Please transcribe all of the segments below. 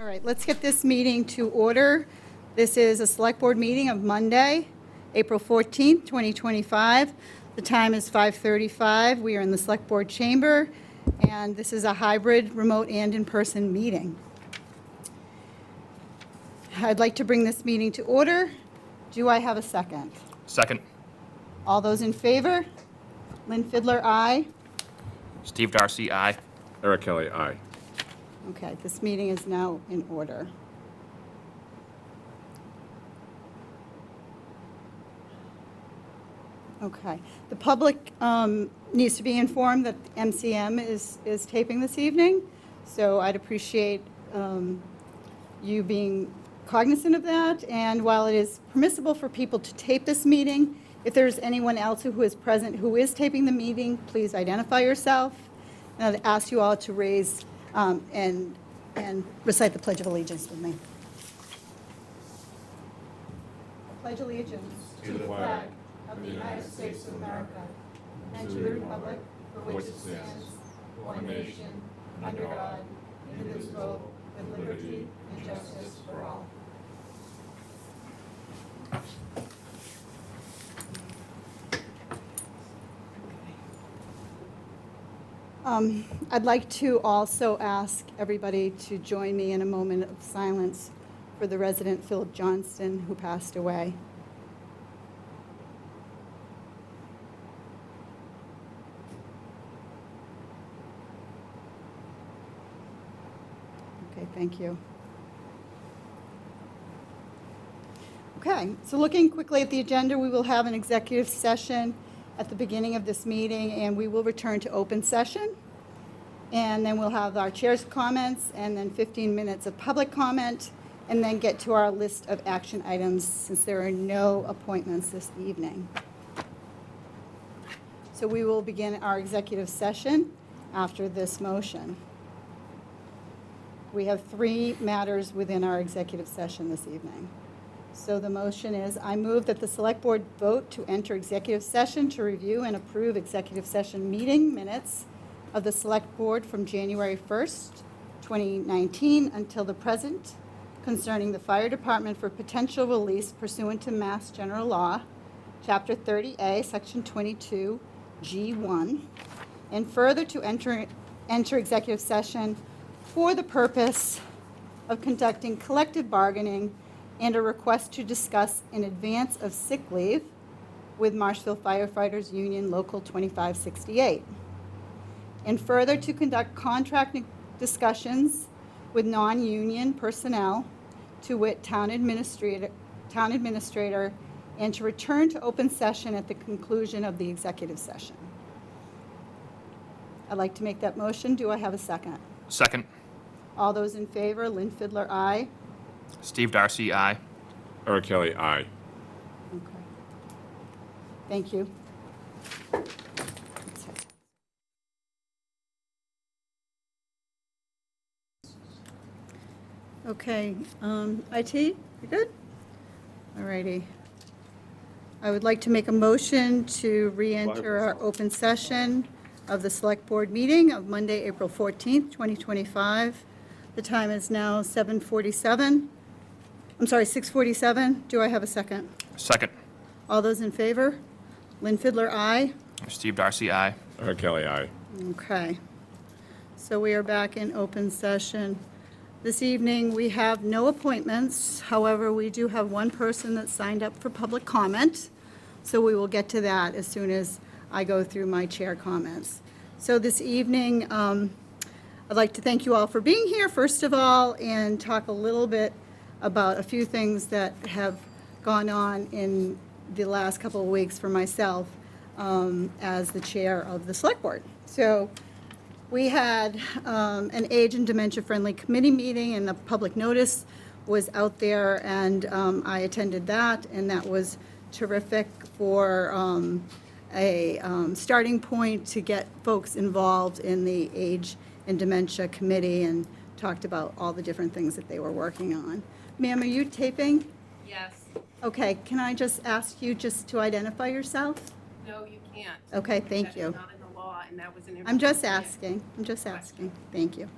All right, let's get this meeting to order. This is a Select Board meeting of Monday, April 14th, 2025. The time is 5:35. We are in the Select Board chamber, and this is a hybrid, remote, and in-person meeting. I'd like to bring this meeting to order. Do I have a second? Second. All those in favor? Lynn Fidler, aye. Steve Darcy, aye. Eric Kelly, aye. Okay, this meeting is now in order. Okay, the public needs to be informed that MCM is taping this evening, so I'd appreciate you being cognizant of that. And while it is permissible for people to tape this meeting, if there's anyone else who is present who is taping the meeting, please identify yourself. And I'd ask you all to raise and recite the Pledge of Allegiance with me. I pledge allegiance To the flag of the United States of America and to the republic for which it stands, one nation, under God, indivisible, with liberty and justice for all. I'd like to also ask everybody to join me in a moment of silence for the resident Philip Johnston, who passed away. Okay, thank you. Okay, so looking quickly at the agenda, we will have an executive session at the beginning of this meeting, and we will return to open session. And then we'll have our chair's comments, and then 15 minutes of public comment, and then get to our list of action items since there are no appointments this evening. So we will begin our executive session after this motion. We have 3 matters within our executive session this evening. So the motion is, I move that the Select Board vote to enter executive session to review and approve executive session meeting minutes of the Select Board from January 1st, 2019 until the present concerning the Fire Department for potential release pursuant to Mass General Law, Chapter 30A, Section 22, G1, and further to enter executive session for the purpose of conducting collective bargaining and a request to discuss in advance of sick leave with Marshfield Firefighters Union Local 2568. And further to conduct contract discussions with non-union personnel, to wit, town administrator, and to return to open session at the conclusion of the executive session. I'd like to make that motion. Do I have a second? Second. All those in favor, Lynn Fidler, aye. Steve Darcy, aye. Eric Kelly, aye. Okay. Thank you. Okay, IT, you good? All righty. I would like to make a motion to re-enter our open session of the Select Board meeting of Monday, April 14th, 2025. The time is now 6:47. Do I have a second? Second. All those in favor? Lynn Fidler, aye. Steve Darcy, aye. Eric Kelly, aye. Okay. So we are back in open session. This evening, we have no appointments. However, we do have one person that signed up for public comment. So we will get to that as soon as I go through my chair comments. So this evening, I'd like to thank you all for being here, first of all, and talk a little bit about a few things that have gone on in the last couple of weeks for myself as the chair of the Select Board. So we had an age and dementia-friendly committee meeting, and the public notice was out there, and I attended that, and that was terrific for a starting point to get folks involved in the age and dementia committee, and talked about all the different things that they were working on. Ma'am, are you taping? Yes. Okay, can I just ask you just to identify yourself? No, you can't. Okay, thank That you. is not in the law, and that was an. I'm just asking. Thank you.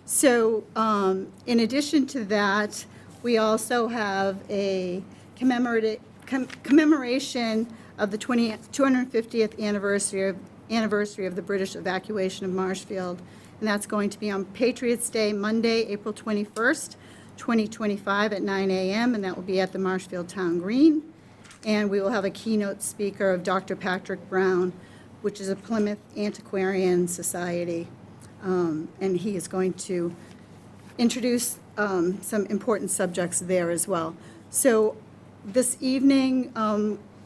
So in addition to that, we also have a commemoration of the 250th anniversary of the British evacuation of Marshfield, and that's going to be on Patriots' Day, Monday, April 21st, 2025 at 9 a.m., and that will be at the Marshfield Town Green. And we will have a keynote speaker of Dr. Patrick Brown, which is a Plymouth Antiquarian Society, and he is going to introduce some important subjects there as well. So this evening,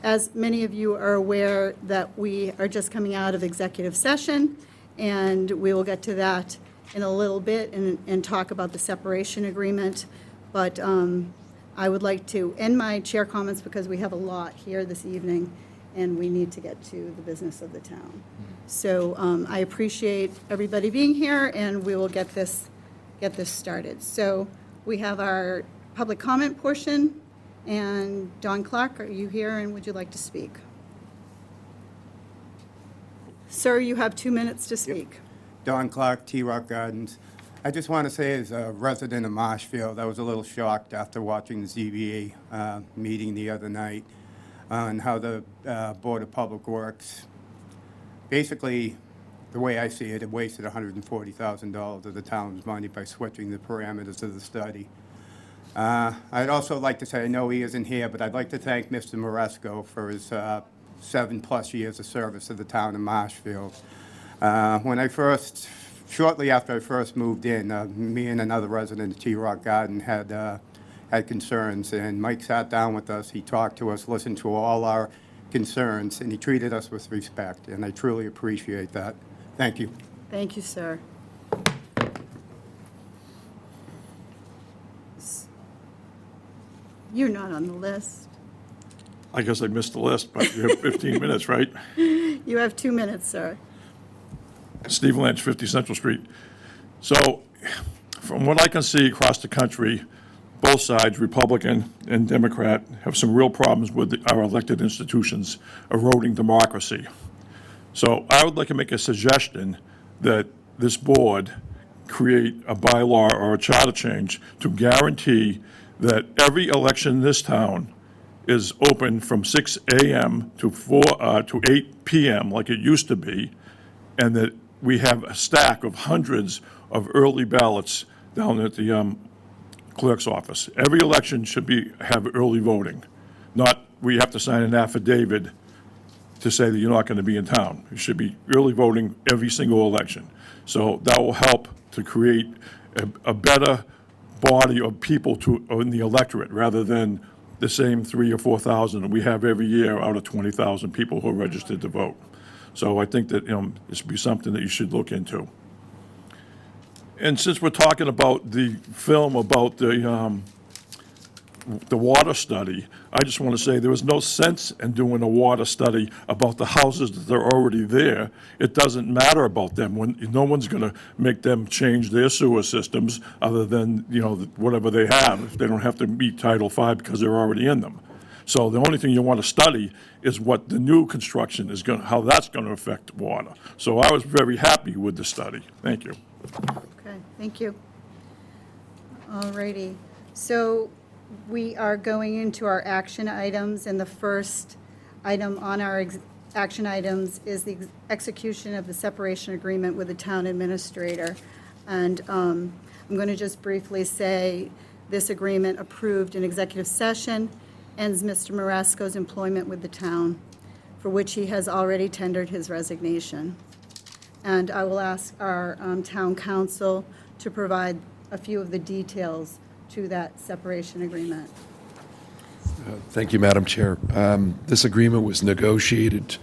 as many of you are aware, that we are just coming out of executive session, and we will get to that in a little bit and talk about the separation agreement. But I would like to end my chair comments because we have a lot here this evening, and we need to get to the business of the town. So I appreciate everybody being here, and we will get this started. So we have our public comment portion, and Don Clark, are you here, and would you like to speak? Sir, you have 2 minutes to speak. Don Clark, T-Rock Gardens. I just want to say, as a resident of Marshfield, I was a little shocked after watching the ZBA meeting the other night on how the Board of Public Works, basically, the way I see it, it wasted $140,000 of the town's money by switching the parameters of the study. I'd also like to say, I know he isn't here, but I'd like to thank Mr. Moresco for his 7+ years of service to the town of Marshfield. Shortly after I first moved in, me and another resident of T-Rock Garden had concerns, and Mike sat down with us, he talked to us, listened to all our concerns, and he treated us with respect, and I truly appreciate that. Thank you. Thank you, sir. You're not on the list. I guess I missed the list, but you have 15 minutes, right? You have 2 minutes, sir. Steve Lynch, 50 Central Street. So, from what I can see across the country, both sides, Republican and Democrat, have some real problems with our elected institutions eroding democracy. So I would like to make a suggestion that this board create a bylaw or a charter change to guarantee that every election in this town is open from 6 a.m. to 8 p.m. like it used to be, and that we have a stack of hundreds of early ballots down at the clerk's office. Every election should have early voting, not we have to sign an affidavit to say that you're not going to be in town. You should be early voting every single election. So that will help to create a better body of people in the electorate rather than the same 3,000 or 4,000 we have every year out of 20,000 people who are registered to vote. So I think that this would be something that you should look into. And since we're talking about the film about the water study, I just want to say there was no sense in doing a water study about the houses that are already there. It doesn't matter about them. No one's going to make them change their sewer systems other than whatever they have. If they don't have to meet Title V because they're already in them. So the only thing you want to study is what the new construction is how that's going to affect water. So I was very happy with the study. Thank you. Okay, thank you. All righty. So we are going into our action items, and the first item on our action items is the execution of the separation agreement with the town administrator. And I'm going to just briefly say this agreement approved in executive session ends Mr. Moresco's employment with the town, for which he has already tendered his resignation. And I will ask our town council to provide a few of the details to that separation agreement. Thank you, Madam Chair. This agreement was negotiated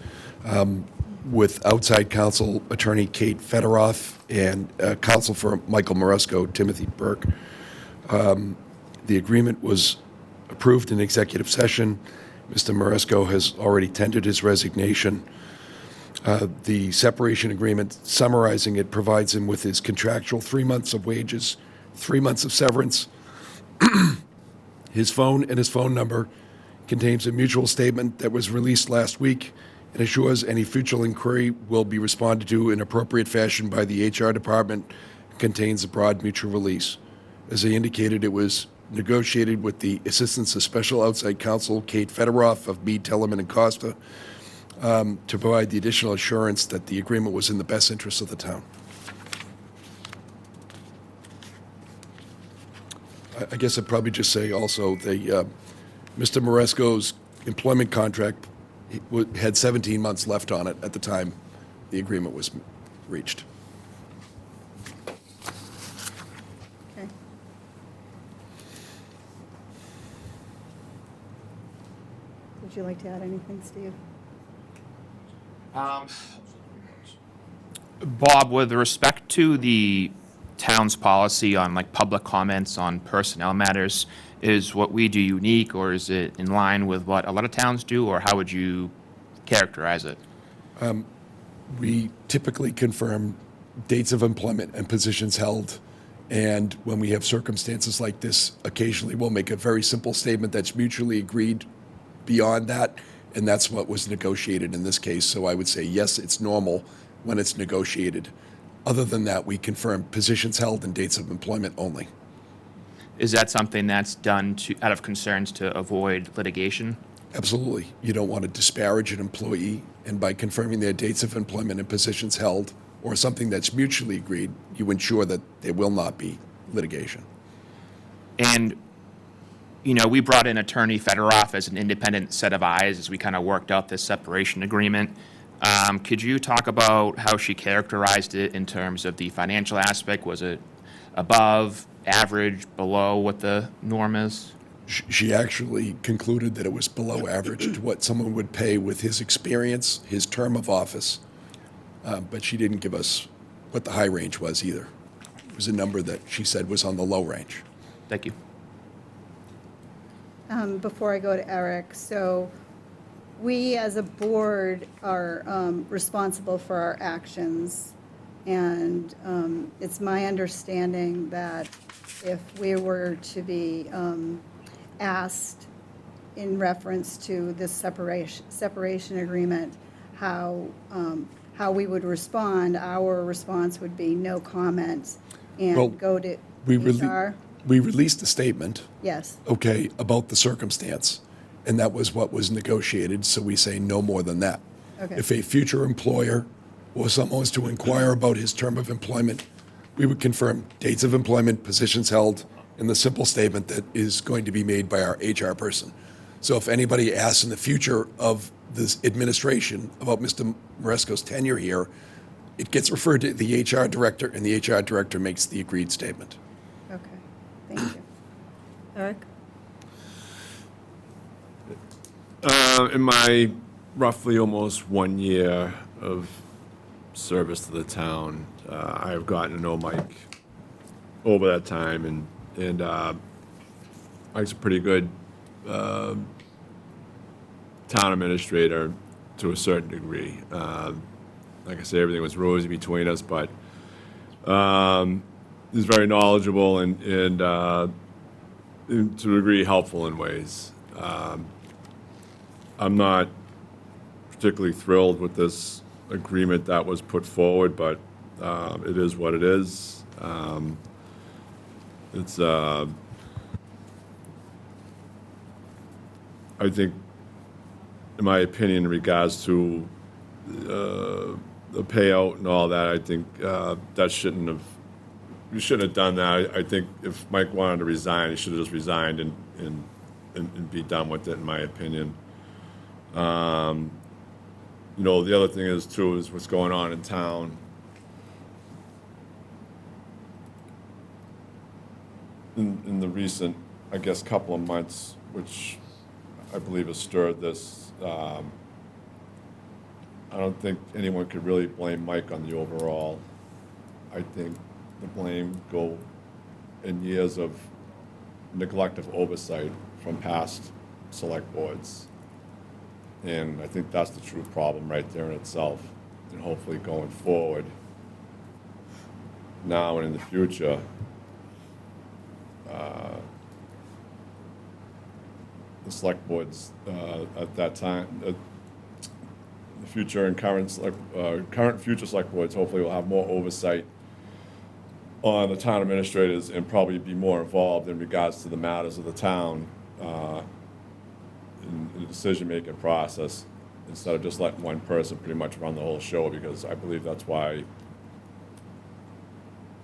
with outside counsel, attorney Kate Federoff, and counsel for Michael Moresco, Timothy Burke. The agreement was approved in executive session. Mr. Moresco has already tendered his resignation. The separation agreement, summarizing it, provides him with his contractual 3 months of wages, 3 months of severance. His phone and his phone number contains a mutual statement that was released last week and assures any future inquiry will be responded to in appropriate fashion by the HR department, contains a broad mutual release. As I indicated, it was negotiated with the assistance of Special Outside Counsel Kate Federoff of Mead, Tellerman, and Costa to provide the additional assurance that the agreement was in the best interest of the town. I guess I'd probably just say also Mr. Maresco's employment contract had 17 months left on it at the time the agreement was reached. Okay. Would you like to add anything, Steve? Bob, with respect to the town's policy on like public comments on personnel matters, is what we do unique, or is it in line with what a lot of towns do, or how would you characterize it? We typically confirm dates of employment and positions held. And when we have circumstances like this, occasionally we'll make a very simple statement that's mutually agreed beyond that. And that's what was negotiated in this case. So I would say, yes, it's normal when it's negotiated. Other than that, we confirm positions held and dates of employment only. Is that something that's done out of concerns to avoid litigation? Absolutely. You don't want to disparage an employee, and by confirming their dates of employment and positions held, or something that's mutually agreed, you ensure that there will not be litigation. And, we brought in Attorney Federoff as an independent set of eyes as we kind of worked out this separation agreement. Could you talk about how she characterized it in terms of the financial aspect? Was it above, average, below what the norm is? She actually concluded that it was below average to what someone would pay with his experience, his term of office, but she didn't give us what the high range was either. It was a number that she said was on the low range. Thank you. Before I go to Eric, so we as a board are responsible for our actions. And it's my understanding that if we were to be asked in reference to this separation agreement, how we would respond, our response would be no comment Well, and go to We HR. released a statement, Yes, okay, about the circumstance, and that was what was negotiated, so we say no more than that. Okay. If a future employer or someone was to inquire about his term of employment, we would confirm dates of employment, positions held, and the simple statement that is going to be made by our HR person. So if anybody asks in the future of this administration about Mr. Maresco's tenure here, it gets referred to the HR director, and the HR director makes the agreed statement. okay, thank you. Eric? In my roughly almost 1 year of service to the town, I've gotten to know Mike over that time, and Mike's a pretty good town administrator to a certain degree. Like I say, everything was rosy between us, but he's very knowledgeable and to a degree helpful in ways. I'm not particularly thrilled with this agreement that was put forward, but it is what it is. It's I think, in my opinion, in regards to the payout and all that, I think that you shouldn't have done that. I think if Mike wanted to resign, he should have just resigned and be done with it, in my opinion. The other thing is what's going on in town. In the recent, I guess, couple of months, which I believe has stirred this, I don't think anyone could really blame Mike on the overall. I think the blame go in years of neglect of oversight from past select boards. And I think that's the true problem right there in itself. And hopefully going forward, now and in the future, the select boards at that time, the future and current future select boards hopefully will have more oversight on the town administrators and probably be more involved in regards to the matters of the town in the decision-making process, instead of just letting one person pretty much run the whole show, because I believe that's why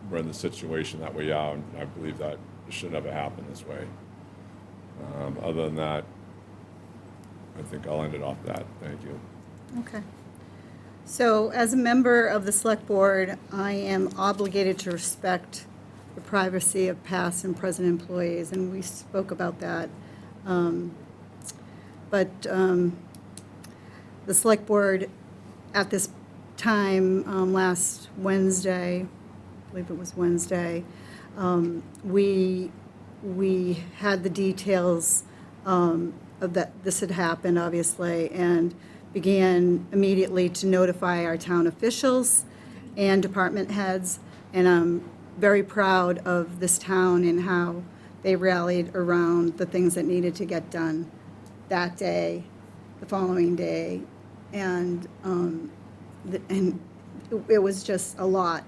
we're in the situation that we are, and I believe that it should never happen this way. Other than that, I think I'll end it off that. Thank you. Okay. So as a member of the Select Board, I am obligated to respect the privacy of past and present employees, and we spoke about that. But the Select Board, at this time, last Wednesday, I believe it was Wednesday, we had the details of that this had happened, obviously, and began immediately to notify our town officials and department heads. And I'm very proud of this town and how they rallied around the things that needed to get done that day, the following day, and it was just a lot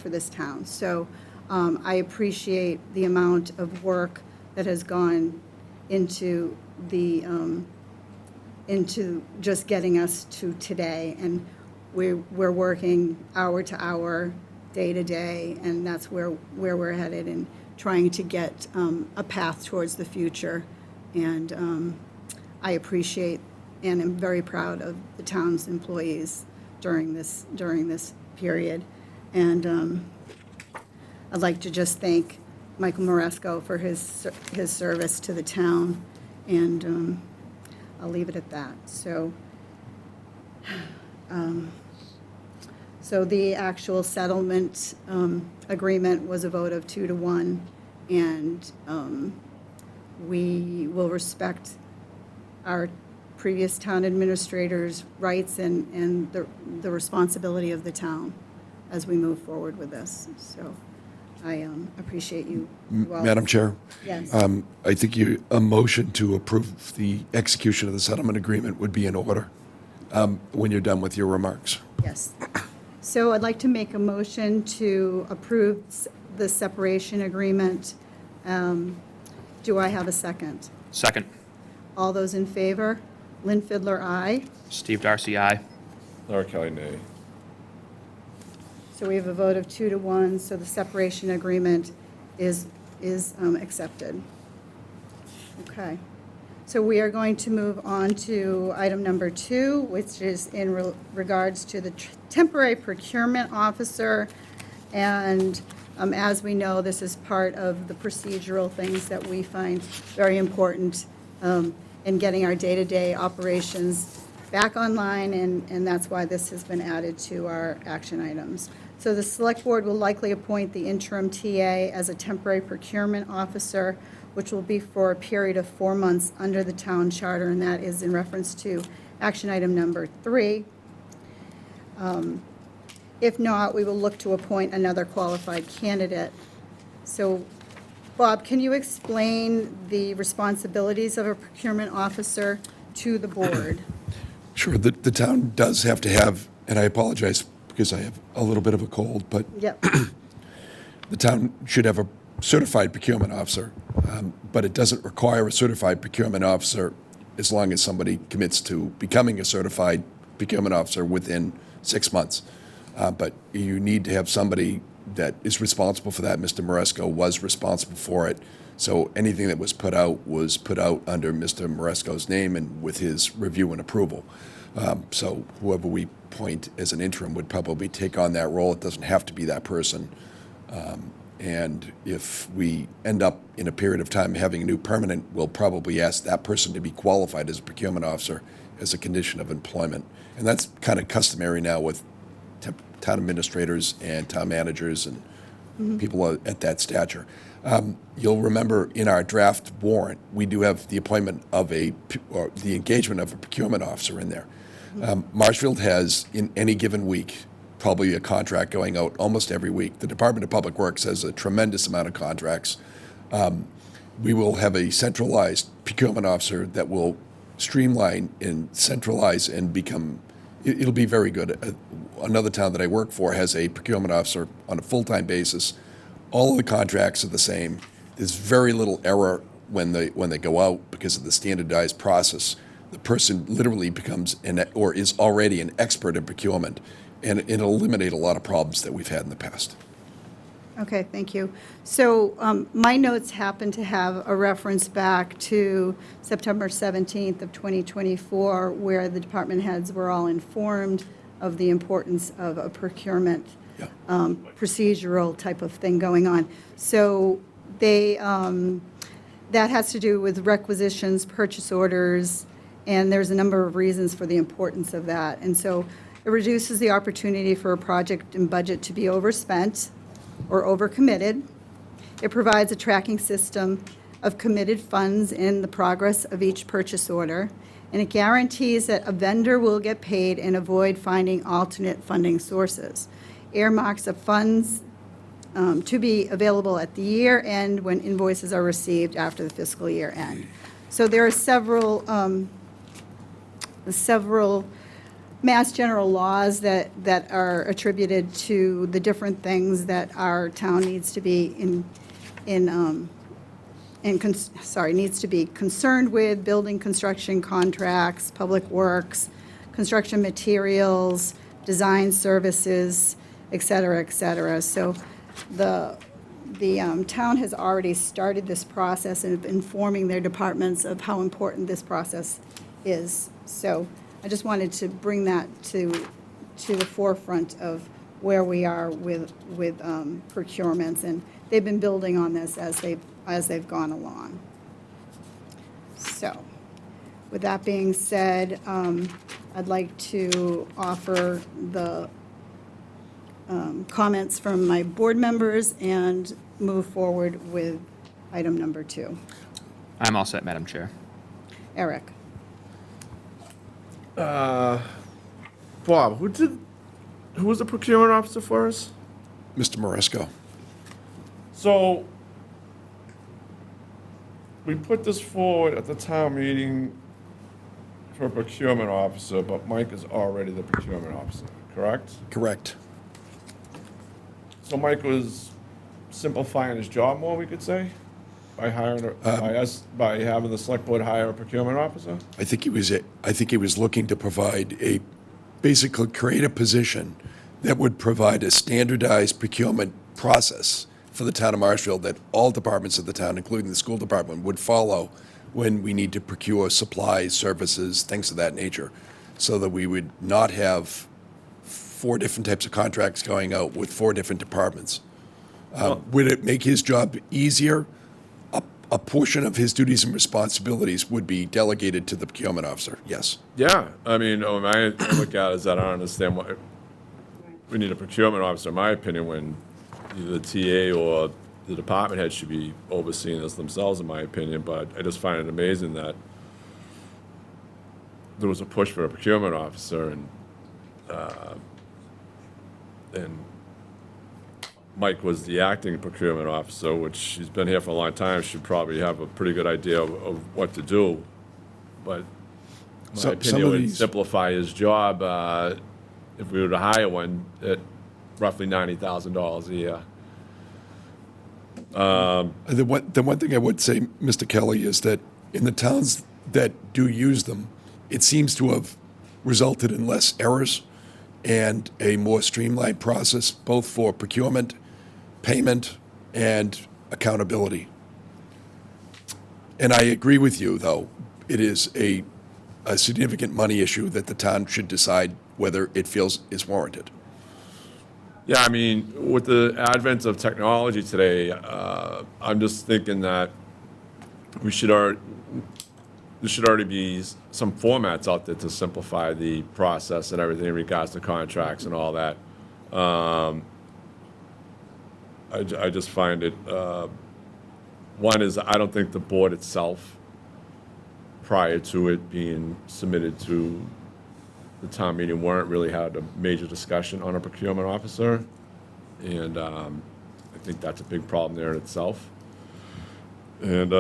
for this town. So I appreciate the amount of work that has gone into into just getting us to today, and we're working hour to hour, day to day, and that's where we're headed, and trying to get a path towards the future. And I appreciate and am very proud of the town's employees during this period. And I'd like to just thank Michael Moresco for his service to the town, and I'll leave it at that. So, so the actual settlement agreement was a vote of 2-1, and we will respect our previous town administrator's rights and the responsibility of the town as we move forward with this. So I appreciate you all. Madam Chair? Yes. I think a motion to approve the execution of the settlement agreement would be in order when you're done with your remarks. Yes. So I'd like to make a motion to approve the separation agreement. Do I have a second? Second. All those in favor? Lynn Fiddler, aye. Steve Darcy, aye. Laura Kelly, nay. So we have a vote of 2-1, so the separation agreement is accepted. Okay. So we are going to move on to item number 2, which is in regards to the temporary procurement officer. And as we know, this is part of the procedural things that we find very important in getting our day-to-day operations back online, and that's why this has been added to our action items. So the Select Board will likely appoint the interim TA as a temporary procurement officer, which will be for a period of 4 months under the town charter, and that is in reference to action item number 3. If not, we will look to appoint another qualified candidate. So, Bob, can you explain the responsibilities of a procurement officer to the board? Sure, the town does have to have, and I apologize because I have a little bit of a cold, but Yep. the town should have a certified procurement officer, but it doesn't require a certified procurement officer as long as somebody commits to becoming a certified procurement officer within 6 months. But you need to have somebody that is responsible for that. Mr. Moresco was responsible for it. So anything that was put out under Mr. Moresco's name and with his review and approval. So whoever we point as an interim would probably take on that role. It doesn't have to be that person. And if we end up in a period of time having a new permanent, we'll probably ask that person to be qualified as a procurement officer as a condition of employment. And that's kind of customary now with town administrators and town managers and people at that stature. You'll remember in our draft warrant, we do have the appointment of or the engagement of a procurement officer in there. Marshfield has, in any given week, probably a contract going out almost every week. The Department of Public Works has a tremendous amount of contracts. We will have a centralized procurement officer that will streamline and centralize and become, it'll be very good. Another town that I work for has a procurement officer on a full-time basis All of the contracts are the same. There's very little error when they go out because of the standardized process. The person literally becomes or is already an expert in procurement, and it'll eliminate a lot of problems that we've had in the past. Okay, thank you. So my notes happen to have a reference back to September 17th of 2024, where the department heads were all informed of the importance of a procurement Yeah. procedural type of thing going on. So they, that has to do with requisitions, purchase orders, and there's a number of reasons for the importance of that. And so it reduces the opportunity for a project and budget to be overspent or overcommitted. It provides a tracking system of committed funds in the progress of each purchase order, and it guarantees that a vendor will get paid and avoid finding alternate funding sources. Earmarks of funds to be available at the year end when invoices are received after the fiscal year end. So there are several Mass General laws that are attributed to the different things that our town needs to be needs to be concerned with: building construction contracts, public works, construction materials, design services, et cetera, et cetera. So the town has already started this process of informing their departments of how important this process is. So I just wanted to bring that to the forefront of where we are with procurements, and they've been building on this as they've gone along. So, with that being said, I'd like to offer the comments from my board members and move forward with item number 2. I'm all set, Madam Chair. Eric? Bob, who was the procurement officer for us? Mr. Moresco. So, we put this forward at the town meeting for a procurement officer, but Mike is already the procurement officer, correct? Correct. So Mike was simplifying his job more, we could say, by hiring, by having the select board hire a procurement officer? I think he was looking to provide basically create a position that would provide a standardized procurement process for the town of Marshfield that all departments of the town, including the school department, would follow when we need to procure supplies, services, things of that nature, so that we would not have 4 different types of contracts going out with 4 different departments. Would it make his job easier? A portion of his duties and responsibilities would be delegated to the procurement officer, yes. Yeah, I mean, I look at it as that I don't understand why we need a procurement officer, in my opinion, when either the TA or the department head should be overseeing this themselves, in my opinion, but I just find it amazing that there was a push for a procurement officer, and Mike was the acting procurement officer, which he's been here for a long time, should probably have a pretty good idea of what to do. But in my Some opinion, it of would these- simplify his job if we were to hire one at roughly $90,000 a year. The one thing I would say, Mr. Kelly, is that in the towns that do use them, it seems to have resulted in less errors and a more streamlined process, both for procurement, payment, and accountability. And I agree with you, though. It is a significant money issue that the town should decide whether it feels is warranted. Yeah, I mean, with the advent of technology today, I'm just thinking that there should already be some formats out there to simplify the process and everything in regards to contracts and all that. I just find it, one is, I don't think the board itself, prior to it being submitted to the town meeting warrant, really had a major discussion on a procurement officer. And I think that's a big problem there in itself. And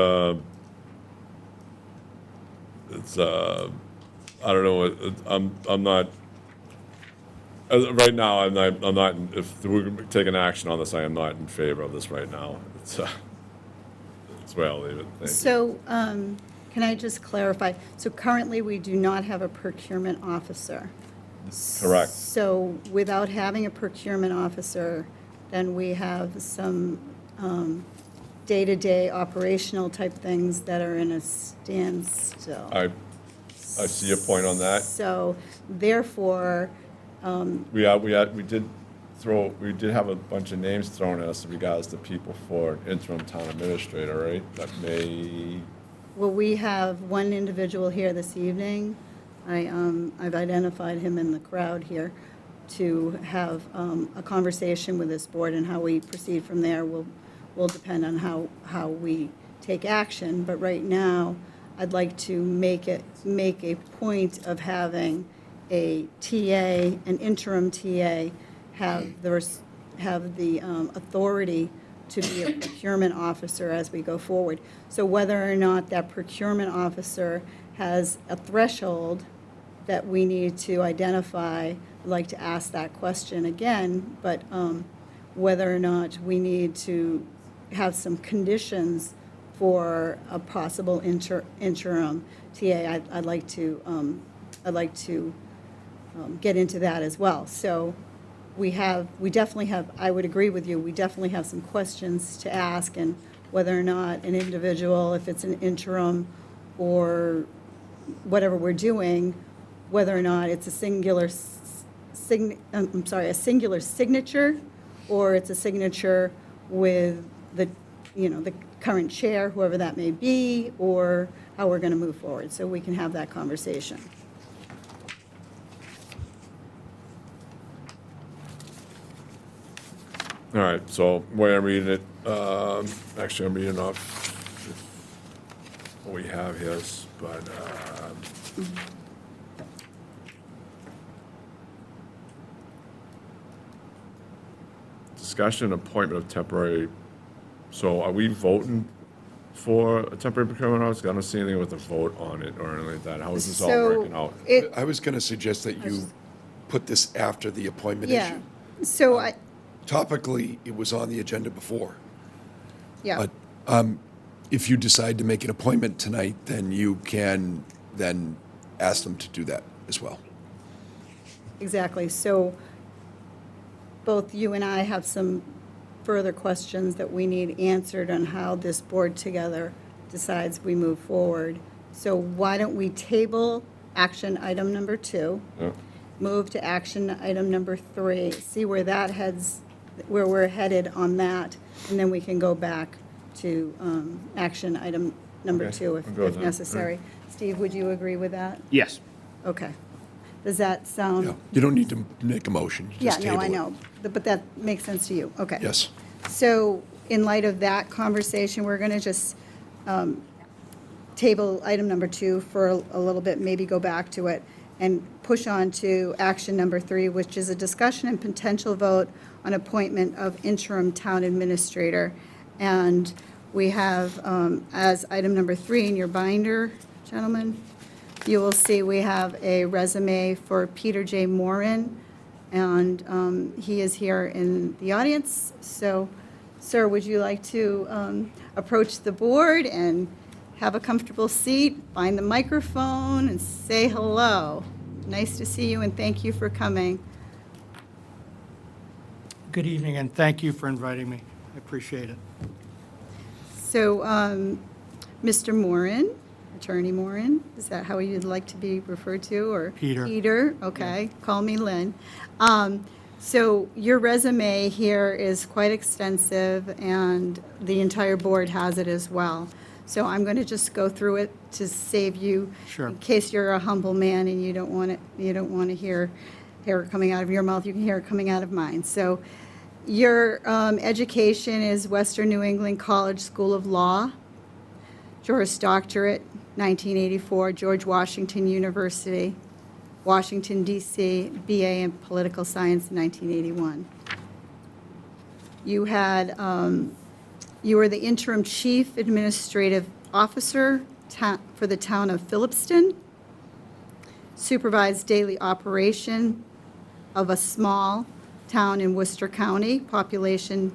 it's, I don't know, I'm not, Right now, I'm not, if we're taking action on this, I am not in favor of this right now. That's where I'll leave it. Thank you. So, can I just clarify? So currently, we do not have a procurement officer. Correct. So without having a procurement officer, then we have some day-to-day operational type things that are in a standstill. I see your point on that. So therefore, We did have a bunch of names thrown at us in regards to people for interim town administrator, right? That may, well, we have one individual here this evening. I've identified him in the crowd here to have a conversation with this board, and how we proceed from there will depend on how we take action. But right now, I'd like to make a point of having a TA, an interim TA, have the authority to be a procurement officer as we go forward. So whether or not that procurement officer has a threshold that we need to identify, I'd like to ask that question again, but whether or not we need to have some conditions for a possible interim TA, I'd like to get into that as well. So we definitely have, I would agree with you, we definitely have some questions to ask, and whether or not an individual, if it's an interim or whatever we're doing, whether or not it's a singular signature, or it's a signature with the current chair, whoever that may be, or how we're going to move forward, so we can have that conversation. all right, so where I'm reading it, actually, I'm reading off what we have here, but, discussion, appointment of temporary, so are we voting for a temporary procurement officer? I don't see anything with a vote on it or anything like that. How is this all So working out? I was going to suggest that you put this after the appointment Yeah, issue. so Topically, it was on the agenda before. yeah. But if you decide to make an appointment tonight, then you can then ask them to do that as well. Exactly. So both you and I have some further questions that we need answered on how this board together decides we move forward. So why don't we table action item number 2, Yeah. move to action item number 3, see where that heads, where we're headed on that, and then we can go back to action item number Okay, 2 I'm good with if that. necessary. Steve, would you agree with that? Yes. Okay. Does that sound? Yeah, you don't need to make a motion. You Yeah, just no, table I it. know, but that makes sense to you, okay. Yes. So in light of that conversation, we're going to just table item number 2 for a little bit, maybe go back to it, and push on to action number 3, which is a discussion and potential vote on appointment of interim town administrator. And we have, as item number 3 in your binder, gentlemen, you will see we have a resume for Peter J. Moran, and he is here in the audience. So, sir, would you like to approach the board and have a comfortable seat, find the microphone, and say hello? Nice to see you, and thank you for coming. Good evening, and thank you for inviting me. I appreciate it. So, Mr. Moran, Attorney Moran, is that how you'd like to be referred to, or? Peter. Peter, okay, call me Lynn. So your resume here is quite extensive, and the entire board has it as well. So I'm going to just go through it to save you. Sure. In case you're a humble man and you don't want to hear it coming out of your mouth, you can hear it coming out of mine. So your education is Western New England College School of Law, Juris Doctorate, 1984, George Washington University, Washington, D.C., B.A. in Political Science, 1981. You were the interim chief administrative officer for the town of Phillipston, supervised daily operation of a small town in Worcester County, population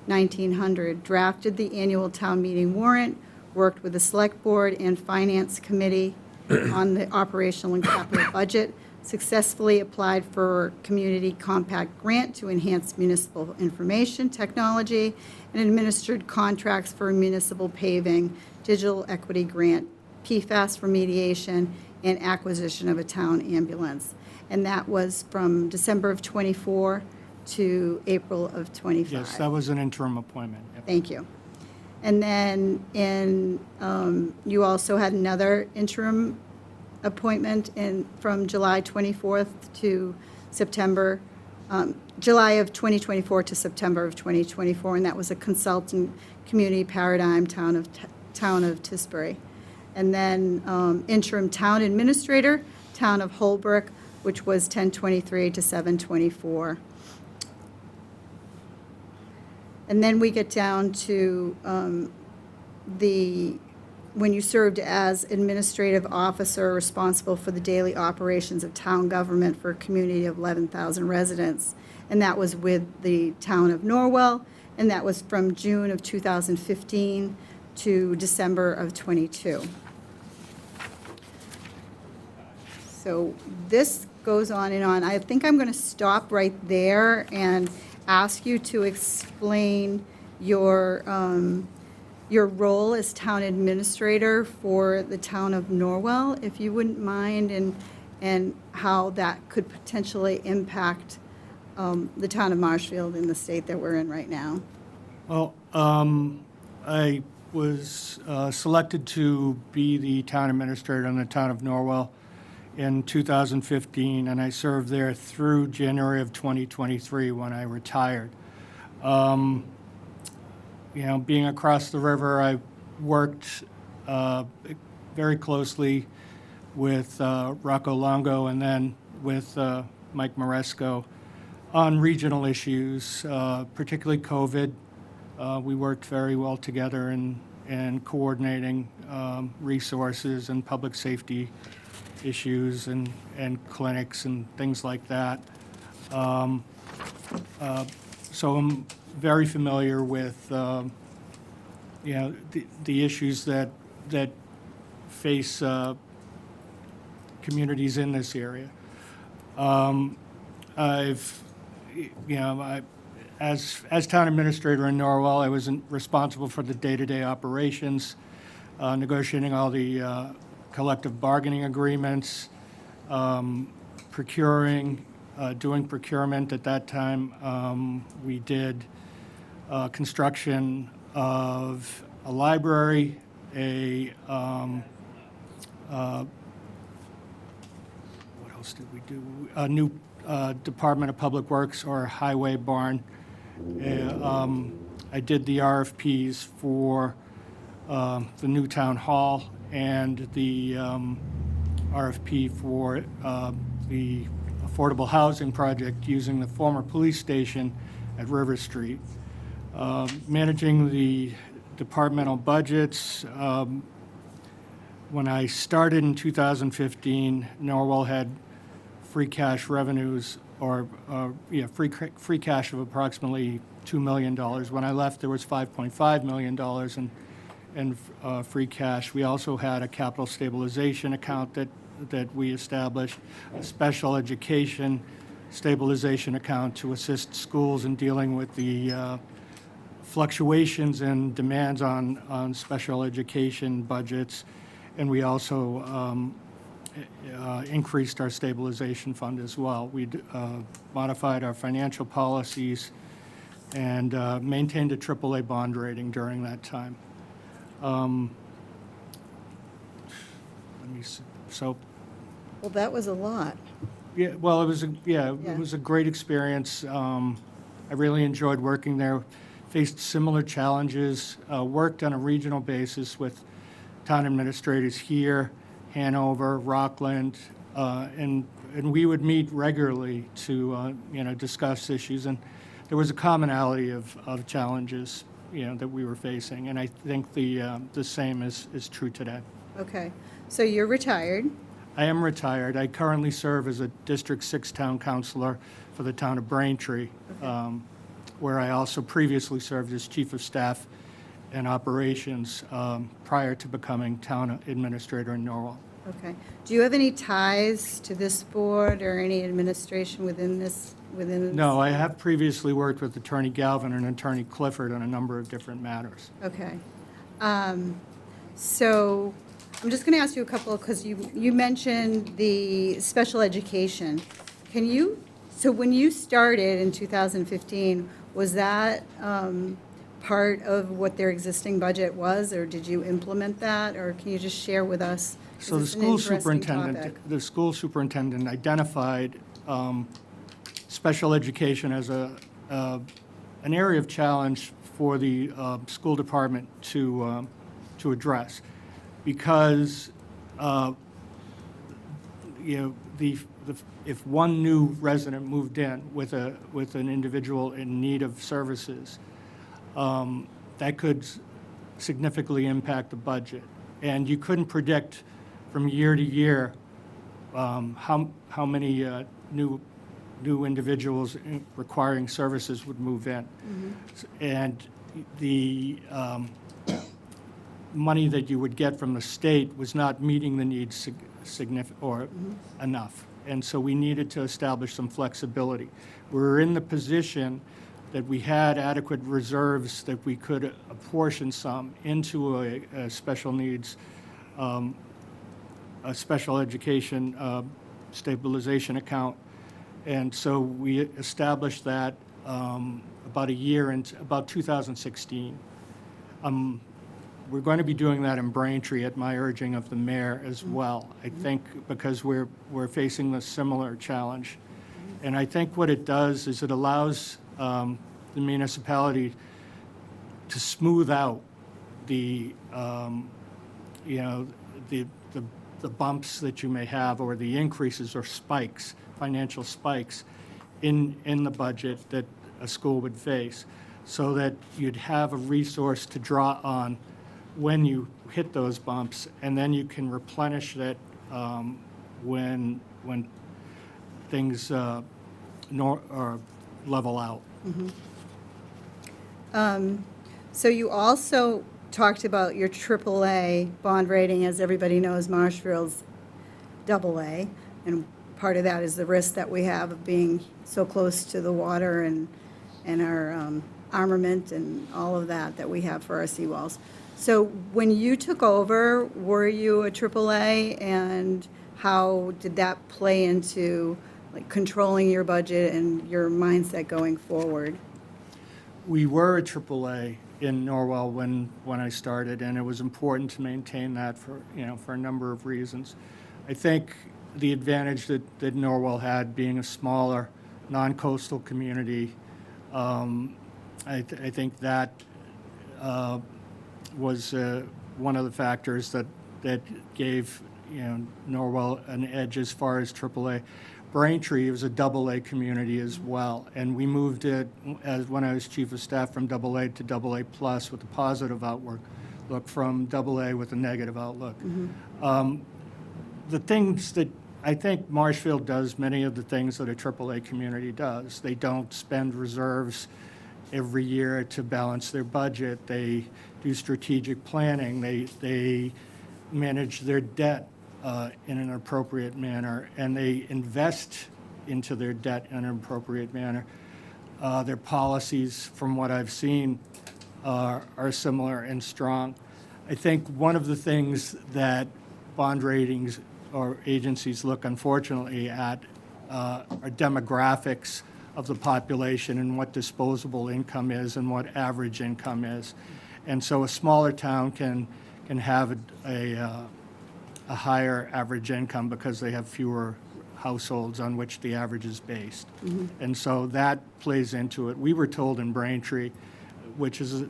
1,900, drafted the annual town meeting warrant, worked with the Select Board and Finance Committee on the operational and capital budget, successfully applied for Community Compact Grant to enhance municipal information technology, and administered contracts for municipal paving, digital equity grant, PFAS remediation, and acquisition of a town ambulance. And that was from December of '24 to April of '25. Yes, that was an interim appointment. Yep. Thank you. And then you also had another interim appointment from July 24th to September, July of 2024 to September of 2024, and that was a consultant community paradigm town of Tisbury. And then interim town administrator, town of Holbrook, which was 10/23 to 7/24. And then we get down to when you served as administrative officer responsible for the daily operations of town government for a community of 11,000 residents. And that was with the town of Norwell, and that was from June of 2015 to December of '22. So this goes on and on. I think I'm going to stop right there and ask you to explain your role as town administrator for the town of Norwell, if you wouldn't mind, and how that could potentially impact the town of Marshfield in the state that we're in right now. Well, I was selected to be the town administrator in the town of Norwell in 2015, and I served there through January of 2023 when I retired. Being across the river, I worked very closely with Rocco Longo and then with Mike Maresco on regional issues, particularly COVID. We worked very well together in coordinating resources and public safety issues and clinics and things like that. So I'm very familiar with the issues that face communities in this area. As town administrator in Norwell, I was responsible for the day-to-day operations, negotiating all the collective bargaining agreements, procuring, doing procurement at that time. We did construction of a library, what else did we do? A new Department of Public Works or highway barn. I did the RFPs for the new town hall and the RFP for the affordable housing project using the former police station at River Street. Managing the departmental budgets. When I started in 2015, Norwell had free cash revenues or free cash of approximately $2 million. When I left, there was $5.5 million in free cash. We also had a capital stabilization account that we established, a special education stabilization account to assist schools in dealing with the fluctuations and demands on special education budgets. And we also increased our stabilization fund as well. We modified our financial policies and maintained a AAA bond rating during that time. Let me see. So, Well, that was a lot. yeah, well, it was it was a great experience. I really enjoyed working there. Faced similar challenges. Worked on a regional basis with town administrators here, Hanover, Rockland, and we would meet regularly to discuss issues. And there was a commonality of challenges that we were facing. And I think the same is true today. Okay, so you're retired. I am retired. I currently serve as a District 6 town councilor for the town of Braintree, where I also previously served as chief of staff and operations prior to becoming town administrator in Norwell. Okay. Do you have any ties to this board or any administration within this? No, I have previously worked with Attorney Galvin and Attorney Clifford on a number of different matters. Okay. So I'm just going to ask you a couple, because you mentioned the special education. So when you started in 2015, was that part of what their existing budget was, or did you implement that, or can you just share with us? 'Cause So the it's an school interesting superintendent, topic. the school superintendent identified special education as an area of challenge for the school department to address, because if one new resident moved in with an individual in need of services, that could significantly impact the budget, and you couldn't predict from year to year how many new individuals requiring services would move in. And the money that you would get from the state was not meeting the needs enough. And so we needed to establish some flexibility. We were in the position that we had adequate reserves that we could apportion some into a special needs, a special education stabilization account. And so we established that about 2016. We're going to be doing that in Braintree at my urging of the mayor as well, I think, because we're facing a similar challenge. And I think what it does is it allows the municipality to smooth out the bumps that you may have, or the increases or spikes, financial spikes in the budget that a school would face, so that you'd have a resource to draw on when you hit those bumps, and then you can replenish that when things level out. So you also talked about your AAA bond rating. As everybody knows, Marshfield's AA, and part of that is the risk that we have of being so close to the water and our armament and all of that we have for our seawalls. So when you took over, were you a AAA, and how did that play into controlling your budget and your mindset going forward? We were a AAA in Norwell when I started, and it was important to maintain that for a number of reasons. I think the advantage that Norwell had, being a smaller, non-coastal community, I think that was one of the factors that gave Norwell an edge as far as AAA. Braintree was a AA community as well, and we moved it, when I was chief of staff, from AA to AA plus with a positive outlook, from AA with a negative outlook. The things that I think Marshfield does, many of the things that a AAA community does. They don't spend reserves every year to balance their budget. They do strategic planning. They manage their debt in an appropriate manner, and they invest into their debt in an appropriate manner. Their policies, from what I've seen, are similar and strong. I think one of the things that bond ratings or agencies look, unfortunately, at are demographics of the population and what disposable income is and what average income is. And so a smaller town can have a higher average income because they have fewer households on which the average is based. And so that plays into it. We were told in Braintree, which is,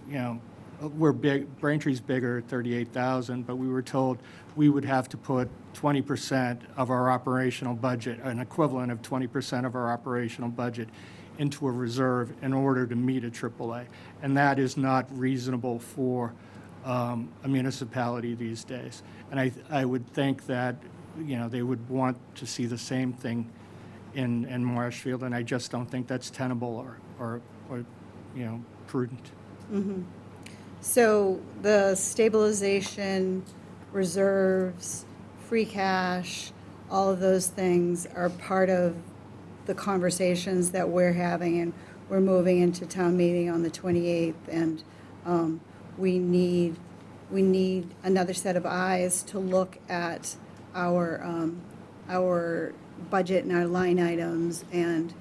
we're big, Braintree's bigger, 38,000, but we were told we would have to put 20% of our operational budget, an equivalent of 20% of our operational budget, into a reserve in order to meet a AAA. And that is not reasonable for a municipality these days. And I would think that they would want to see the same thing in Marshfield, and I just don't think that's tenable or prudent. So the stabilization, reserves, free cash, all of those things are part of the conversations that we're having, and we're moving into town meeting on the 28th, and we need another set of eyes to look at our budget and our line items and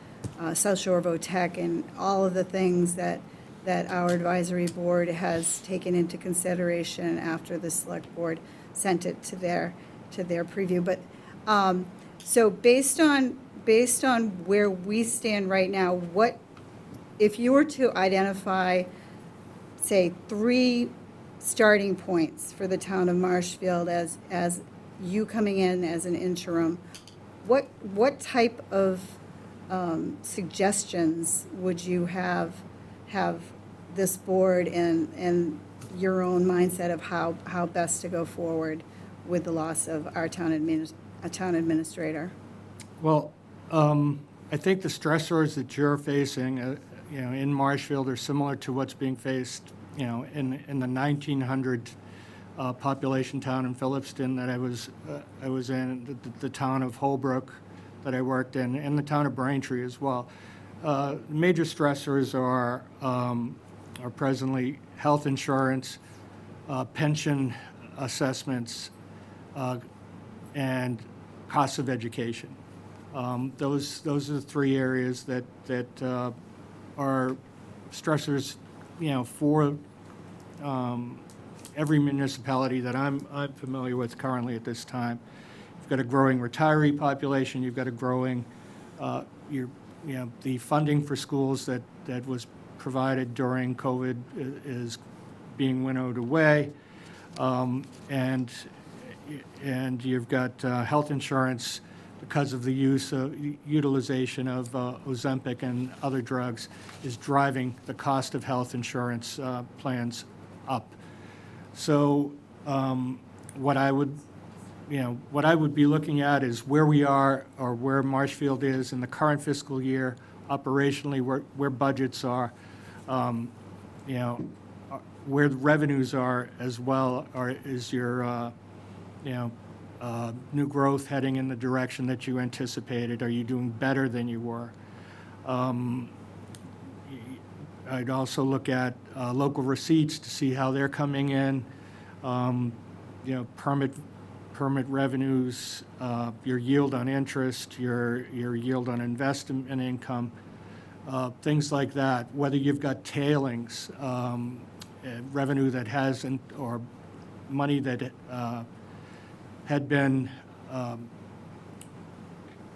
South Shore VOTEC and all of the things that our advisory board has taken into consideration after the select board sent it to their preview. But so based on where we stand right now, what if you were to identify, say, 3 starting points for the town of Marshfield as you coming in as an interim, what type of suggestions would you have this board and your own mindset of how best to go forward with the loss of our town administrator? Well, I think the stressors that you're facing, in Marshfield are similar to what's being faced, in the 1900 population town in Phillipston that I was in, the town of Holbrook that I worked in, and the town of Braintree as well. Major stressors are presently health insurance, pension assessments, and costs of education. Those are the 3 areas that are stressors, for every municipality that I'm familiar with currently at this time. You've got a growing retiree population. You've got a growing, the funding for schools that was provided during COVID is being winnowed away, and you've got health insurance because of the utilization of Ozempic and other drugs is driving the cost of health insurance plans up. So what I would be looking at is where we are or where Marshfield is in the current fiscal year operationally, where budgets are, where the revenues are as well, or is your new growth heading in the direction that you anticipated? Are you doing better than you were? I'd also look at local receipts to see how they're coming in, permit revenues, your yield on interest, your yield on investment income, things like that. Whether you've got tailings, revenue that hasn't, or money that had been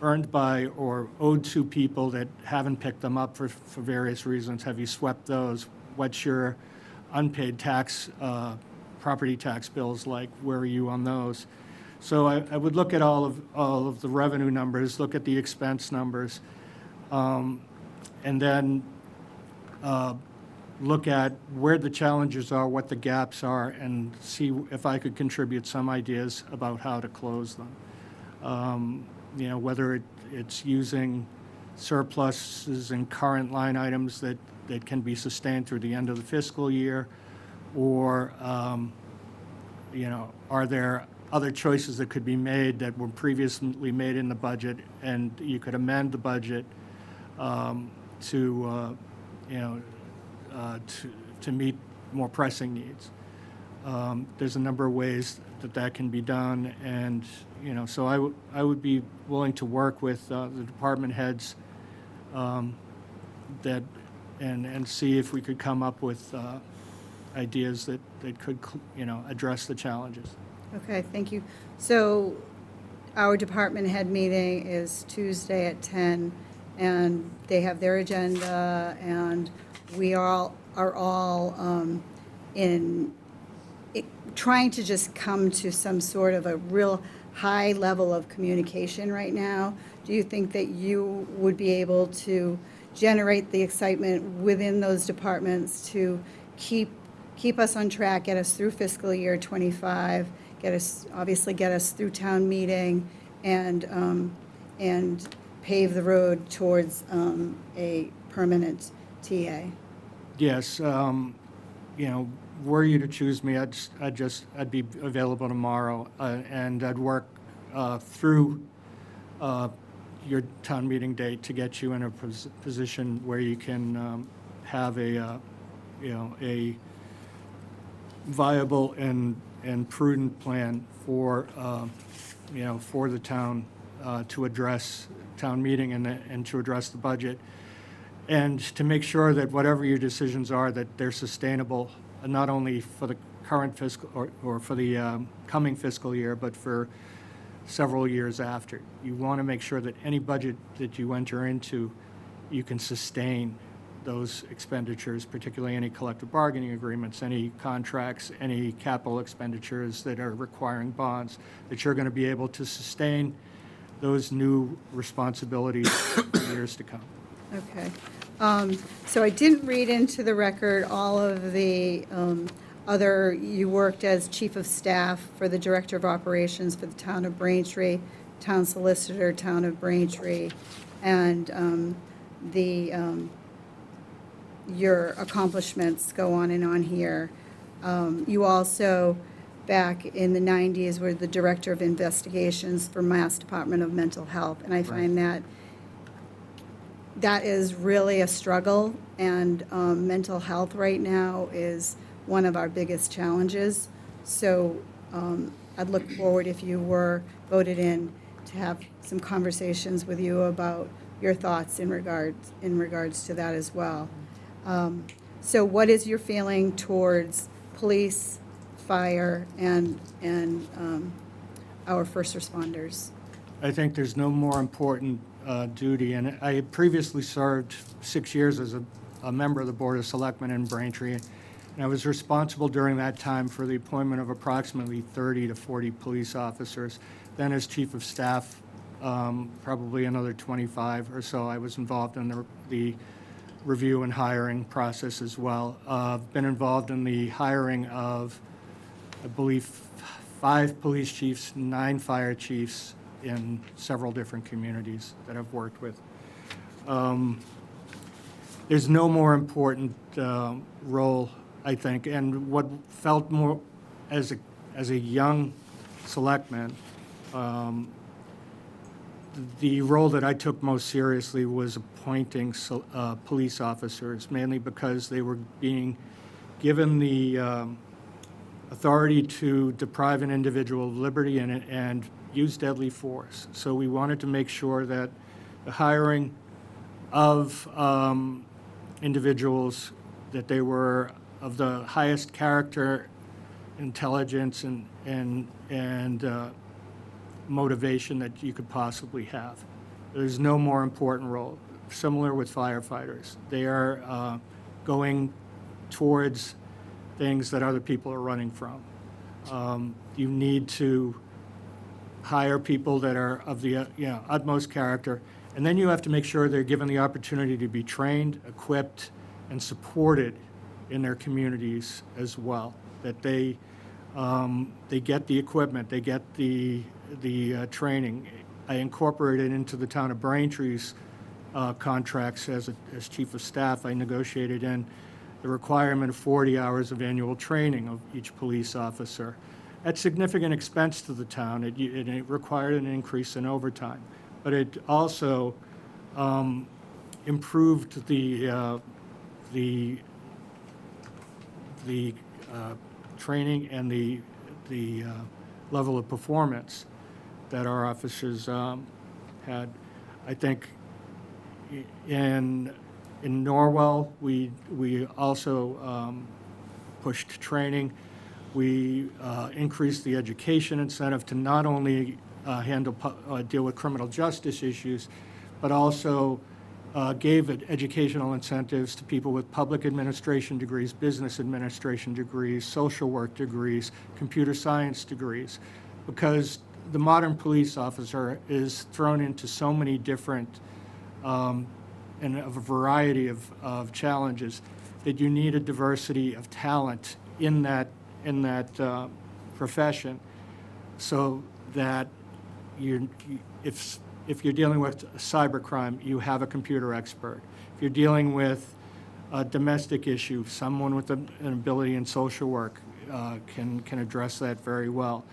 earned by or owed to people that haven't picked them up for various reasons. Have you swept those? What's your unpaid tax, property tax bills like? Where are you on those? So I would look at all of the revenue numbers, look at the expense numbers, and then look at where the challenges are, what the gaps are, and see if I could contribute some ideas about how to close them. Whether it's using surpluses and current line items that can be sustained through the end of the fiscal year, or, are there other choices that could be made that were previously made in the budget, and you could amend the budget to meet more pressing needs. There's a number of ways that can be done, and so I would be willing to work with the department heads and see if we could come up with ideas that could address the challenges. Okay, thank you. So our department head meeting is Tuesday at 10, and they have their agenda, and we are all trying to just come to some sort of a real high level of communication right now. Do you think that you would be able to generate the excitement within those departments to keep keep us on track, get us through fiscal year '25, get us through town meeting, and pave the road towards a permanent TA. Yes, were you to choose me, I'd be available tomorrow, and I'd work through your town meeting date to get you in a position where you can have a viable and prudent plan for the town to address town meeting and to address the budget, and to make sure that whatever your decisions are, that they're sustainable, not only for the current fiscal or for the coming fiscal year, but for several years after. You want to make sure that any budget that you enter into, you can sustain those expenditures, particularly any collective bargaining agreements, any contracts, any capital expenditures that are requiring bonds, that you're going to be able to sustain those new responsibilities for years to come. Okay. So I didn't read into the record all of the you worked as chief of staff for the director of operations for the town of Braintree, town solicitor, town of Braintree, and your accomplishments go on and on here. You also, back in the 90s, were the director of investigations for Mass Department of Mental Health, and I find that is really a struggle, and mental health right now is one of our biggest challenges. So I'd look forward, if you were voted in, to have some conversations with you about your thoughts in regards to that as well. So what is your feeling towards police, fire, and our first responders? I think there's no more important duty, and I had previously served 6 years as a member of the Board of Selectmen in Braintree, and I was responsible during that time for the appointment of approximately 30 to 40 police officers. Then as chief of staff, probably another 25 or so. I was involved in the review and hiring process as well. I've been involved in the hiring of, I believe, 5 police chiefs, 9 fire chiefs in several different communities that I've worked with. There's no more important role, I think, and what felt more as a young selectman, the role that I took most seriously was appointing police officers, mainly because they were being given the authority to deprive an individual of liberty and use deadly force. So we wanted to make sure that the hiring of individuals, that they were of the highest character, intelligence, and motivation that you could possibly have. There's no more important role. Similar with firefighters. They are going towards things that other people are running from. You need to hire people that are of the utmost character, and then you have to make sure they're given the opportunity to be trained, equipped, and supported in their communities as well. That they get the equipment, they get the training. I incorporated into the town of Braintree's contracts as chief of staff. I negotiated in the requirement of 40 hours of annual training of each police officer. At significant expense to the town, it required an increase in overtime, but it also improved the training and the level of performance that our officers had. I think in Norwell, we also pushed training. We increased the education incentive to not only deal with criminal justice issues, but also gave educational incentives to people with public administration degrees, business administration degrees, social work degrees, computer science degrees, because the modern police officer is thrown into so many different and a variety of challenges that you need a diversity of talent in that profession, so that if you're dealing with cybercrime, you have a computer expert. If you're dealing with a domestic issue, someone with an ability in social work can address that very well.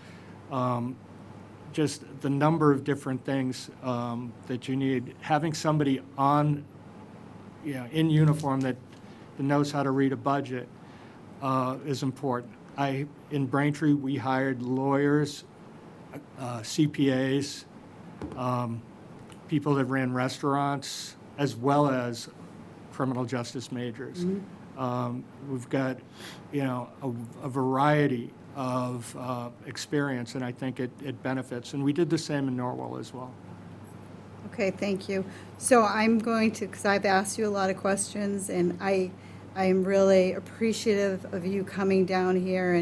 Just the number of different things that you need. Having somebody in uniform that knows how to read a budget is important. In Braintree, we hired lawyers, CPAs, people that ran restaurants, as well as criminal justice majors. We've got, a variety of experience, and I think it benefits. And we did the same in Norwell as well. Okay, thank you. So I'm going to, because I've asked you a lot of questions, and I am really appreciative of you coming down here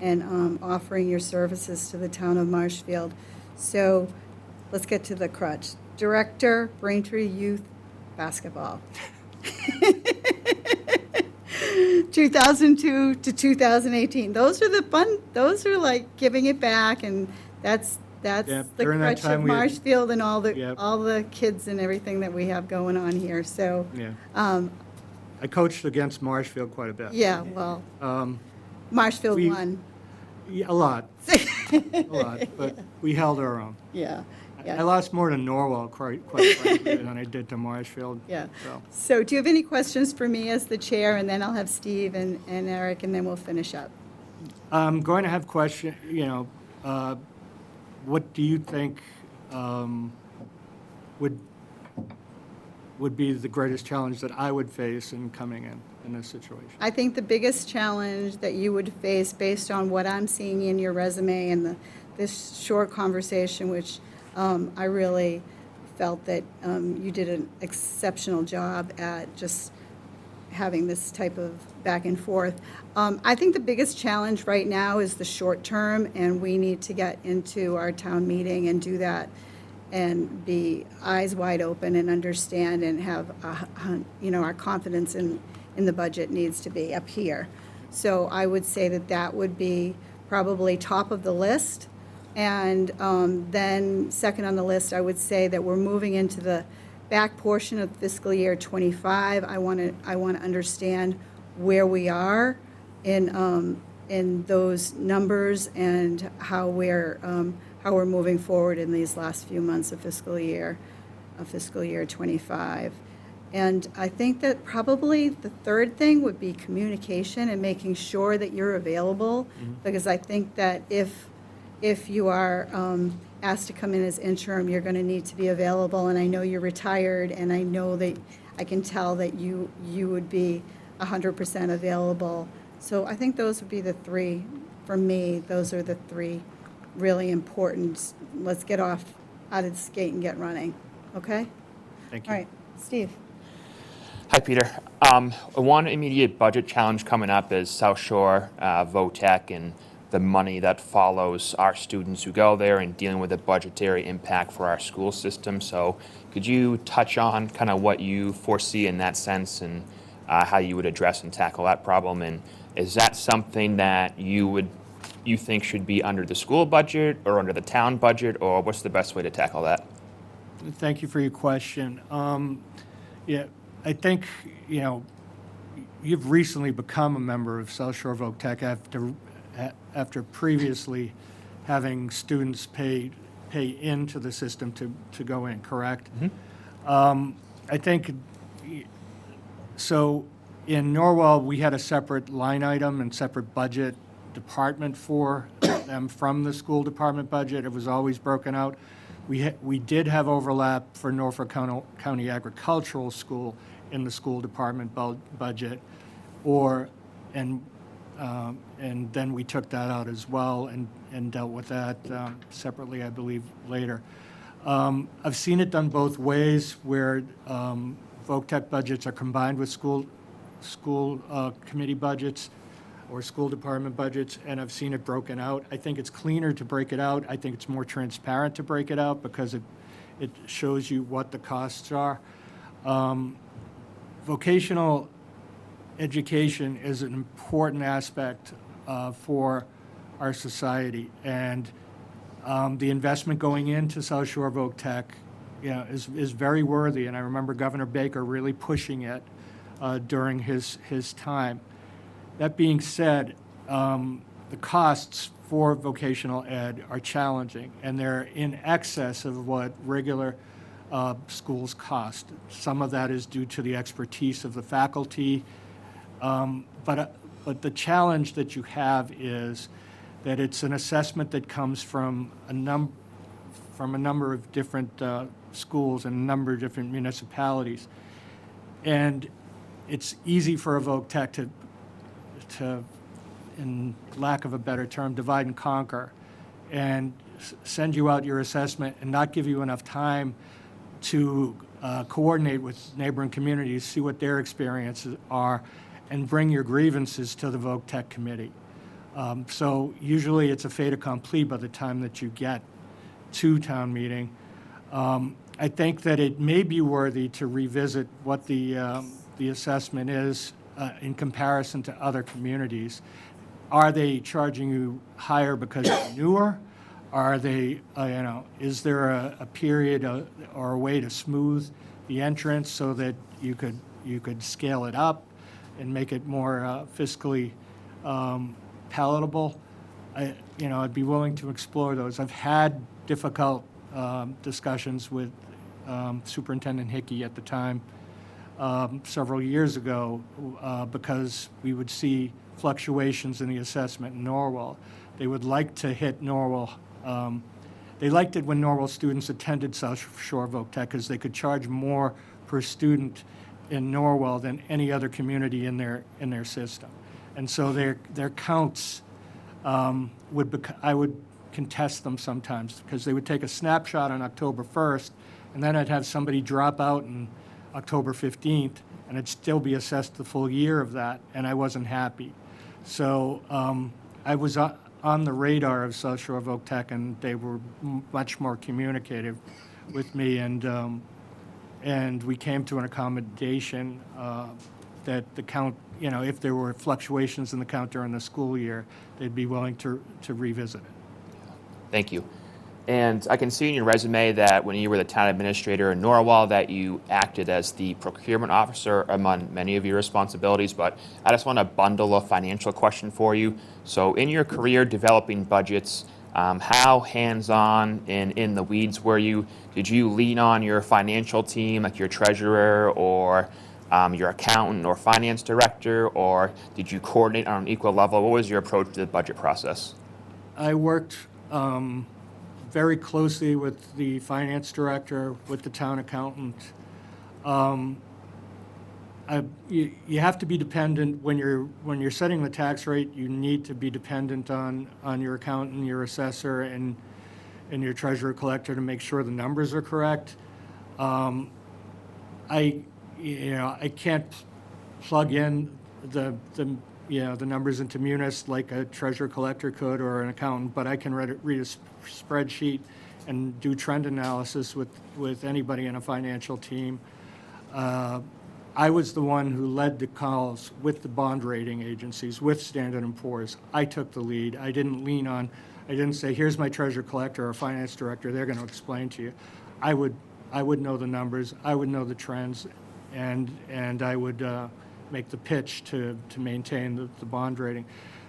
and offering your services to the town of Marshfield. So let's get to the crutch. Director, Braintree Youth Basketball. 2002 to 2018. Those are like giving it back, and that's the during that crutch time of we had- Marshfield and all the Yep. all the kids and everything that we have going on here. So I coached against Marshfield quite a bit. yeah, well, Marshfield we- won. Yeah, a lot, but we held our own. Yeah, I yeah, lost more to Norwell quite frankly than I did to Marshfield. yeah. So, So do you have any questions for me as the chair, and then I'll have Steve and Eric, and then we'll finish up. I'm going to have question. What do you think would be the greatest challenge that I would face in coming in this situation? I think the biggest challenge that you would face, based on what I'm seeing in your resume and this short conversation, which I really felt that you did an exceptional job at just having this type of back and forth. I think the biggest challenge right now is the short term, and we need to get into our town meeting and do that and be eyes wide open and understand and have, our confidence in the budget needs to be up here. So I would say that would be probably top of the list. And then second on the list, I would say that we're moving into the back portion of fiscal year '25. I want to understand where we are in those numbers and how we're moving forward in these last few months of fiscal year '25. And I think that probably the third thing would be communication and making sure that you're available, because I think that if you are asked to come in as interim, you're going to need to be available. And I know you're retired, and I know that I can tell that you would be 100% available. So I think those would be the three, for me, those are the three really important. Let's get out of the skate and get running, okay? Thank you. All right, Steve. Hi, Peter. One immediate budget challenge coming up is South Shore VOTEC and the money that follows our students who go there and dealing with the budgetary impact for our school system. So could you touch on kind of what you foresee in that sense and how you would address and tackle that problem? And is that something that you think should be under the school budget or under the town budget, or what's the best way to tackle that? Thank you for your question. I think, you've recently become a member of South Shore VOTEC after previously having students pay into the system to go in, correct? I think, so in Norwell, we had a separate line item and separate budget department for them from the school department budget. It was always broken out. We did have overlap for Norfolk County Agricultural School in the school department budget, and then we took that out as well and dealt with that separately, I believe, later. I've seen it done both ways, where VOTEC budgets are combined with school committee budgets or school department budgets, and I've seen it broken out. I think it's cleaner to break it out. I think it's more transparent to break it out because it shows you what the costs are. Vocational education is an important aspect for our society. And the investment going into South Shore Voc Tech, is very worthy. And I remember Governor Baker really pushing it during his time. That being said, the costs for vocational ed are challenging, and they're in excess of what regular schools cost. Some of that is due to the expertise of the faculty, but the challenge that you have is that it's an assessment that comes from a number of different schools and a number of different municipalities, and it's easy for a voc tech to, in lack of a better term, divide and conquer, and send you out your assessment and not give you enough time to coordinate with neighboring communities, see what their experiences are, and bring your grievances to the voc tech committee. So usually it's a fait accompli by the time that you get to town meeting. I think that it may be worthy to revisit what the assessment is in comparison to other communities. Are they charging you higher because you're newer? Are they, is there a period or a way to smooth the entrance so that you could scale it up and make it more fiscally palatable? I'd be willing to explore those. I've had difficult discussions with Superintendent Hickey at the time several years ago because we would see fluctuations in the assessment in Norwell. They would like to hit Norwell. They liked it when Norwell students attended South Shore Voc Tech because they could charge more per student in Norwell than any other community in their system. And so their counts I would contest them sometimes because they would take a snapshot on October 1st, and then I'd have somebody drop out on October 15th, and it'd still be assessed the full year of that, and I wasn't happy. So I was on the radar of South Shore Voc Tech, and they were much more communicative with me, and we came to an accommodation that the count, if there were fluctuations in the count during the school year, they'd be willing to revisit it. Thank you. And I can see in your resume that when you were the town administrator in Norwell that you acted as the procurement officer among many of your responsibilities, but I just want to bundle a financial question for you. So in your career developing budgets, how hands-on and in the weeds were you? Did you lean on your financial team, like your treasurer or your accountant or finance director, or did you coordinate on an equal level? What was your approach to the budget process? I worked very closely with the finance director, with the town accountant. You have to be dependent when you're setting the tax rate. You need to be dependent on your accountant, your assessor, and your treasurer collector to make sure the numbers are correct. I can't plug in the numbers into Munis like a treasurer collector could or an accountant, but I can read a spreadsheet and do trend analysis with anybody in a financial team. I was the one who led the calls with the bond rating agencies, with Standard & Poor's. I took the lead. I didn't say, here's my treasurer collector or finance director, they're going to explain to you. I would know the numbers, I would know the trends, and I would make the pitch to maintain the bond rating.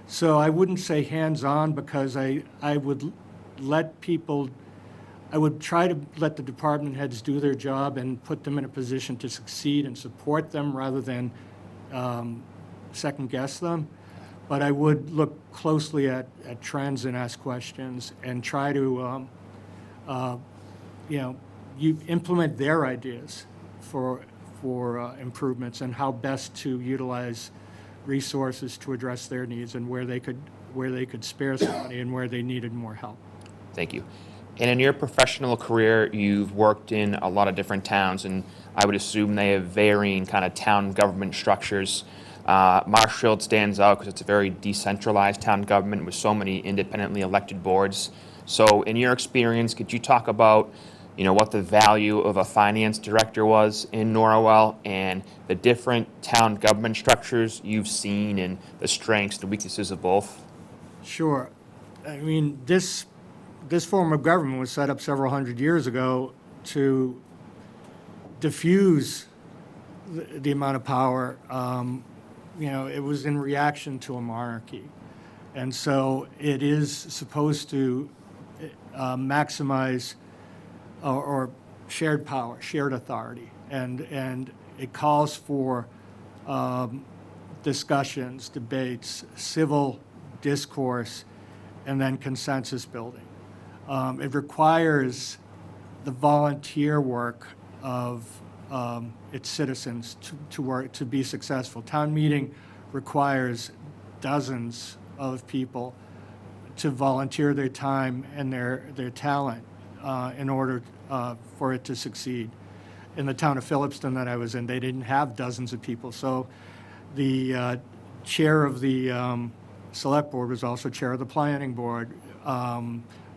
So I wouldn't say hands-on because I would try to let the department heads do their job and put them in a position to succeed and support them rather than second-guess them. But I would look closely at trends and ask questions and try to, you implement their ideas for improvements and how best to utilize resources to address their needs and where they could spare some money and where they needed more help. Thank you. And in your professional career, you've worked in a lot of different towns, and I would assume they have varying kind of town government structures. Marshfield stands out because it's a very decentralized town government with so many independently elected boards. So in your experience, could you talk about what the value of a finance director was in Norwell and the different town government structures you've seen and the strengths and weaknesses of both? Sure. I mean, this form of government was set up several hundred years ago to diffuse the amount of power. It was in reaction to a monarchy. And so it is supposed to maximize or shared power, shared authority. And it calls for discussions, debates, civil discourse, and then consensus building. It requires the volunteer work of its citizens to work to be successful. Town meeting requires dozens of people to volunteer their time and their talent in order for it to succeed. In the town of Phillipston that I was in, they didn't have dozens of people. So the chair of the select board was also chair of the planning board.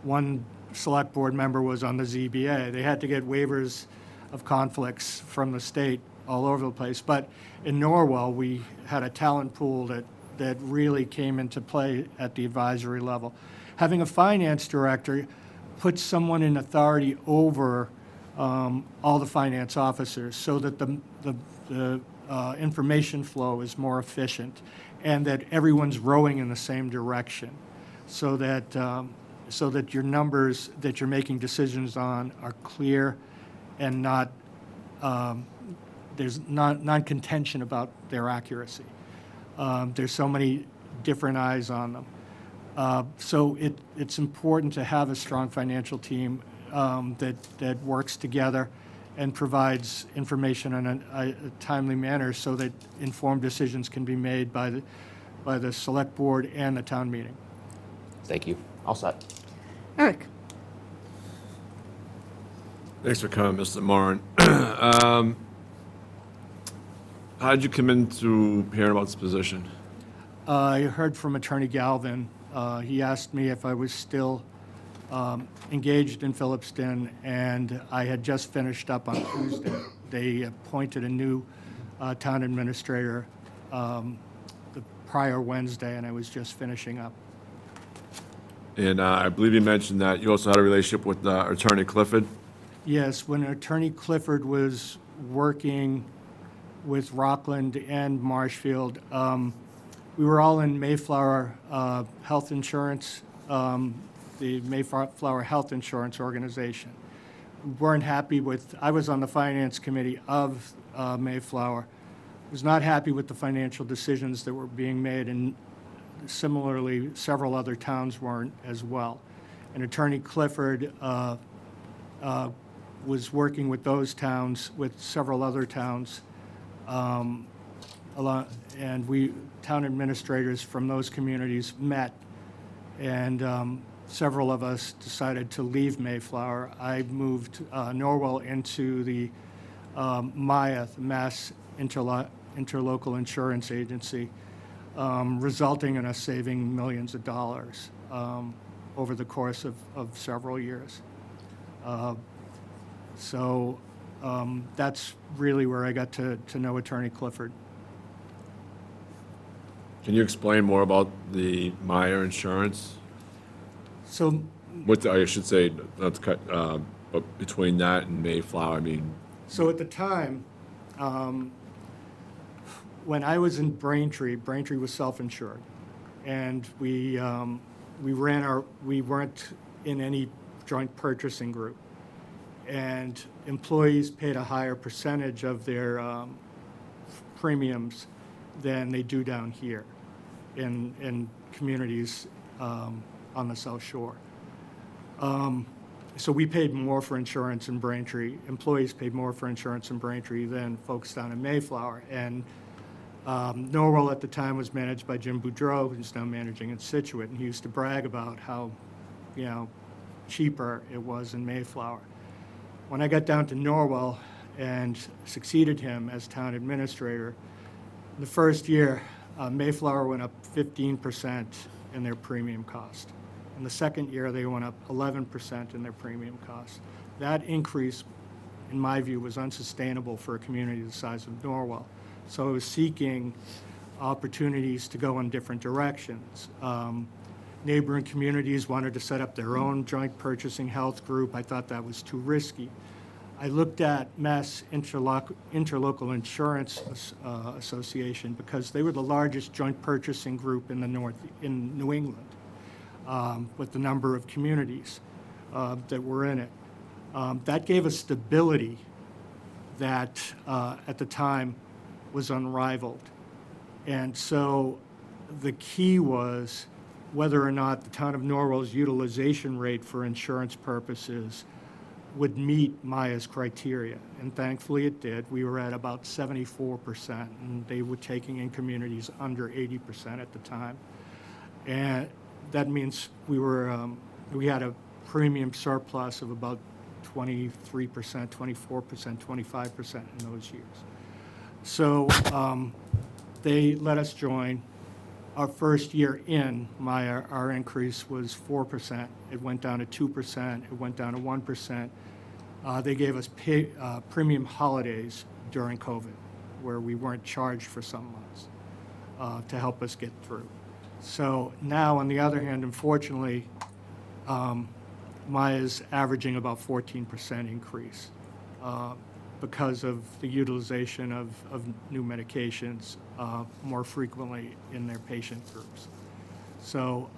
One select board member was on the ZBA. They had to get waivers of conflicts from the state all over the place. But in Norwell, we had a talent pool that really came into play at the advisory level. Having a finance director puts someone in authority over all the finance officers so that the information flow is more efficient and that everyone's rowing in the same direction so that your numbers that you're making decisions on are clear and not there's non-contention about their accuracy. There's so many different eyes on them. So it's important to have a strong financial team that works together and provides information in a timely manner so that informed decisions can be made by the select board and the town meeting. Thank you. All set. Eric? Thanks for coming, Mr. Moran. How did you come into hearing about this position? I heard from Attorney Galvin. He asked me if I was still engaged in Phillipston, and I had just finished up on Tuesday. They appointed a new town administrator the prior Wednesday, and I was just finishing up. And I believe you mentioned that you also had a relationship with Attorney Clifford. Yes, when Attorney Clifford was working with Rockland and Marshfield, we were all in Mayflower Health Insurance, the Mayflower Health Insurance Organization. We weren't happy with, I was on the finance committee of Mayflower, was not happy with the financial decisions that were being made, and similarly, several other towns weren't as well. And Attorney Clifford was working with those towns, with several other towns, and town administrators from those communities met, and several of us decided to leave Mayflower. I moved Norwell into the MIA, the Mass Interlocal Insurance Agency, resulting in us saving millions of dollars over the course of several years. So that's really where I got to know Attorney Clifford. Can you explain more about the Meyer Insurance? So I should say, not to cut, but between that and Mayflower, I mean, So at the time, when I was in Braintree was self-insured, and we weren't in any joint purchasing group, and employees paid a higher percentage of their premiums than they do down here in communities on the South Shore. So we paid more for insurance in Braintree. Employees paid more for insurance in Braintree than folks down in Mayflower. And Norwell at the time was managed by Jim Boudreau, who's now managing in Situate, and he used to brag about how, cheaper it was in Mayflower. When I got down to Norwell and succeeded him as town administrator, the first year, Mayflower went up 15% in their premium cost. In the second year, they went up 11% in their premium cost. That increase, in my view, was unsustainable for a community the size of Norwell. So I was seeking opportunities to go in different directions. neighboring communities wanted to set up their own joint purchasing health group. I thought that was too risky. I looked at Mass Interlocal Insurance Association because they were the largest joint purchasing group in New England, with the number of communities that were in it. That gave us stability that at the time was unrivaled. And so the key was whether or not the town of Norwell's utilization rate for insurance purposes would meet Maya's criteria. And thankfully it did. We were at about 74%, and they were taking in communities under 80% at the time. And that means we had a premium surplus of about 23%, 24%, 25% in those years. So they let us join. Our first year in Maya, our increase was 4%. It went down to 2%. It went down to 1%. They gave us premium holidays during COVID, where we weren't charged for some months to help us get through. So now, on the other hand, unfortunately, Maya's averaging about 14% increase because of the utilization of new medications more frequently in their patient groups. So,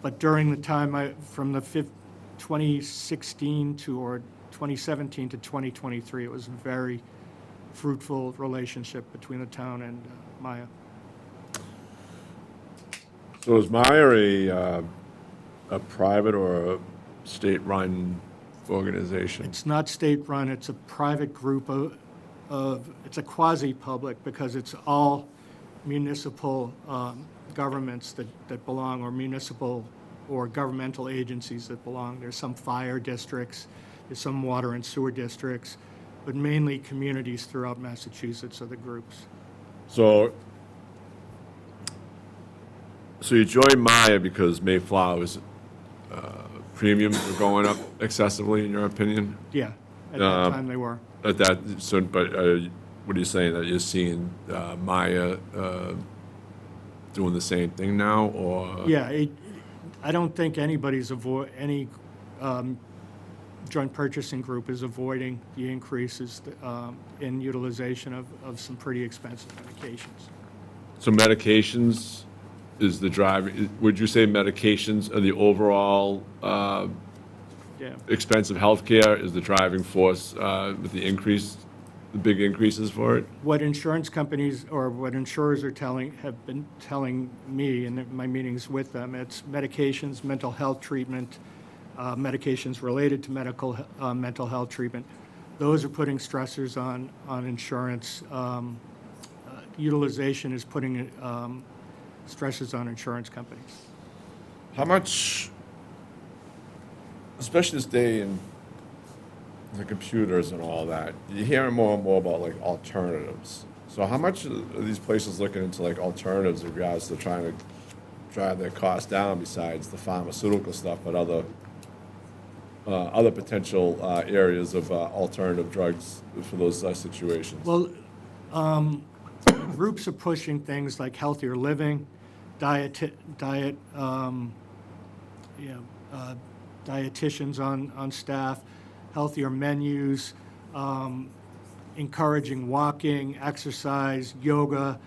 but during the time from the 2016 or 2017 to 2023, it was a very fruitful relationship between the town and Maya. So is Maya a private or a state-run organization? It's not state-run, it's a private group it's a quasi-public because it's all municipal governments that belong, or municipal or governmental agencies that belong. There's some fire districts, there's some water and sewer districts, but mainly communities throughout Massachusetts are the groups. So you joined Maya because Mayflower's premiums were going up excessively, in your opinion? Yeah, at that time they were. But what are you saying, that you're seeing Maya doing the same thing now, or? Yeah, I don't think any joint purchasing group is avoiding the increases in utilization of some pretty expensive medications. So medications is the driver. Would you say medications are the overall expensive healthcare is the driving force with the big increases for it? What insurance companies or what insurers have been telling me in my meetings with them, it's medications, mental health treatment, medications related to mental health treatment. Those are putting stressors on insurance. Utilization is putting stresses on insurance companies. How much, especially this day in the computers and all that, you're hearing more and more about like alternatives. So how much are these places looking into like alternatives in regards to trying to drive their costs down, besides the pharmaceutical stuff, but other potential areas of alternative drugs for those situations? Well, groups are pushing things like healthier living, dietitians on staff, healthier menus, encouraging walking, exercise, yoga,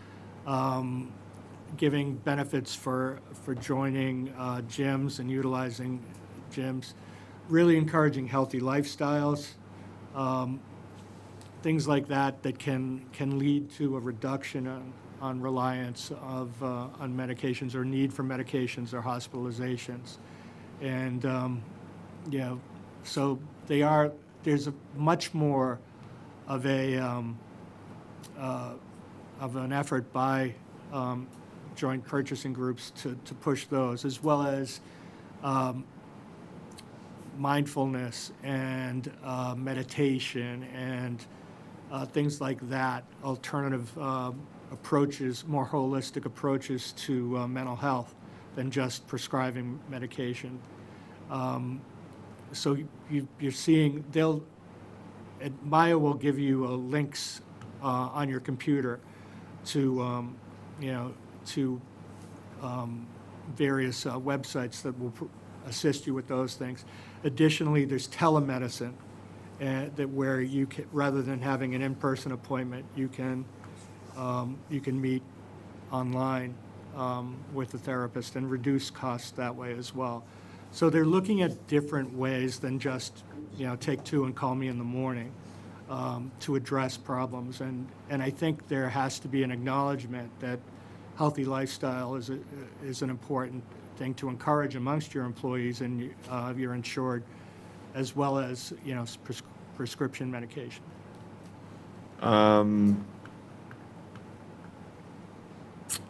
giving benefits for joining gyms and utilizing gyms, really encouraging healthy lifestyles, things like that can lead to a reduction on reliance on medications or need for medications or hospitalizations. And so there's a much more of an effort by joint purchasing groups to push those, as well as mindfulness and meditation and things like that, alternative approaches, more holistic approaches to mental health than just prescribing medication. So you're seeing Maya will give you links on your computer to various websites that will assist you with those things. Additionally, there's telemedicine, that where you can, rather than having an in-person appointment, you can meet online with a therapist and reduce costs that way as well. So they're looking at different ways than just, take two and call me in the morning to address problems. And I think there has to be an acknowledgement that healthy lifestyle is an important thing to encourage amongst your employees and your insured, as well as, prescription medication.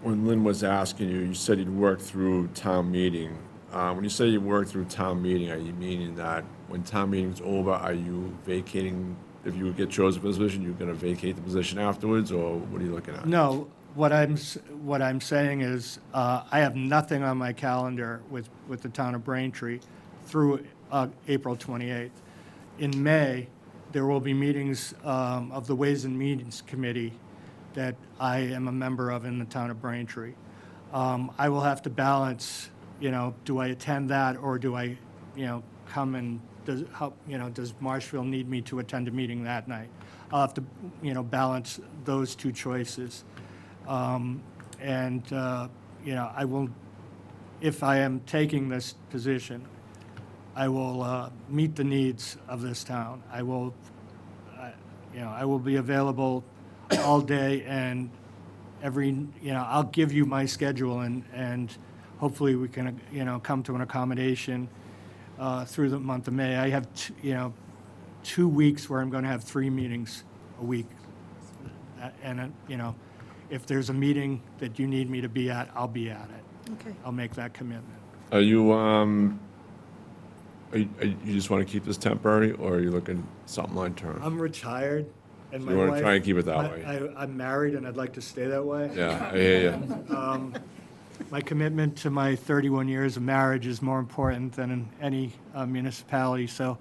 When Lynn was asking you, you said you'd work through town meeting. When you say you work through town meeting, are you meaning that when town meeting's over, are you vacating, if you get chosen for the position, you're gonna vacate the position afterwards, or what are you looking at? No, what I'm saying is, I have nothing on my calendar with the town of Braintree through April 28th. In May, there will be meetings of the Ways and Means Committee that I am a member of in the town of Braintree. I will have to balance, do I attend that, or do I, come and does Marshfield need me to attend a meeting that night? I'll have to, balance those two choices. I will, if I am taking this position, I will meet the needs of this town. I will be available all day, and I'll give you my schedule, and hopefully we can, come to an accommodation through the month of May. I have, 2 weeks where I'm going to have 3 meetings a week. And, if there's a meeting that you need me to be at, I'll be at it. Okay. I'll make that commitment. Are you, you just wanna keep this temporary, or are you looking something long term? I'm retired, and my You wanna wife. try and keep it that way? I'm married, and I'd like to stay that way. Yeah, I hear you. My commitment to my 31 years of marriage is more important than in any municipality. So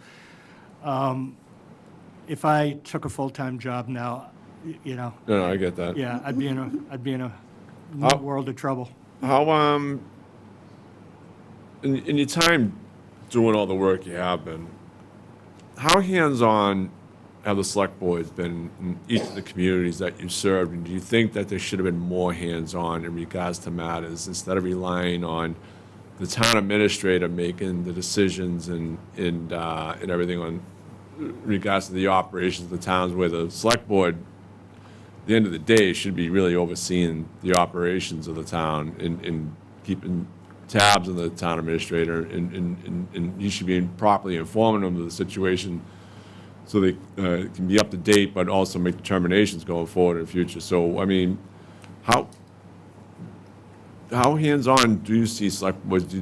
if I took a full-time job now, No, I get that. yeah, I'd be in a new How- world of trouble. How, in your time doing all the work you have been, how hands-on have the select boards been in each of the communities that you served? And do you think that there should have been more hands-on in regards to matters, instead of relying on the town administrator making the decisions and everything on regards to the operations of the towns, where the select board, at the end of the day, should be really overseeing the operations of the town and keeping tabs on the town administrator, and you should be properly informing them of the situation so they can be up to date, but also make determinations going forward in the future. So, I mean, how hands-on do you see select boards?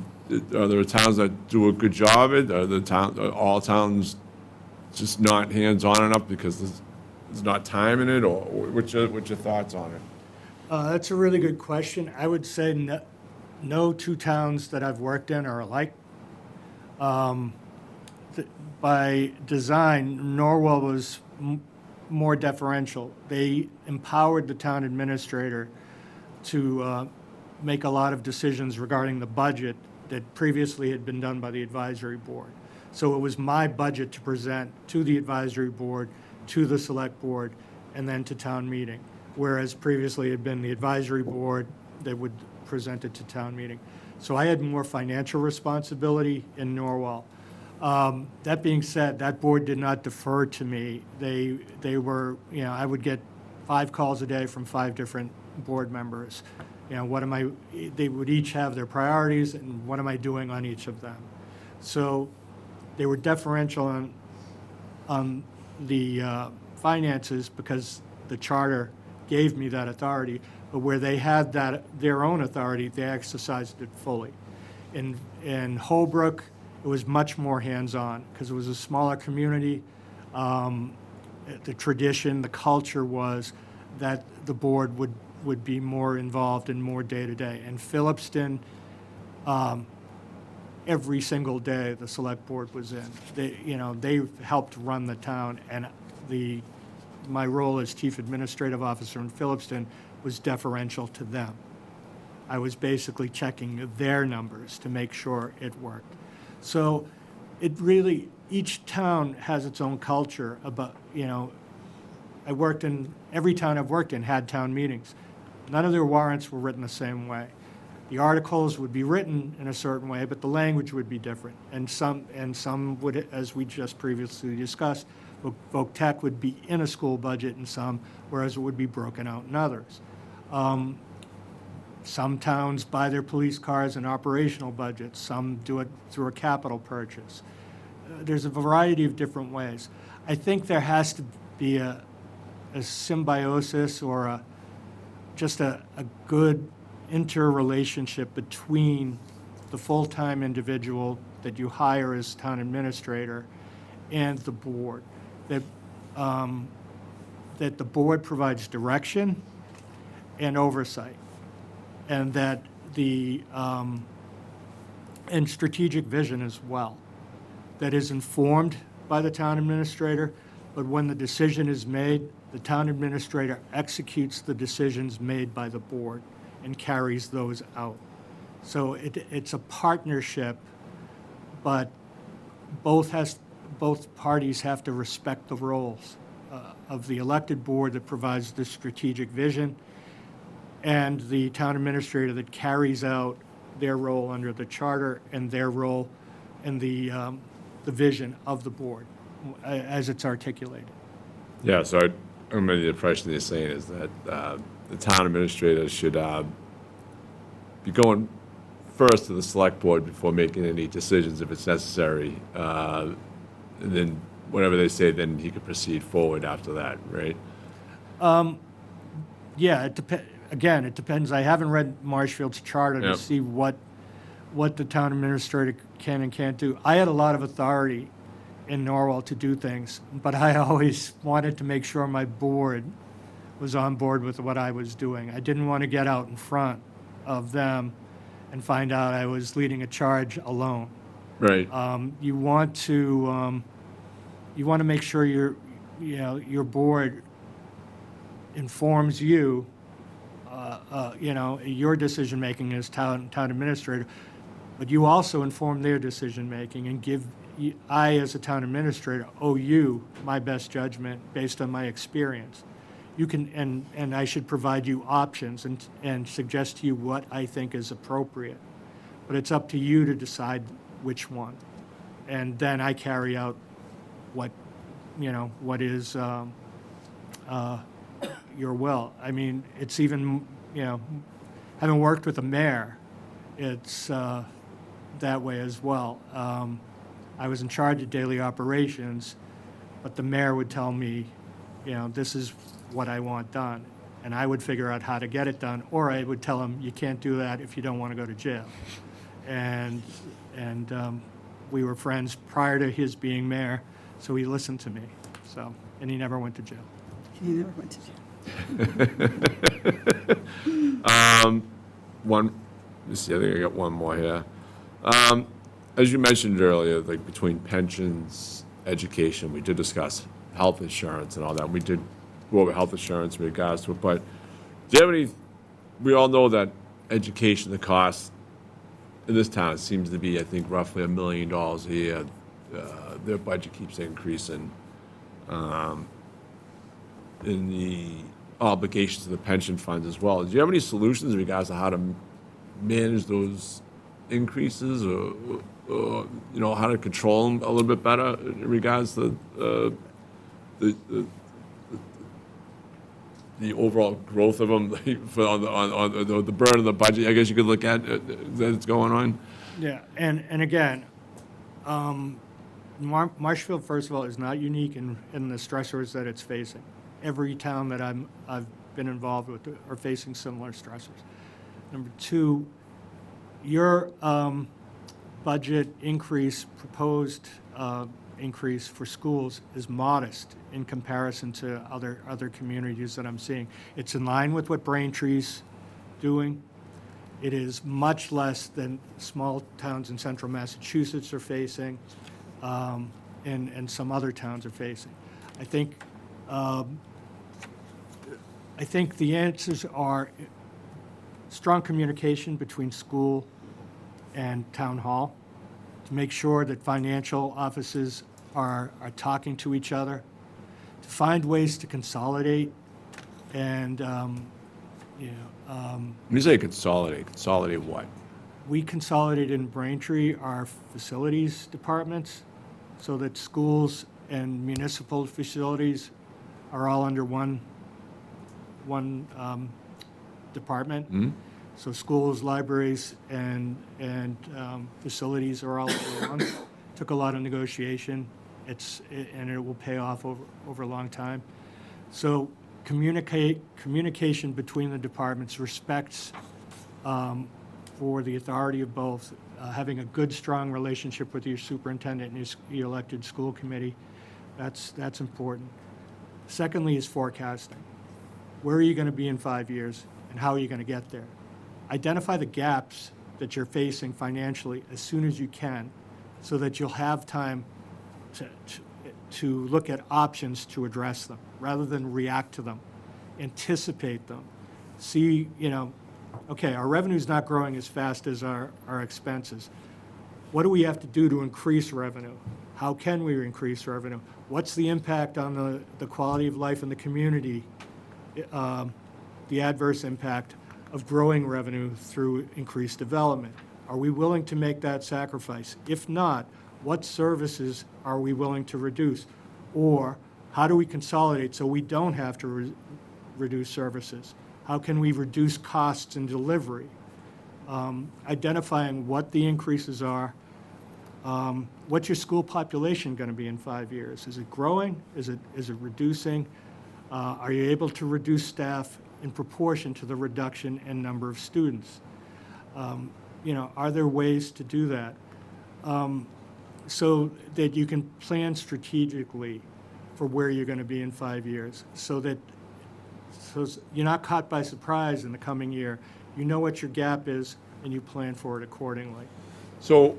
Are there towns that do a good job of it? Are all towns just not hands-on enough because there's not time in it, or what's your thoughts on it? That's a really good question. I would say no two towns that I've worked in are alike. By design, Norwell was more deferential. They empowered the town administrator to make a lot of decisions regarding the budget that previously had been done by the advisory board. So it was my budget to present to the advisory board, to the select board, and then to town meeting. Whereas previously it had been the advisory board that would present it to town meeting. So I had more financial responsibility in Norwell. That being said, that board did not defer to me. They were, I would get 5 calls a day from 5 different board members. They would each have their priorities, and what am I doing on each of them? So they were deferential on the finances because the charter gave me that authority, but where they had their own authority, they exercised it fully. In Holbrook, it was much more hands-on because it was a smaller community. The tradition, the culture was that the board would be more involved and more day-to-day. In Phillipston, every single day the select board was in. They helped run the town, and my role as chief administrative officer in Phillipston was deferential to them. I was basically checking their numbers to make sure it worked. So it really, each town has its own culture about, every town I've worked in had town meetings. None of their warrants were written the same way. The articles would be written in a certain way, but the language would be different. And some would, as we just previously discussed, voc tech would be in a school budget in some, whereas it would be broken out in others. Some towns buy their police cars in operational budgets. Some do it through a capital purchase. There's a variety of different ways. I think there has to be a symbiosis or just a good interrelationship between the full-time individual that you hire as town administrator and the board. That the board provides direction and oversight, and that and strategic vision as well, that is informed by the town administrator, but when the decision is made, the town administrator executes the decisions made by the board and carries those out. So it's a partnership, but both parties have to respect the roles of the elected board that provides the strategic vision and the town administrator that carries out their role under the charter and their role in the vision of the board as it's articulated. Yeah, so I'm under the impression you're saying is that the town administrator should be going first to the select board before making any decisions if it's necessary. And then whatever they say, then he could proceed forward after that, right? Yeah, again, it depends. I haven't read Marshfield's charter Yep. to see what the town administrator can and can't do. I had a lot of authority in Norwell to do things, but I always wanted to make sure my board was on board with what I was doing. I didn't want to get out in front of them and find out I was leading a charge alone. Right. You want to make sure your board informs you, your decision making as town administrator, but you also inform their decision making and I, as a town administrator, owe you my best judgment based on my experience. You can, and I should provide you options and suggest to you what I think is appropriate. But it's up to you to decide which one. And then I carry out what is your will. I mean, it's even, having worked with a mayor, it's that way as well. I was in charge of daily operations, but the mayor would tell me, this is what I want done. And I would figure out how to get it done, or I would tell him, you can't do that if you don't want to go to jail. And we were friends prior to his being mayor, so he listened to me. So, and he never went to jail. He never went to jail. Let's see, I think I got one more here. As you mentioned earlier, like between pensions, education, we did discuss health insurance and all that. We did go over health insurance in regards to it, but do you have any, we all know that education, the cost in this town seems to be, I think, roughly $1 million a year. Their budget keeps increasing. In the obligations to the pension funds as well. Do you have any solutions in regards to how to manage those increases or how to control them a little bit better in regards to the overall growth of them on the burn of the budget, I guess you could look at that's going on? Yeah, and again, Marshfield, first of all, is not unique in the stressors that it's facing. Every town that I've been involved with are facing similar stressors. Number two, your budget increase, proposed increase for schools is modest in comparison to other communities that I'm seeing. It's in line with what Braintree's doing. It is much less than small towns in central Massachusetts are facing, and some other towns are facing. I think the answers are strong communication between school and town hall to make sure that financial offices are talking to each other, to find ways to consolidate and, When you say consolidate what? we consolidated in Braintree our facilities departments so that schools and municipal facilities are all under one department. So schools, libraries, and facilities are all under one. Took a lot of negotiation. And it will pay off over a long time. So communication between the departments, respects for the authority of both, having a good, strong relationship with your superintendent and your elected school committee, that's important. Secondly is forecasting. Where are you going to be in 5 years, and how are you going to get there? Identify the gaps that you're facing financially as soon as you can, so that you'll have time to look at options to address them, rather than react to them. Anticipate them. See, okay, our revenue's not growing as fast as our expenses. What do we have to do to increase revenue? How can we increase revenue? What's the impact on the quality of life in the community, the adverse impact of growing revenue through increased development? Are we willing to make that sacrifice? If not, what services are we willing to reduce? Or how do we consolidate so we don't have to reduce services? How can we reduce costs in delivery? Identifying what the increases are. What's your school population going to be in 5 years? Is it growing? Is it reducing? Are you able to reduce staff in proportion to the reduction in number of students? Are there ways to do that? So that you can plan strategically for where you're going to be in 5 years, so you're not caught by surprise in the coming year. You know what your gap is, and you plan for it accordingly. So,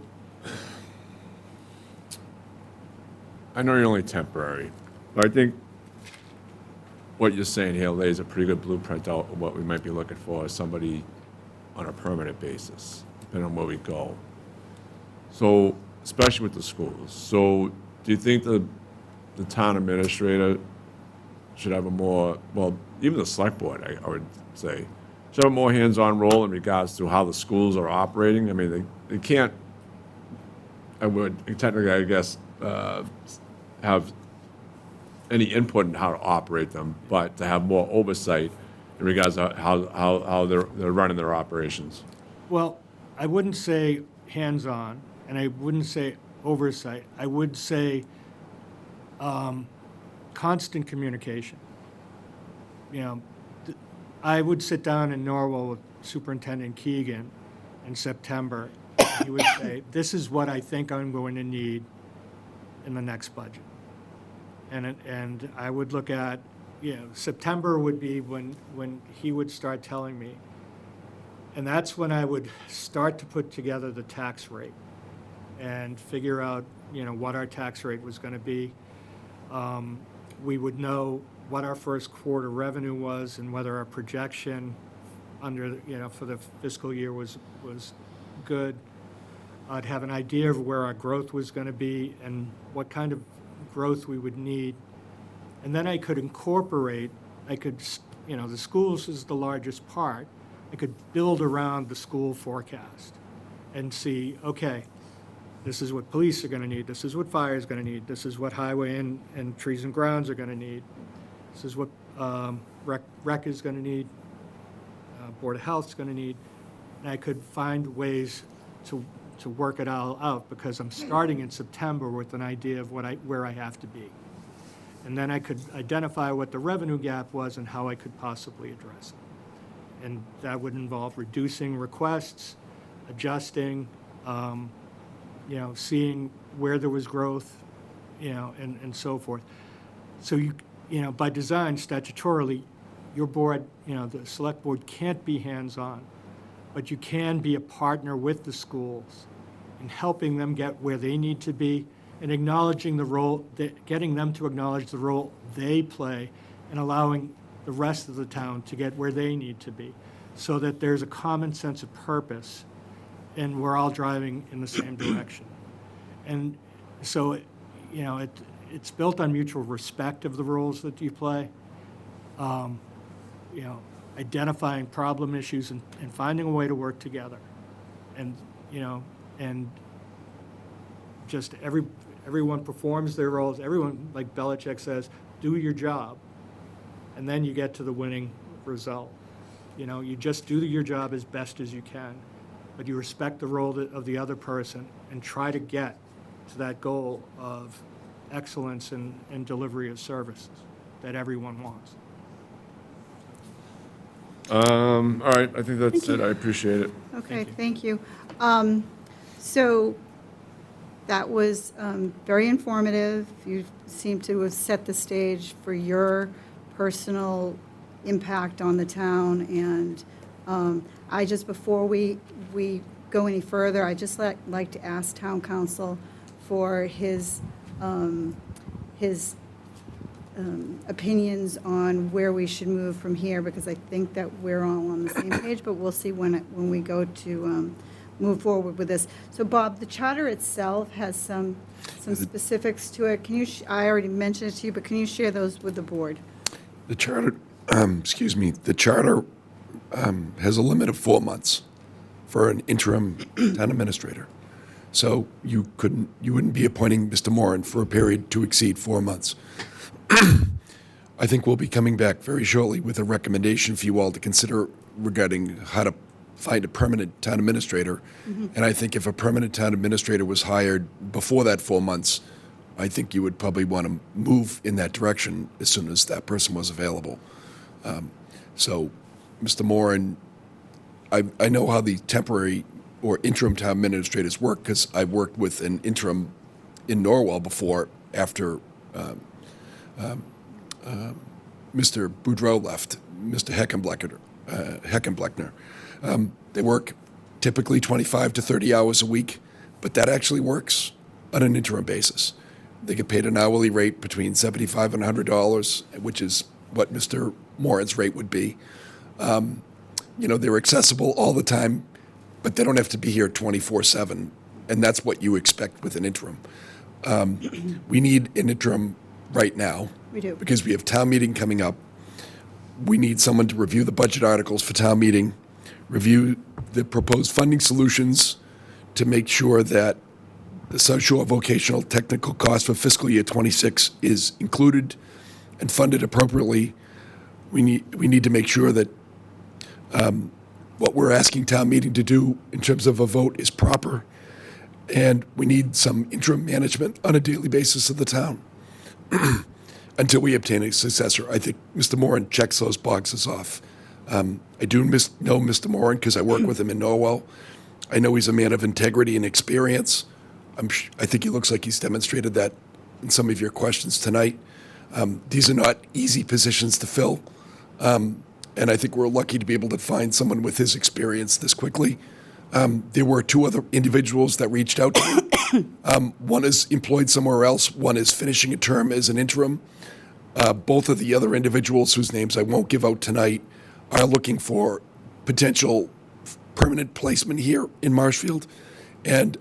I know you're only temporary, but I think what you're saying here lays a pretty good blueprint out of what we might be looking for as somebody on a permanent basis, depending on where we go. So, especially with the schools. So, do you think the town administrator should have a more, well, even the select board, I would say, should have a more hands-on role in regards to how the schools are operating? I mean, they can't, I would technically, I guess, have any input in how to operate them, but to have more oversight in regards to how they're running their operations. Well, I wouldn't say hands-on, and I wouldn't say oversight. I would say constant communication. I would sit down in Norwell with Superintendent Keegan in September. He would say, this is what I think I'm going to need in the next budget. And I would look at, September would be when he would start telling me. And that's when I would start to put together the tax rate and figure out, what our tax rate was going to be. We would know what our first quarter revenue was and whether our projection for the fiscal year was good. I'd have an idea of where our growth was going to be and what kind of growth we would need. And then I could incorporate, the schools is the largest part. I could build around the school forecast and see, okay, this is what police are going to need, this is what fire is going to need, this is what highway and trees and grounds are going to need, this is what rec is going to need, Board of Health is going to need. And I could find ways to work it all out, because I'm starting in September with an idea of where I have to be. And then I could identify what the revenue gap was and how I could possibly address it. And that would involve reducing requests, adjusting, seeing where there was growth, and so forth. So by design, statutorily, your board, the select board can't be hands-on, but you can be a partner with the schools in helping them get where they need to be and acknowledging the role, getting them to acknowledge the role they play and allowing the rest of the town to get where they need to be. so that there's a common sense of purpose and we're all driving in the same direction. And so, it's built on mutual respect of the roles that you play. Identifying problem issues and finding a way to work together. And, and just everyone performs their roles. Everyone, like Belichick says, do your job, and then you get to the winning result. You just do your job as best as you can, but you respect the role of the other person and try to get to that goal of excellence and delivery of services that everyone wants. All right, I think that's it. I appreciate it. Okay, thank you. So that was very informative. You seem to have set the stage for your personal impact on the town. And before we go any further, I'd just like to ask town council for his opinions on where we should move from here, because I think that we're all on the same page, but we'll see when we go to move forward with this. So Bob, the charter itself has some specifics to it. Can you, I already mentioned it to you, but can you share those with the board? The charter, the charter has a limit of 4 months for an interim town administrator. So you wouldn't be appointing Mr. Moran for a period to exceed 4 months. I think we'll be coming back very shortly with a recommendation for you all to consider regarding how to find a permanent town administrator. And I think if a permanent town administrator was hired before that 4 months, I think you would probably want to move in that direction as soon as that person was available. So, Mr. Moran, I know how the temporary or interim town administrators work, because I worked with an interim in Norwell before, after Mr. Boudreau left, Mr. Heckenbleckner. They work typically 25 to 30 hours a week, but that actually works on an interim basis. They get paid an hourly rate between $75 and $100, which is what Mr. Moran's rate would be. They're accessible all the time, but they don't have to be here 24/7, and that's what you expect with an interim. We need an interim right now. We do. Because we have town meeting coming up. We need someone to review the budget articles for town meeting, review the proposed funding solutions to make sure that the South Shore vocational technical cost for fiscal year '26 is included and funded appropriately. We need to make sure that what we're asking town meeting to do in terms of a vote is proper, and we need some interim management on a daily basis of the town until we obtain a successor. I think Mr. Moran checks those boxes off. I do know Mr. Moran because I work with him in Norwell. I know he's a man of integrity and experience. I think he looks like he's demonstrated that in some of your questions tonight. These are not easy positions to fill, and I think we're lucky to be able to find someone with his experience this quickly. There were 2 other individuals that reached out to me. One is employed somewhere else. One is finishing a term as an interim. Both of the other individuals, whose names I won't give out tonight, are looking for potential permanent placement here in Marshfield. And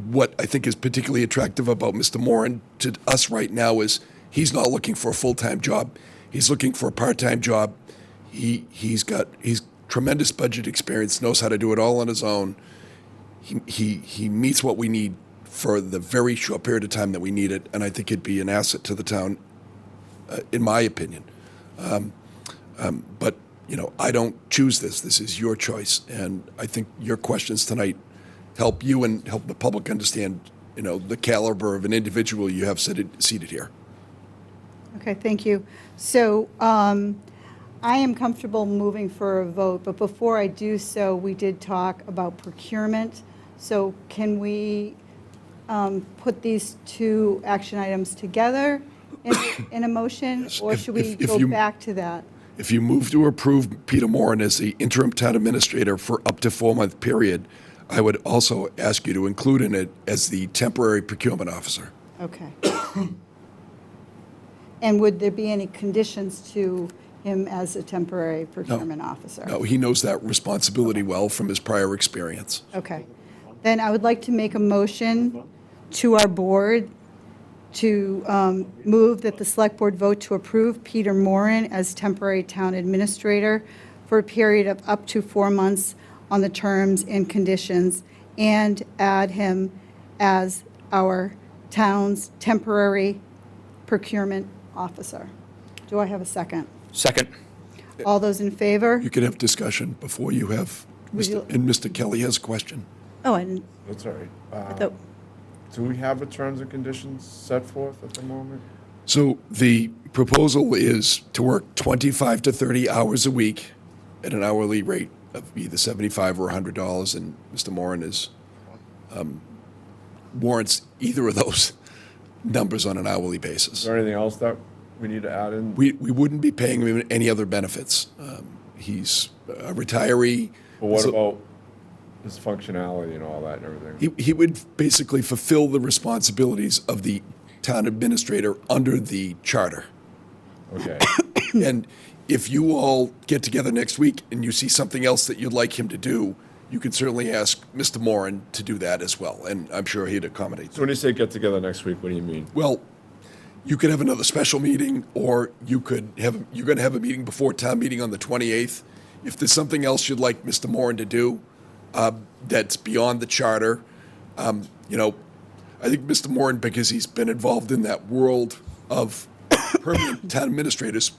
what I think is particularly attractive about Mr. Moran to us right now is he's not looking for a full-time job. He's looking for a part-time job. He's tremendous budget experience, knows how to do it all on his own. He meets what we need for the very short period of time that we need it, and I think it'd be an asset to the town, in my opinion. But I don't choose this. This is your choice, and I think your questions tonight help you and help the public understand, the caliber of an individual you have seated here. Okay, thank you. So I am comfortable moving for a vote, but before I do so, we did talk about procurement. So can we put these 2 action items together in a motion, Yes, or should we go back to that? If you move to approve Peter Moran as the interim town administrator for up to 4-month period, I would also ask you to include in it as the temporary procurement officer. Okay. And would there be any conditions to him as a temporary procurement officer? No, he knows that responsibility well from his prior experience. Okay. Then I would like to make a motion to our board to move that the select board vote to approve Peter Moran as temporary town administrator for a period of up to 4 months on the terms and conditions, and add him as our town's temporary procurement officer. Do I have a second? Second. All those in favor? You can have discussion before you have, Would you- and Mr. Kelly has a question. Oh, I didn't, That's all right. I thought- Do we have a terms and conditions set forth at the moment? So the proposal is to work 25 to 30 hours a week at an hourly rate of either $75 or $100, and Mr. Moran is, warrants either of those numbers on an hourly Is basis. there anything else that we need to add in? We wouldn't be paying him any other benefits. He's a retiree. But what So about his functionality and all that and everything? He would basically fulfill the responsibilities of the town administrator under the charter. Okay. And if you all get together next week and you see something else that you'd like him to do, you can certainly ask Mr. Moran to do that as well, and I'm sure he'd accommodate. So when you say get together next week, what do you mean? Well, you could have another special meeting, or you're going to have a meeting before town meeting on the 28th. If there's something else you'd like Mr. Moran to do that's beyond the charter, I think Mr. Moran, because he's been involved in that world of permanent town administrators,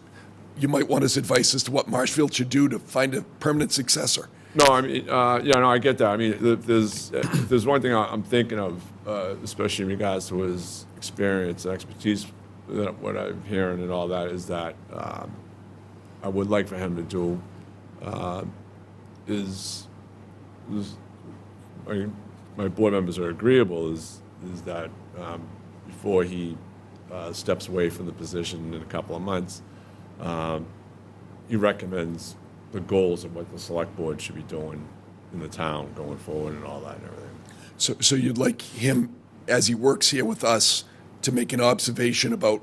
you might want his advice as to what Marshfield should do to find a permanent successor. No, I mean, I get that. I mean, there's one thing I'm thinking of, especially in regards to his experience and expertise, that what I'm hearing and all that, is that I would like for him to do is my board members are agreeable, is that before he steps away from the position in a couple of months, he recommends the goals of what the select board should be doing in the town going forward and all that and everything. So you'd like him, as he works here with us, to make an observation about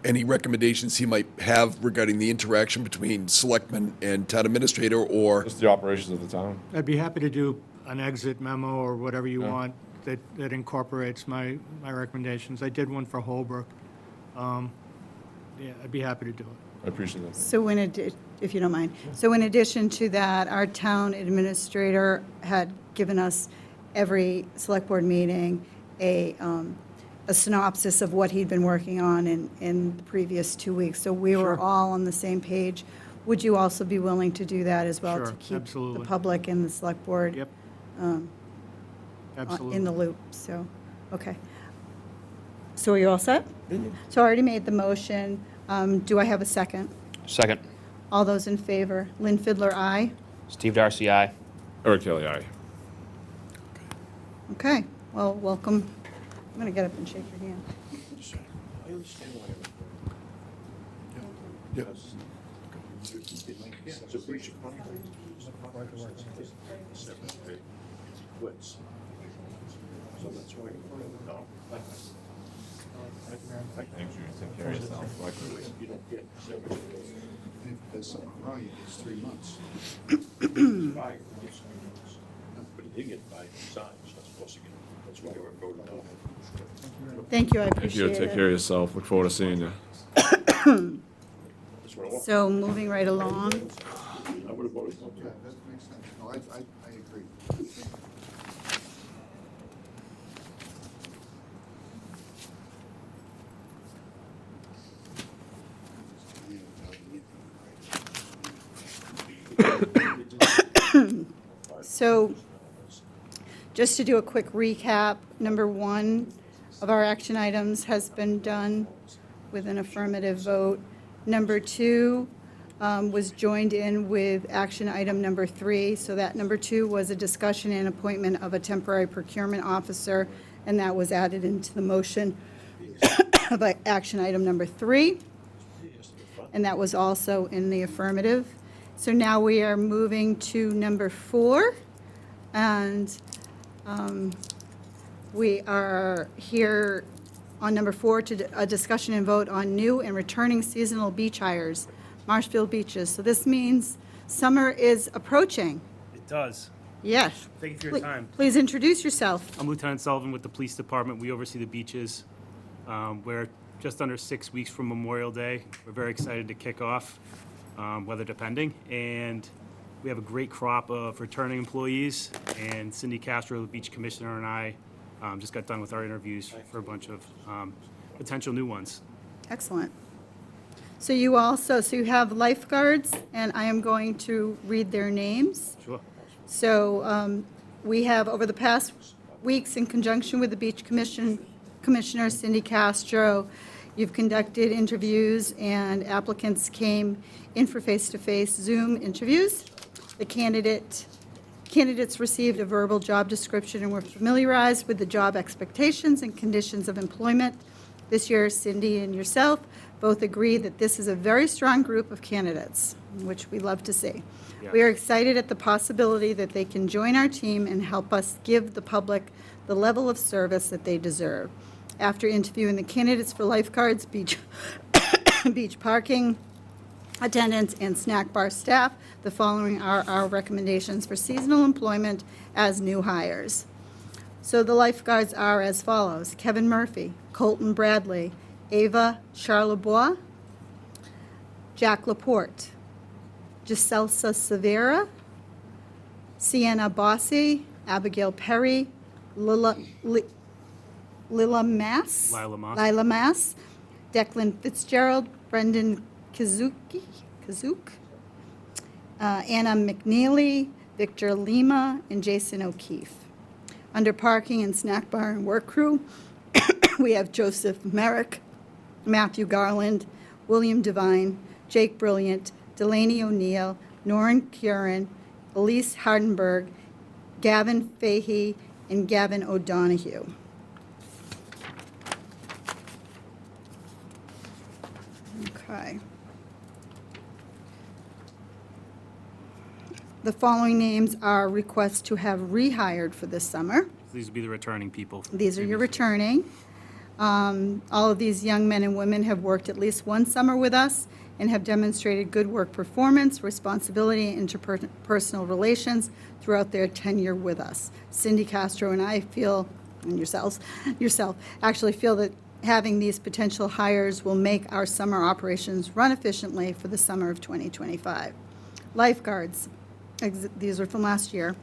any recommendations he might have regarding the interaction between selectman and town administrator, or Just the operations of the town. I'd be happy to do an exit memo or whatever you Yeah. want that incorporates my recommendations. I did one for Holbrook. Yeah, I'd be happy to do it. I appreciate that. So if you don't mind, so in addition to that, our town administrator had given us every select board meeting a synopsis of what he'd been working on in the previous 2 weeks. So we were Sure. all on the same page. Would you also be willing to do that as well? Sure, To keep absolutely. the public and the select board Yep. Absolutely. in the loop, so, okay. So are you all set? So I already made the motion. Do I have a second? Second. All those in favor? Lynn Fiddler, aye. Steve Darcy, aye. Eric Kelly, aye. Okay, well, welcome. I'm going to get up and shake your hand. Thank you. Take care of yourself. If there's something wrong, you get 3 months. But he did get 5 signs, that's supposed to get, that's why we're voting on. Thank you, I Thank appreciate you. Take it. care of yourself. Look forward to seeing you. So moving right along, I would have voted. Yeah, that makes sense. No, I agree. so just to do a quick recap, number 1 of our action items has been done with an affirmative vote. Number 2 was joined in with action item number 3. So that number 2 was a discussion and appointment of a temporary procurement officer, and that was added into the motion of action item number 3. And that was also in the affirmative. So now we are moving to number 4. And we are here on number 4 to a discussion and vote on new and returning seasonal beach hires. Marshfield beaches. So this means summer is approaching. It does. Yes. Thank you for your time. Please introduce yourself. I'm Lieutenant Sullivan with the Police Department. We oversee the beaches. We're just under 6 weeks from Memorial Day. We're very excited to kick off, weather depending. And we have a great crop of returning employees. And Cindy Castro, the beach commissioner, and I just got done with our interviews for a bunch of potential new ones. Excellent. So you have lifeguards, and I am going to read their names. Sure. So we have, over the past weeks, in conjunction with the Beach Commissioner Cindy Castro, you've conducted interviews, and applicants came in for face-to-face Zoom interviews. The candidates received a verbal job description and were familiarized with the job expectations and conditions of employment. This year, Cindy and yourself both agree that this is a very strong group of candidates, which we love to see. Yeah. We are excited at the possibility that they can join our team and help us give the public the level of service that they deserve. After interviewing the candidates for lifeguards, beach parking attendants, and snack bar staff, the following are our recommendations for seasonal employment as new hires. So the lifeguards are as follows: Kevin Murphy, Colton Bradley, Ava Charlebois, Jack Laporte, Giselsa Severa, Sienna Bossi, Abigail Perry, Lila Mass, Declan Fitzgerald, Brendan Kazook, Anna McNeely, Victor Lima, and Jason O'Keefe. Under parking and snack bar and work crew, we have Joseph Merrick, Matthew Garland, William Devine, Jake Brilliant, Delaney O'Neill, Norrin Curran, Elise Hardenberg, Gavin Fahey, and Gavin O'Donohue. Okay. The following names are requests to have rehired for this summer. These would be the returning people. These are your returning. All of these young men and women have worked at least one summer with us and have demonstrated good work performance, responsibility, and interpersonal relations throughout their tenure with us. Cindy Castro and I feel, and yourself actually feel that having these potential hires will make our summer operations run efficiently for the summer of 2025. Lifeguards, these are from last year.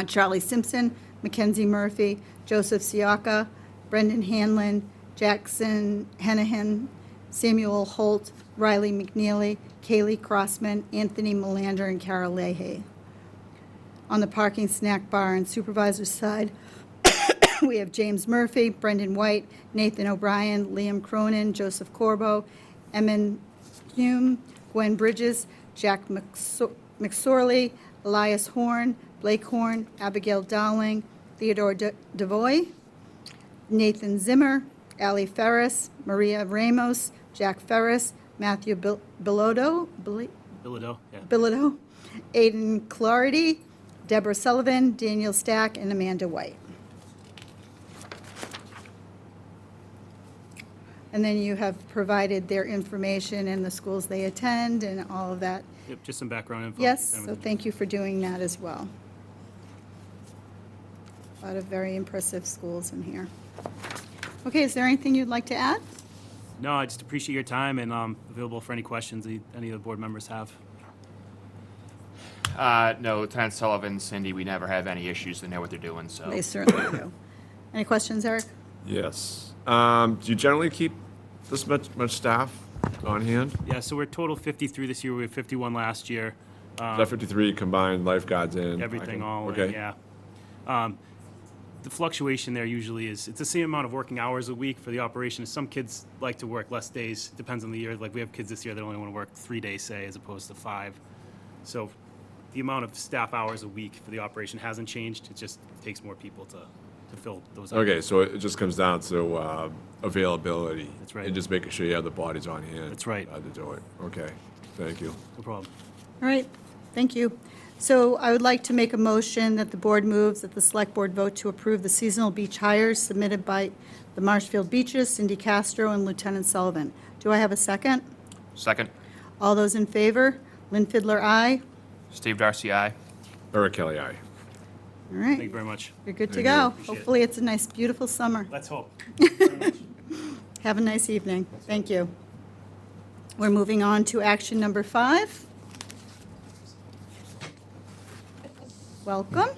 Charlie Simpson, Mackenzie Murphy, Joseph Siaka, Brendan Hanlon, Jackson Hennihan, Samuel Holt, Riley McNeely, Kaylee Crossman, Anthony Melander, and Carol Leahy. On the parking, snack bar, and supervisor's side, we have James Murphy, Brendan White, Nathan O'Brien, Liam Cronin, Joseph Corbo, Emin Hume, Gwen Bridges, Jack McSorley, Elias Horn, Blake Horn, Abigail Dowling, Theodore Devoy, Nathan Zimmer, Ali Ferris, Maria Ramos, Jack Ferris, Matthew Bilodeau, Aiden Clarity, Deborah Sullivan, Daniel Stack, and Amanda White. And then you have provided their information and the schools they attend and all of that. Yep, just some background info. Yes, so thank you for doing that as well. A lot of very impressive schools in here. Okay, is there anything you'd like to add? No, I just appreciate your time, and I'm available for any questions any of the board members have. No, Lieutenant Sullivan, Cindy, we never have any issues. They know what they're doing, so. They certainly do. Any questions, Eric? Yes. Do you generally keep this much staff on hand? Yeah, so we're total 53 this year. We had 51 last year. Is that 53 combined lifeguards in? Everything all in, Okay. yeah. The fluctuation there usually is, it's the same amount of working hours a week for the operation. Some kids like to work less days, depends on the year. Like we have kids this year that only want to work 3 days, say, as opposed to 5. So the amount of staff hours a week for the operation hasn't changed. It just takes more people to fill those hours. Okay, so it just comes down to availability. That's right. And just making sure you have the bodies on hand. That's right. To do it. Okay, thank you. No problem. All right, thank you. So I would like to make a motion that the board moves that the select board vote to approve the seasonal beach hires submitted by the Marshfield Beaches, Cindy Castro, and Lieutenant Sullivan. Do I have a second? Second? All those in favor? Lynn Fiddler, aye. Steve Darcy, aye. Eric Kelly, aye. All Thank you right, very much. you're good to Thank you. go. Appreciate it. Hopefully, it's a nice, beautiful summer. Let's hope. Have a nice evening. Thank you. We're moving on to action number 5. Welcome.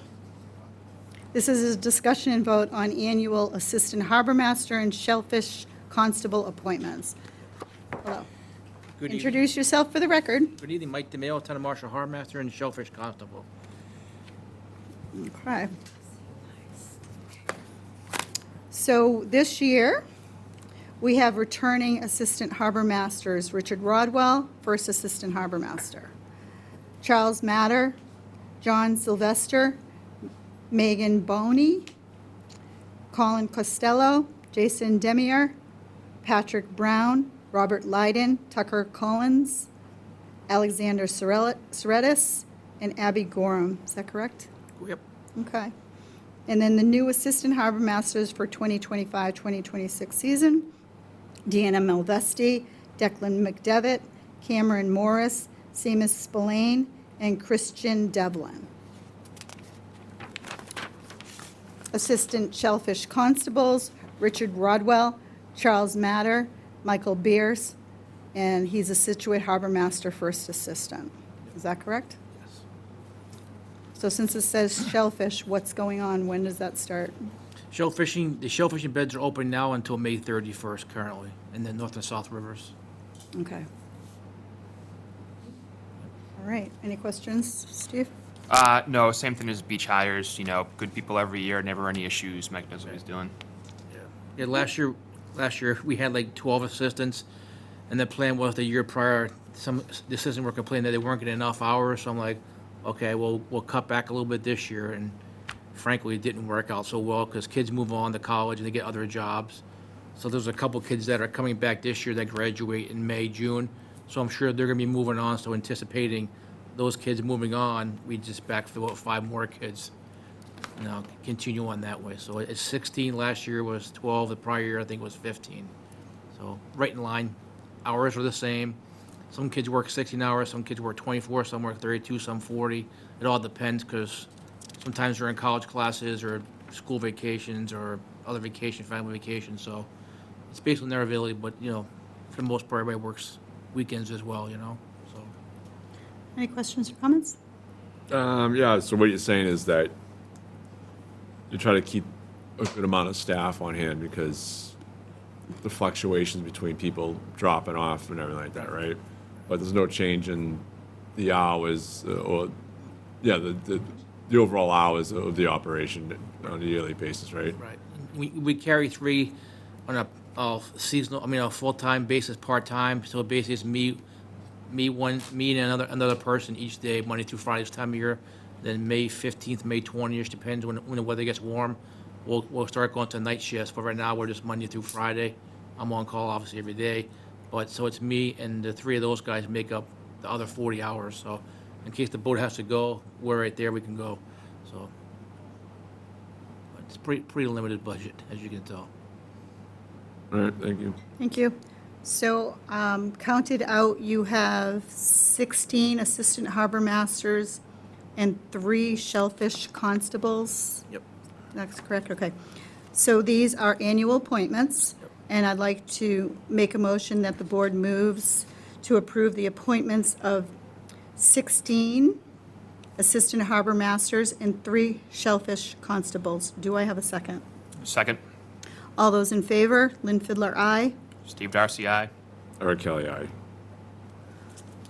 This is a discussion and vote on annual Assistant Harbor Master and Shellfish Constable appointments. Hello. Good evening. Introduce yourself for the record. Good evening, Mike DeMayo, Town of Marshall Harbor Master and Shellfish Constable. Okay. So this year, we have returning Assistant Harbor Masters, Richard Rodwell, First Assistant Harbor Master, Charles Matter, John Sylvester, Megan Boney, Colin Costello, Jason Demier, Patrick Brown, Robert Lyden, Tucker Collins, Alexander Soretis, and Abby Gorham. Is that correct? Yep. Okay. And then the new Assistant Harbor Masters for 2025-2026 season, Deanna Melvesti, Declan McDevitt, Cameron Morris, Seamus Spillane, and Christian Devlin. Assistant Shellfish Constables, Richard Rodwell, Charles Matter, Michael Beers, and he's a Situate Harbor Master First Assistant. Is that correct? Yes. So since it says shellfish, what's going on? When does that start? The shellfishing beds are open now until May 31st currently in the North and South Rivers. Okay. All right. Any questions, Steve? No, same thing as beach hires, good people every year, never any issues. Mike knows what he's doing. Yeah, last year we had like 12 assistants, and the plan was the year prior, the assistants were complaining that they weren't getting enough hours, so I'm like, okay, well, we'll cut back a little bit this year, and frankly, it didn't work out so well because kids move on to college and they get other jobs. So there's a couple kids that are coming back this year that graduate in May, June, so I'm sure they're gonna be moving on, so anticipating those kids moving on, we just backfill with 5 more kids. Continue on that way. So it's 16, last year was 12, the prior year I think was 15. So right in line, hours are the same. Some kids work 16 hours, some kids work 24, some work 32, some 40. It all depends because sometimes they're in college classes or school vacations or other vacation, family vacations. So it's based on their ability, but for the most part, everybody works weekends as well, so. Any questions or comments? Yeah, so what you're saying is that you try to keep a good amount of staff on hand because the fluctuations between people dropping off and everything like that, right? But there's no change in the hours the overall hours of the operation on a yearly basis, right? Right. We carry 3 on a full-time basis, part-time. So basically, it's me and another person each day, Monday through Friday this time of year. Then May 15th, May 20th, depends when the weather gets warm. We'll start going to night shifts. But right now, we're just Monday through Friday. I'm on call obviously every day. But so it's me and the 3 of those guys make up the other 40 hours. So in case the boat has to go, we're right there. We can go. So but it's pretty limited budget, as you can tell. All right, thank you. Thank you. So counted out, you have 16 Assistant Harbor Masters and 3 Shellfish Constables? Yep. That's correct, okay. So these are annual appointments, and I'd like to make a motion that the board moves to approve the appointments of 16 Assistant Harbor Masters and 3 Shellfish Constables. Do I have a second? Second. All those in favor? Lynn Fiddler, aye. Steve Darcy, aye. Eric Kelly, aye.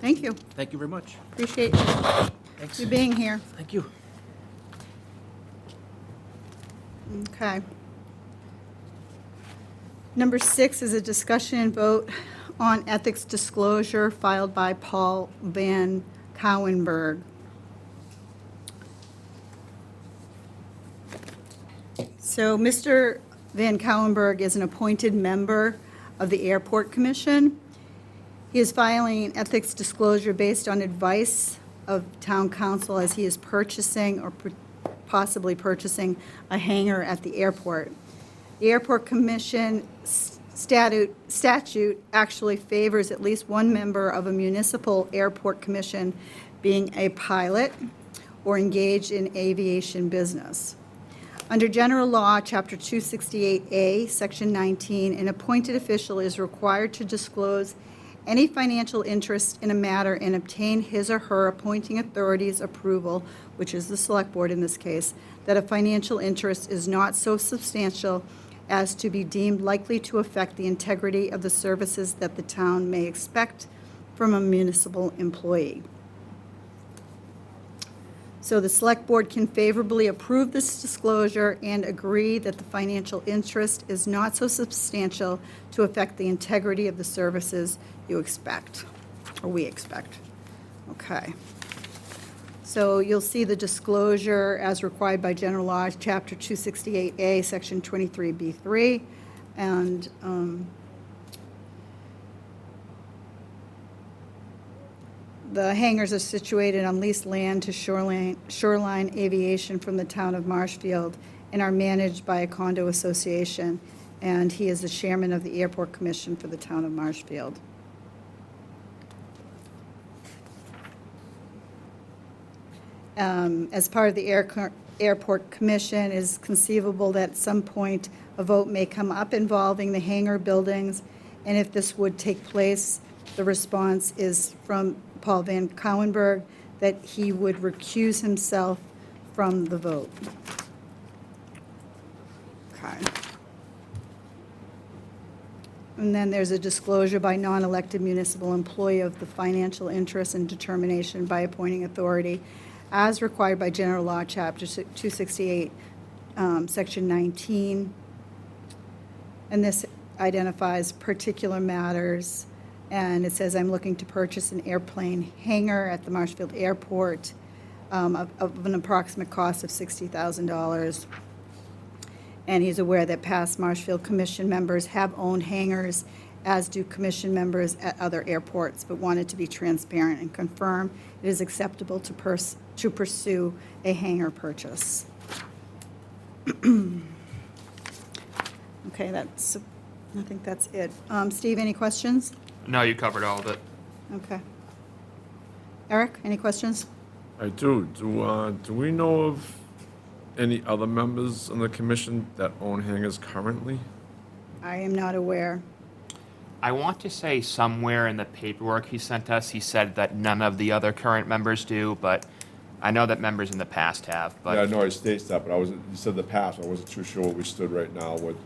Thank you. Thank you very much. Appreciate Thanks. you being here. Thank you. Okay. Number 6 is a discussion and vote on ethics disclosure filed by Paul Van Cowenberg. So Mr. Van Cowenberg is an appointed member of the Airport Commission. He is filing an ethics disclosure based on advice of town council as he is purchasing or possibly purchasing a hangar at the airport. The Airport Commission statute actually favors at least one member of a municipal airport commission being a pilot or engaged in aviation business. Under general law, Chapter 268A, Section 19, an appointed official is required to disclose any financial interest in a matter and obtain his or her appointing authority's approval, which is the select board in this case, that a financial interest is not so substantial as to be deemed likely to affect the integrity of the services that the town may expect from a municipal employee. So the select board can favorably approve this disclosure and agree that the financial interest is not so substantial to affect the integrity of the services you expect, or we expect. Okay. So you'll see the disclosure as required by general law, Chapter 268A, Section 23B3, and the hangars are situated on leased land to Shoreline Aviation from the town of Marshfield and are managed by a condo association, and he is the chairman of the Airport Commission for the town of Marshfield. As part of the Airport Commission, it is conceivable that at some point a vote may come up involving the hangar buildings, and if this would take place, the response is from Paul Van Cowenberg that he would recuse himself from the vote. Okay. And then there's a disclosure by non-elected municipal employee of the financial interest and determination by appointing authority as required by general law, Chapter 268, Section 19. And this identifies particular matters. And it says, I'm looking to purchase an airplane hangar at the Marshfield Airport of an approximate cost of $60,000. And he's aware that past Marshfield Commission members have owned hangars, as do commission members at other airports, but wanted to be transparent and confirm it is acceptable to pursue a hangar purchase. Okay, I think that's it. Steve, any questions? No, you covered all of it. Okay. Eric, any questions? I do. Do we know of any other members on the commission that own hangars currently? I am not aware. I want to say somewhere in the paperwork he sent us, he said that none of the other current members do, but I know that members in the past have, but. Yeah, I know it states that, but you said the past, I wasn't too sure where we stood right now with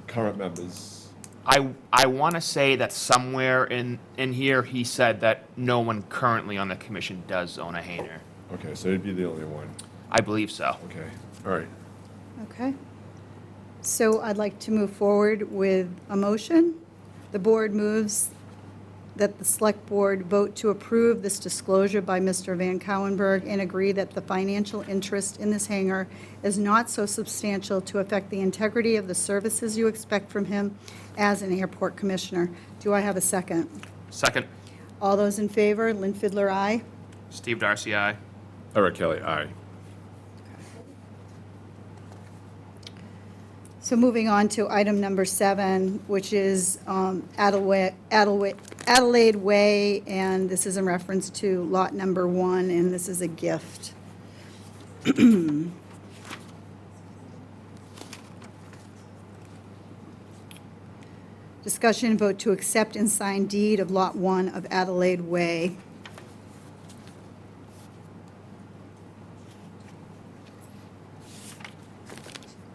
current members. I want to say that somewhere in here, he said that no one currently on the commission does own a hangar. Okay, so he'd be the only one. I believe so. Okay, all right. Okay. So I'd like to move forward with a motion. The board moves that the select board vote to approve this disclosure by Mr. Van Cowenberg and agree that the financial interest in this hangar is not so substantial to affect the integrity of the services you expect from him as an airport commissioner. Do I have a second? Second, All those in favor, Lynn Fidler, aye. Steve Darcy, aye. Eric Kelly, aye. So moving on to item number 7, which is Adelaide Way, and this is in reference to lot number 1, and this is a gift. Discussion and vote to accept and sign deed of lot 1 of Adelaide Way.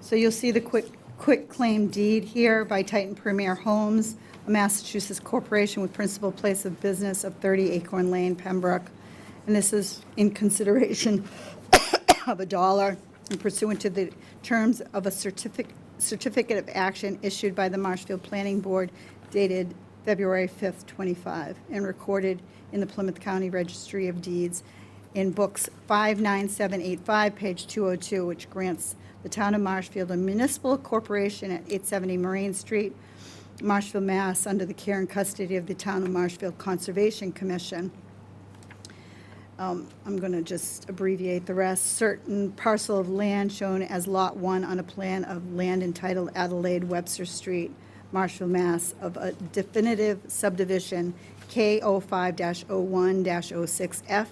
So you'll see the quick claim deed here by Titan Premier Homes, a Massachusetts corporation with principal place of business of 30 Acorn Lane, Pembroke. And this is in consideration of $1 and pursuant to the terms of a certificate of action issued by the Marshfield Planning Board dated February 5th, 25, and recorded in the Plymouth County Registry of Deeds in books 59785, page 202, which grants the town of Marshfield a municipal corporation at 870 Marine Street, Marshfield, Mass., under the care and custody of the town of Marshfield Conservation Commission. I'm going to just abbreviate the rest. Certain parcel of land shown as Lot 1 on a plan of land entitled Adelaide Webster Street, Marshfield, Mass. Of a definitive subdivision K05-01-06F,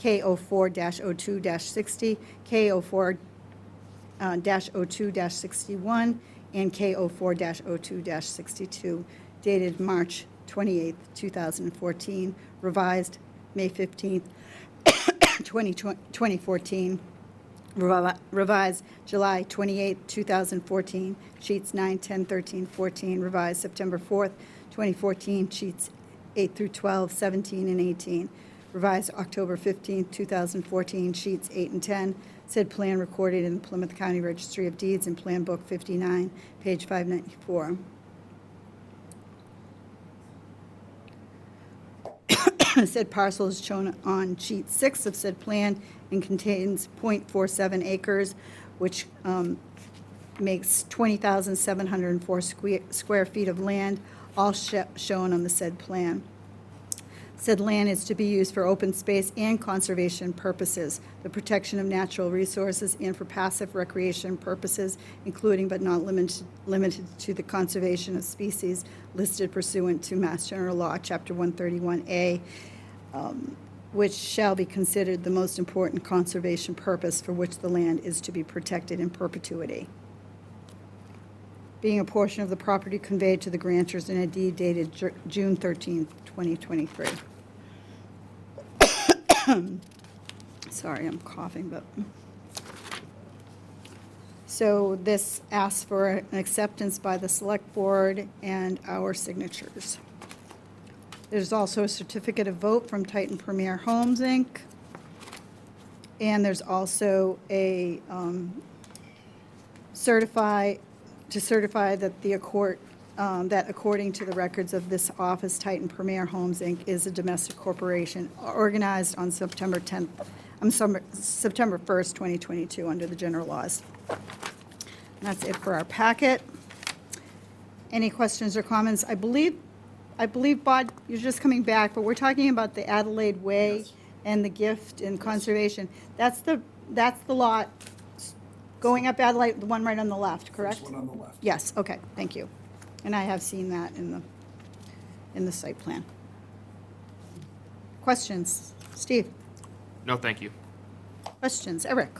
K04-02-60, K04-02-61, and K04-02-62, dated March 28th, 2014, revised May 15th, 2014, revised July 28th, 2014, sheets 9, 10, 13, 14, revised September 4th, 2014, sheets 8 through 12, 17, and 18, revised October 15th, 2014, sheets 8 and 10, said plan recorded in the Plymouth County Registry of Deeds and Plan Book 59, page 594. Said parcel is shown on sheet 6 of said plan and contains .47 acres, which makes 20,704 square feet of land, all shown on the said plan. Said land is to be used for open space and conservation purposes, the protection of natural resources, and for passive recreation purposes, including but not limited to the conservation of species listed pursuant to Mass General Law, Chapter 131A, which shall be considered the most important conservation purpose for which the land is to be protected in perpetuity. Being a portion of the property conveyed to the grantors in a deed dated June 13th, 2023. Sorry, I'm coughing, but. So this asks for an acceptance by the Select Board and our signatures. There's also a certificate of vote from Titan Premier Homes, Inc. And there's also a certify that that according to the records of this office, Titan Premier Homes, Inc. is a domestic corporation organized on September 1st, 2022, under the general laws. And that's it for our packet. Any questions or comments? I believe, Bob, you're just coming back, but we're talking about the Adelaide Way and the gift and conservation. That's the lot going up Adelaide, the one right on the left, correct? First one on the left. Yes, okay, thank you. And I have seen that in the site plan. Questions? Steve? No, thank you. Questions? Eric?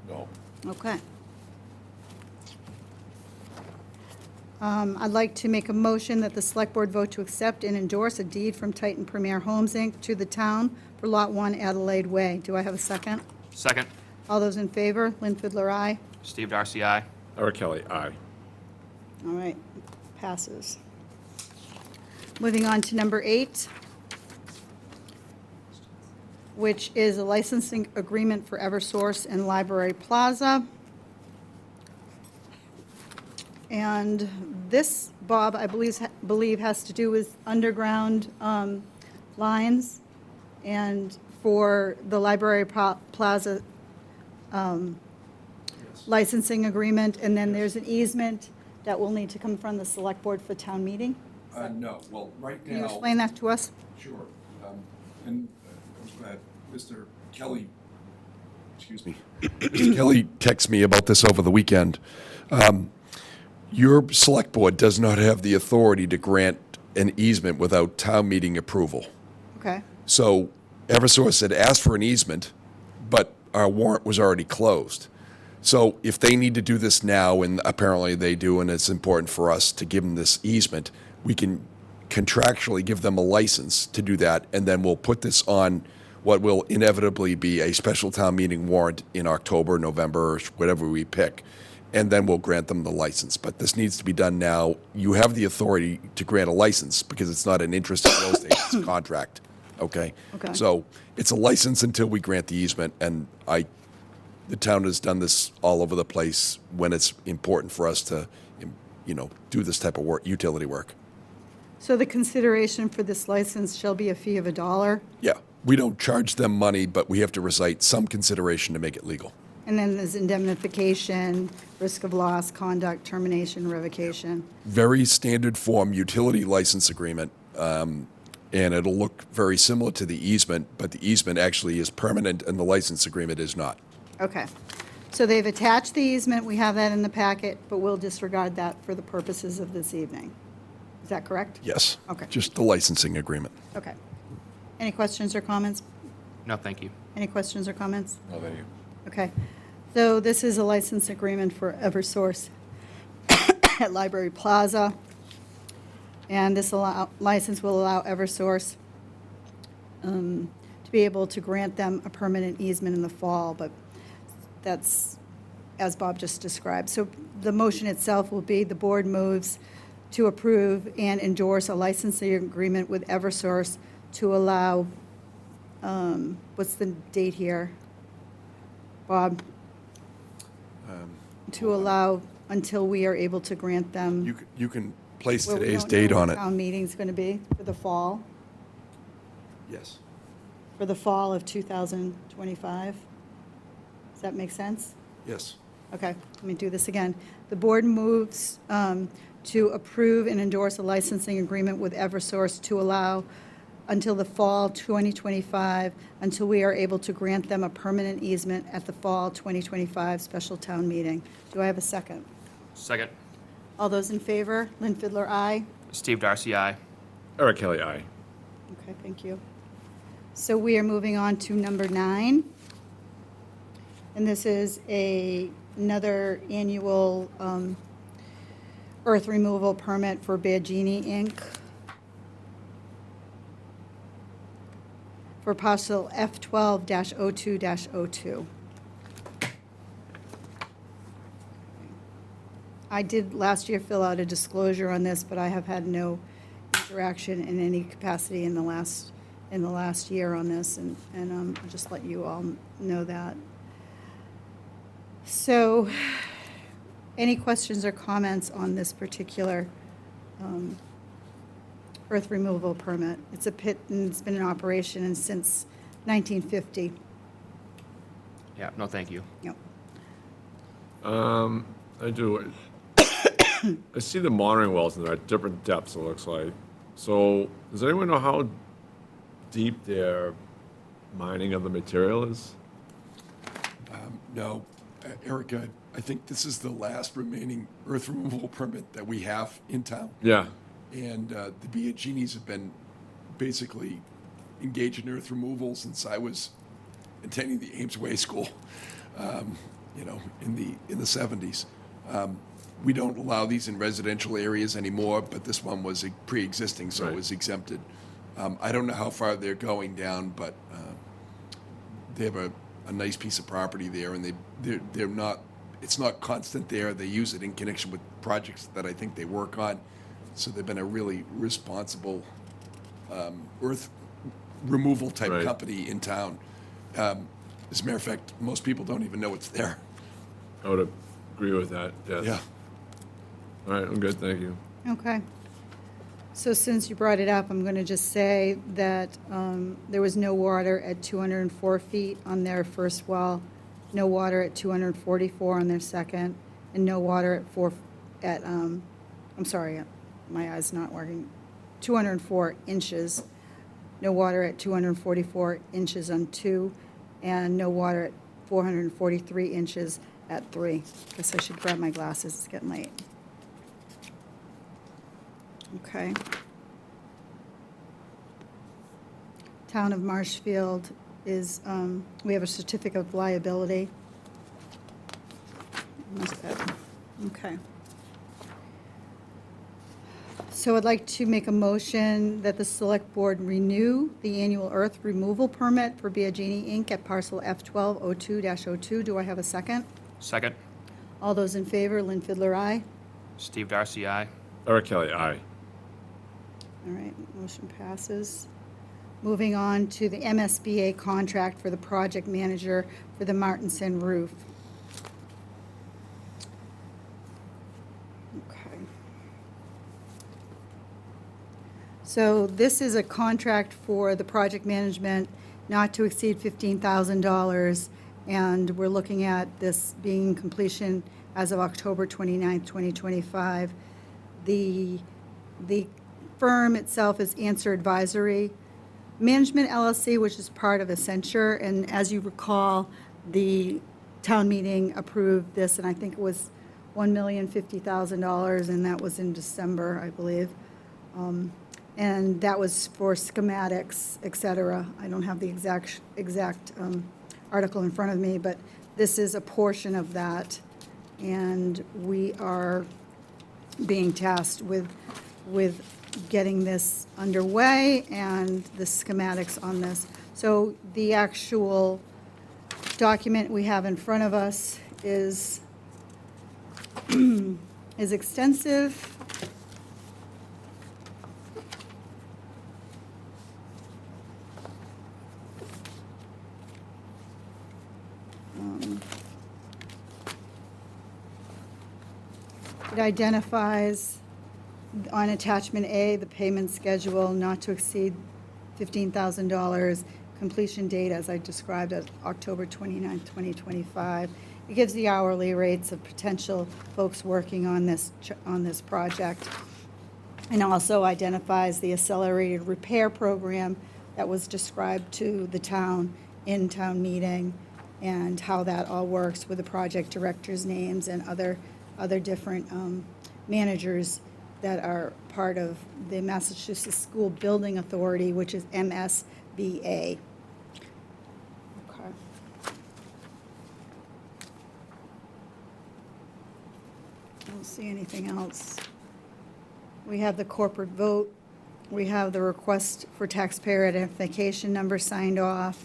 No. Okay. I'd like to make a motion that the Select Board vote to accept and endorse a deed from Titan Premier Homes, Inc. to the town for Lot 1 Adelaide Way. Do I have a second? Second. All those in favor? Lynn Fiddler, aye. Steve Darcy, aye. Eric Kelly, aye. All right, passes. Moving on to number 8, which is a licensing agreement for Eversource and Library Plaza. And this, Bob, I believe has to do with underground lines and for the Library Plaza licensing agreement, and then there's an easement that will need to come from the Select Board for town meeting. No, well, right now. Can you explain that to us? Sure. And Mr. Kelly, excuse me, Mr. Kelly texted me about this over the weekend. Your Select Board does not have the authority to grant an easement without town meeting approval. Okay, So Eversource had asked for an easement, but our warrant was already closed. So if they need to do this now, and apparently they do, and it's important for us to give them this easement, we can contractually give them a license to do that, and then we'll put this on what will inevitably be a special town meeting warrant in October, November, or whatever we pick, and then we'll grant them the license. But this needs to be done now. You have the authority to grant a license because it's not an interest in real estate, it's a contract, okay? Okay. So it's a license until we grant the easement, and the town has done this all over the place when it's important for us to, do this type of work, utility work. so the consideration for this license shall be a fee of $1, Yeah, we don't charge them money, but we have to recite some consideration to make it legal. and then there's indemnification, risk of loss, conduct, termination, revocation. Very standard form utility license agreement, and it'll look very similar to the easement, but the easement actually is permanent and the license agreement is not. Okay, so they've attached the easement, we have that in the packet, but we'll disregard that for the purposes of this evening. Is that correct? Yes. Okay. Just the licensing agreement. Okay. Any questions or comments? No, thank you. Any questions or comments? No, thank you. Okay. So this is a license agreement for Eversource at Library Plaza. And this license will allow Eversource to be able to grant them a permanent easement in the fall, but that's as Bob just described. So the motion itself will be the board moves to approve and endorse a licensing agreement with Eversource to allow, what's the date here? Bob? To allow until we are able to grant them. You can place Well, we today's don't know date when on it. Town meeting's going to be for the fall, Yes. for the fall of 2025. Does that make sense? Yes. Okay, let me do this again. The board moves to approve and endorse a licensing agreement with Eversource to allow until the fall 2025, until we are able to grant them a permanent easement at the fall 2025 special town meeting. Do I have a second? Second. All those in favor? Lynn Fiddler, aye. Steve Darcy, aye. Eric Kelly, aye. Okay, thank you. So we are moving on to number 9. And this is another annual earth removal permit for Bergini Inc. for parcel F12-02-02. I did last year fill out a disclosure on this, but I have had no interaction in any capacity in the last year on this, and I'll just let you all know that. So, any questions or comments on this particular earth removal permit? It's a pit, and it's been in operation since 1950. Yeah, no, thank you. Yep. I do. I see the monitoring wells and they're at different depths, it looks like. So, does anyone know how deep their mining of the material is? No, Erica, I think this is the last remaining earth removal permit that we have in town. Yeah. And the Biaginis have been basically engaged in earth removal since I was attending the Ames Way School, in the 70s. We don't allow these in residential areas anymore, but this one was pre-existing, so it Right. was exempted. I don't know how far they're going down, but they have a nice piece of property there, and they're not. It's not constant there. They use it in connection with projects that I think they work on. So they've been a really responsible earth removal type Right. company in town. As a matter of fact, most people don't even know it's there. I would agree with that, yes. Yeah. All right, I'm good, thank you. Okay. So since you brought it up, I'm going to just say that there was no water at 204 feet on their first well, no water at 244 on their second, and no water I'm sorry, my eye's not working, 204 inches, no water at 244 inches on 2, and no water at 443 inches at 3. Guess I should grab my glasses, it's getting late. Okay. Town of Marshfield is, we have a certificate of liability. Okay. So I'd like to make a motion that the select board renew the annual earth removal permit for Biagini Inc. at parcel F1202-02. Do I have a second? Second. All those in favor, Lynn Fiddler, aye. Steve Darcy, aye. Eric Kelly, aye. All right, motion passes. Moving on to the MSBA contract for the project manager for the Martinson roof. Okay. So this is a contract for the project management not to exceed $15,000, and we're looking at this being completion as of October 29th, 2025. The firm itself is Answer Advisory Management LLC, which is part of Accenture, and as you recall, the town meeting approved this, and I think it was $1,050,000, and that was in December, I believe. And that was for schematics, et cetera. I don't have the exact article in front of me, but this is a portion of that. And we are being tasked with getting this underway and the schematics on this. So the actual document we have in front of us is extensive. It identifies on attachment A, the payment schedule not to exceed $15,000, completion date, as I described, as October 29th, 2025. It gives the hourly rates of potential folks working on this project, and also identifies the accelerated repair program that was described to the town in town meeting, and how that all works with the project directors' names and other different managers that are part of the Massachusetts School Building Authority, which is MSBA. Okay. I don't see anything else. We have the corporate vote. We have the request for taxpayer identification number signed off.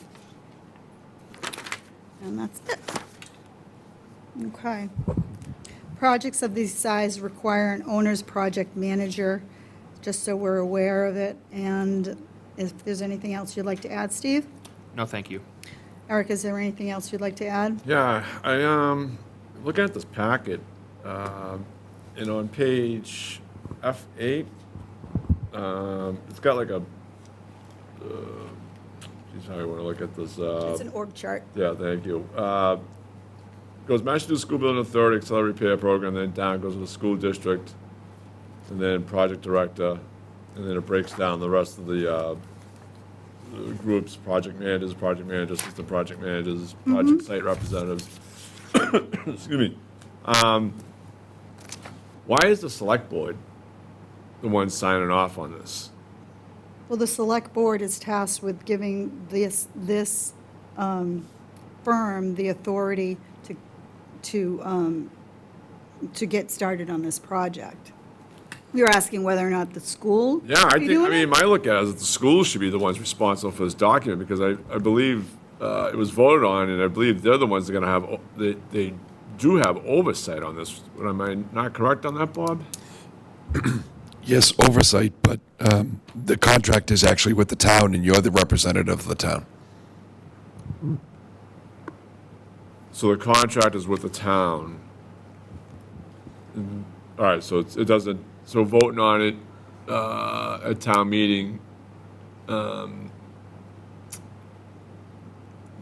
And that's it. Okay. Projects of this size require an owner's project manager, just so we're aware of it. And if there's anything else you'd like to add, Steve? No, thank you. Eric, is there anything else you'd like to add? Yeah, I looking at this packet, and on page F8, it's got like a. Geez, how do I want to look at this? It's an org chart. Yeah, thank you. Goes Massachusetts School Building Authority Accelerated Repair Program, then down goes to the school district, and then project director, and then it breaks down the rest of the groups: project managers, assistant project managers, project site representatives. Excuse me. Why is the select board the one signing off on this? Well, the select board is tasked with giving this firm the authority to get started on this project. You're asking whether or not the school Yeah, should be doing it? my look at it is that the schools should be the ones responsible for this document, because I believe it was voted on, and I believe they're the ones that are gonna have, they do have oversight on this. Am I not correct on that, Bob? Yes, oversight, but the contract is actually with the town, and you're the representative of the town. So the contract is with the town. All right, so it doesn't, so voting on it at town meeting, the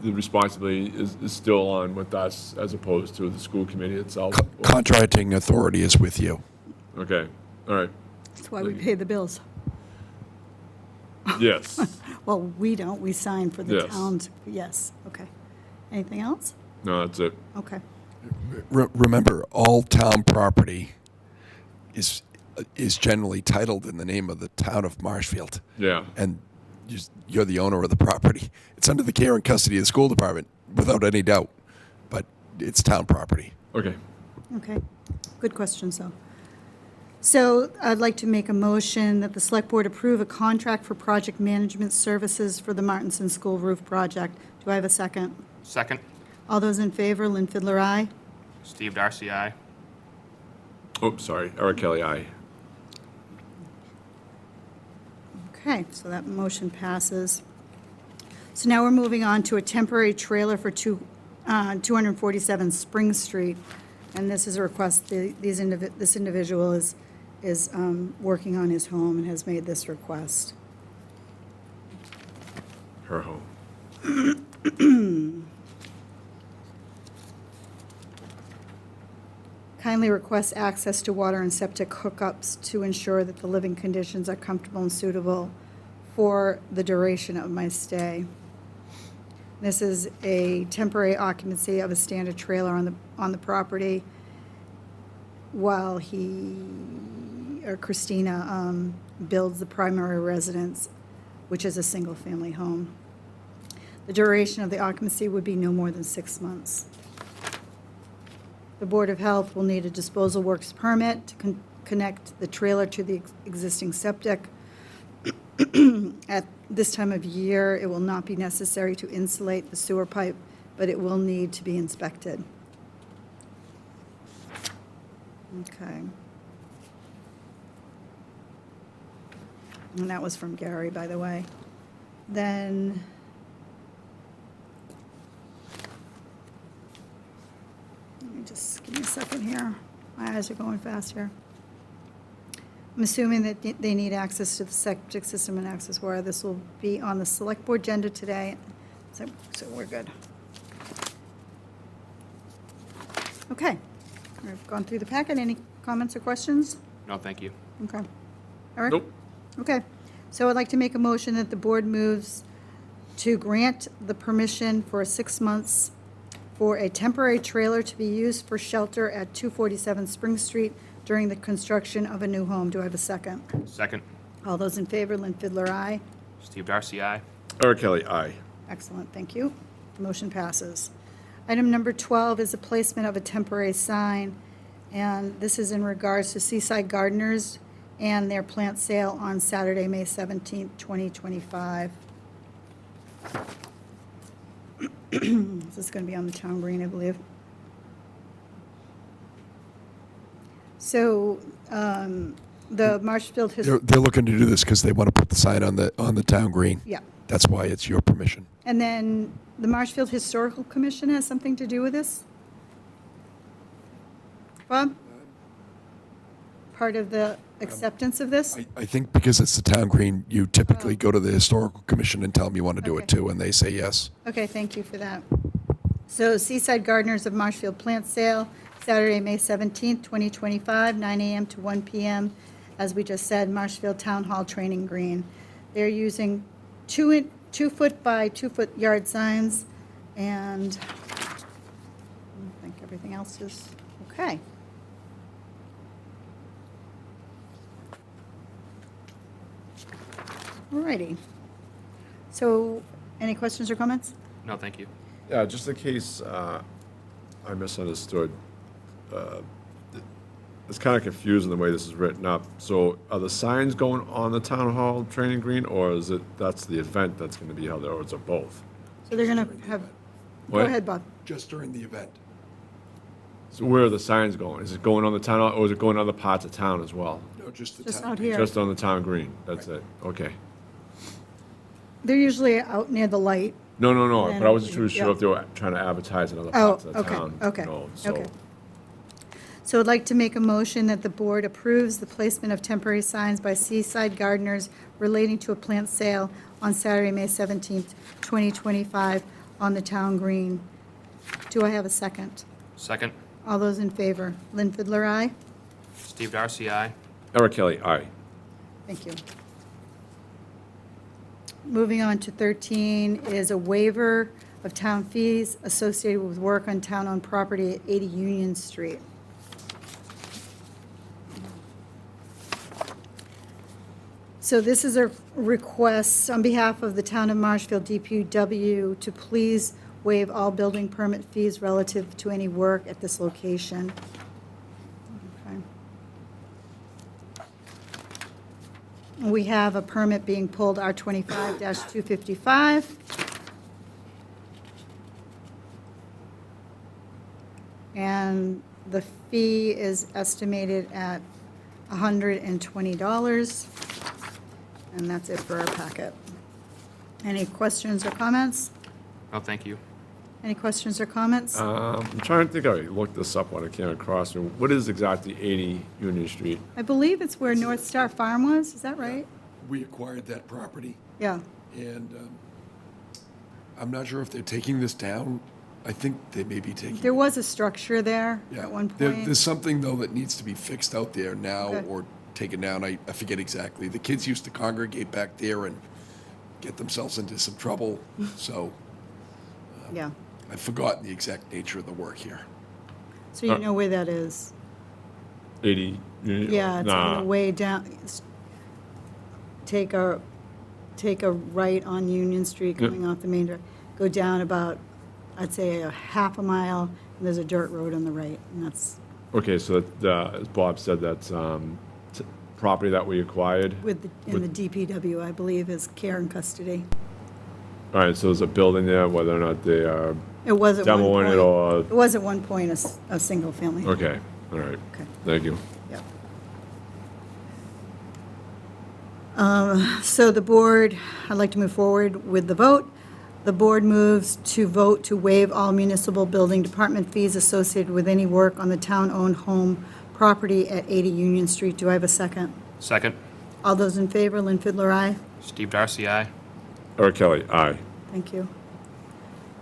responsibility is still on with us as opposed to the school committee itself? Contracting authority is with you. Okay, all right, That's why we pay the bills. yes. Well, we don't, we sign for the Yes. towns. Yes, okay. Anything else? No, that's it. Okay. Remember, all town property is generally titled in the name of the town of Marshfield. Yeah, And you're the owner of the property. It's under the care and custody of the school department, without any doubt, but it's town property. okay. Okay, good question, So I'd like to make a motion that the Select Board approve a contract for project management services for the Martinson School Roof Project. Do I have a second? Second, All those in favor, Lynn Fiddler, aye? Steve Darcy, aye. Oh, sorry, Eric Kelly, aye. Okay, so that motion passes. So now we're moving on to a temporary trailer for 247 Spring Street. And this is a request, this individual is working on his home and has made this request. Her home. Kindly request access to water and septic hookups to ensure that the living conditions are comfortable and suitable for the duration of my stay. This is a temporary occupancy of a standard trailer on the property while he or Christina builds the primary residence, which is a single-family home. The duration of the occupancy would be no more than 6 months. The Board of Health will need a disposal works permit to connect the trailer to the existing septic. At this time of year, it will not be necessary to insulate the sewer pipe, but it will need to be inspected. Okay. And that was from Gary, by the way. Then, let me just, give me a second here. My eyes are going fast here. I'm assuming that they need access to the septic system and access wire. This will be on the select board agenda today, so we're good. Okay, I've gone through the packet. Any comments or questions? No, thank you. Okay. Eric? Nope. Okay, so I'd like to make a motion that the board moves to grant the permission for 6 months for a temporary trailer to be used for shelter at 247 Spring Street during the construction of a new home. Do I have a second? Second. All those in favor, Lynn Fiddler, aye. Steve Darcy, aye. Eric Kelly, aye. Excellent, thank you. The motion passes. Item number 12 is a placement of a temporary sign, and this is in regards to Seaside Gardeners and their plant sale on Saturday, May 17th, 2025. This is going to be on the town green, I believe. So, the Marshfield They're looking to do this because they want to put the sign on the town green. Yeah. That's why it's your permission. And then the Marshfield Historical Commission has something to do with this? Bob? Part of the acceptance of this? I think because it's the town green, you typically go to the historical commission and tell them you want to do it Okay. too, and they say yes. Okay, thank you for that. So Seaside Gardeners of Marshfield plant sale, Saturday, May 17th, 2025, 9 a.m. to 1 p.m., as we just said, Marshfield Town Hall Training Green. They're using 2 foot by 2 foot yard signs, and I think everything else is okay. All righty. So, any questions or comments? No, thank you. Yeah, just in case I misunderstood, it's kind of confusing the way this is written up. So are the signs going on the town hall training green, or is it, that's the event that's going to be held there, or is it both? So they're going to have, go What? ahead, Bob. Just during the event. So where are the signs going? Is it going on the town, hall, or is it going to other parts of town as well? No, just the Just town. out here. Just on the town green, that's it, okay. They're usually out near the light. No, but I wasn't And- too sure yeah. if they were trying to advertise in other Oh, parts of the okay, town. okay, you know, so- okay. So I'd like to make a motion that the board approves the placement of temporary signs by Seaside Gardeners relating to a plant sale on Saturday, May 17th, 2025, on the town green. Do I have a second? Second. All those in favor? Lynn Fiddler, aye? Steve Darcy, aye. Eric Kelly, aye. Thank you. Moving on to 13 is a waiver of town fees associated with work on town-owned property at 80 Union Street. So this is a request on behalf of the town of Marshfield DPW to please waive all building permit fees relative to any work at this location. Okay. We have a permit being pulled, R25-255. And the fee is estimated at $120. And that's it for our packet. Any questions or comments? No, thank you. Any questions or comments? I'm trying to think, I looked this up when it came across me. What is exactly 80 Union Street? I believe it's where North Star Farm was, is that right? We acquired that property, Yeah. and I'm not sure if they're taking this down. I think they may be taking. There was a structure there Yeah. at one There's point. something, though, that needs to be fixed out there now Okay. or taken down. I forget exactly. The kids used to congregate back there and get themselves into some trouble, so Yeah. I've forgotten the exact nature of the work here. So you know where that is? 80? Yeah, it's on the way down. Take a right on Union Street Yep. going off the main drag. Go down about, I'd say, a half a mile, and there's a dirt road on the right, and that's Okay, so as Bob said, that's property that we acquired. in the DPW, I believe, is care and custody. All right, so there's a building there, whether or not they are It was at one demoing point. it or, It was at one point a single family. okay, all right. Okay. Thank you. Yep. So the board, I'd like to move forward with the vote. The board moves to vote to waive all municipal building department fees associated with any work on the town-owned home property at 80 Union Street. Do I have a second? Second. All those in favor, Lynn Fiddler, aye. Steve Darcy, aye. Eric Kelly, aye. Thank you.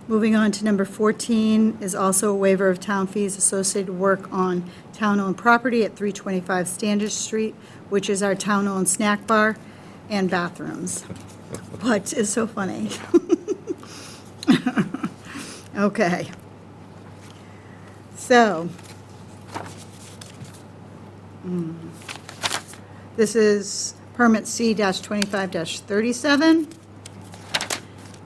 Moving on to number 14 is also a waiver of town fees associated with work on town-owned property at 325 Standish Street, which is our town-owned snack bar and bathrooms. What is so funny? Okay. So, this is permit C-25-37.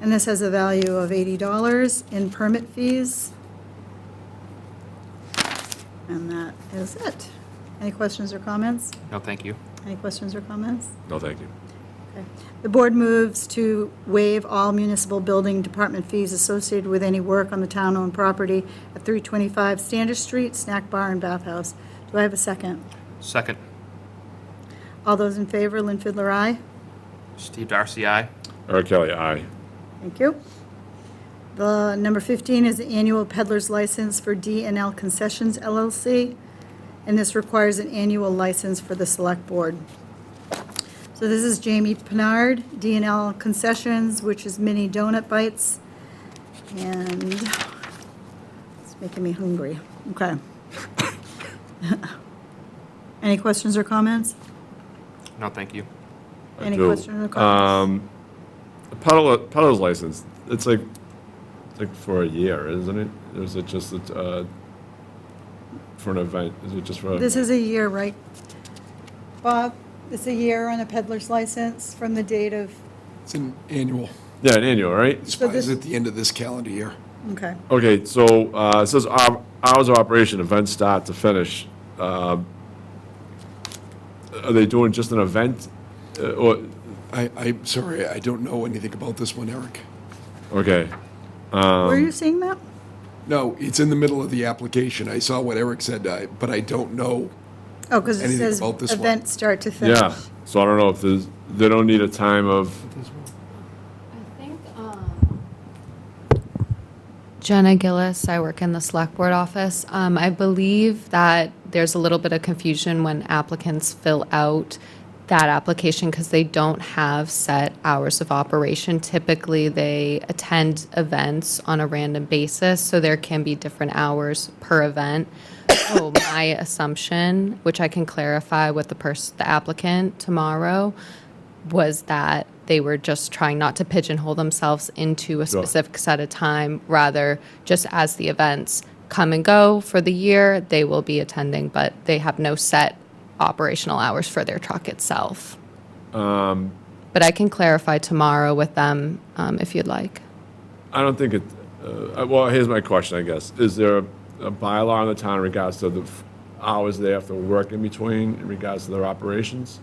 And this has a value of $80 in permit fees. And that is it. Any questions or comments? No, thank you. Any questions or comments? No, thank you. Okay. The board moves to waive all municipal building department fees associated with any work on the town-owned property at 325 Standish Street, snack bar and bathhouse. Do I have a second? Second. All those in favor, Lynn Fiddler, aye. Steve Darcy, aye. Eric Kelly, aye. Thank you. The number 15 is the annual peddler's license for D&L Concessions LLC, and this requires an annual license for the select board. So this is Jamie Pinard, D&L Concessions, which is mini donut bites, and it's making me hungry. Okay. Any questions or comments? No, thank you. Any do. questions or comments? A peddler's license, it's like for a year, isn't it? Or is it just for an event? Is it just for? This is a year, right? Bob, it's a year on a peddler's license from the date of, It's an annual. Yeah, an annual, right? Expires at the end of this calendar year. okay. Okay, so it says hours of operation, event start to finish. Are they doing just an event? Or, I'm sorry, I don't know anything about this one, Eric. okay, Where are you seeing that? No, it's in the middle of the application. I saw what Eric said, but I don't know. Oh, because it Anything says about this one? event start to finish. yeah, so I don't know if they don't need a time of, I think, Jenna Gillis, I work in the select board office. I believe that there's a little bit of confusion when applicants fill out that application because they don't have set hours of operation. Typically, they attend events on a random basis, so there can be different hours per event. So my assumption, which I can clarify with the applicant tomorrow, was that they were just trying not to pigeonhole themselves into a Sure. specific set of time, rather just as the events come and go for the year, they will be attending, but they have no set operational hours for their truck itself. But I can clarify tomorrow with them if you'd like. I don't think it, well, here's my question, I guess. Is there a bylaw in the town in regards to the hours they have to work in between in regards to their operations?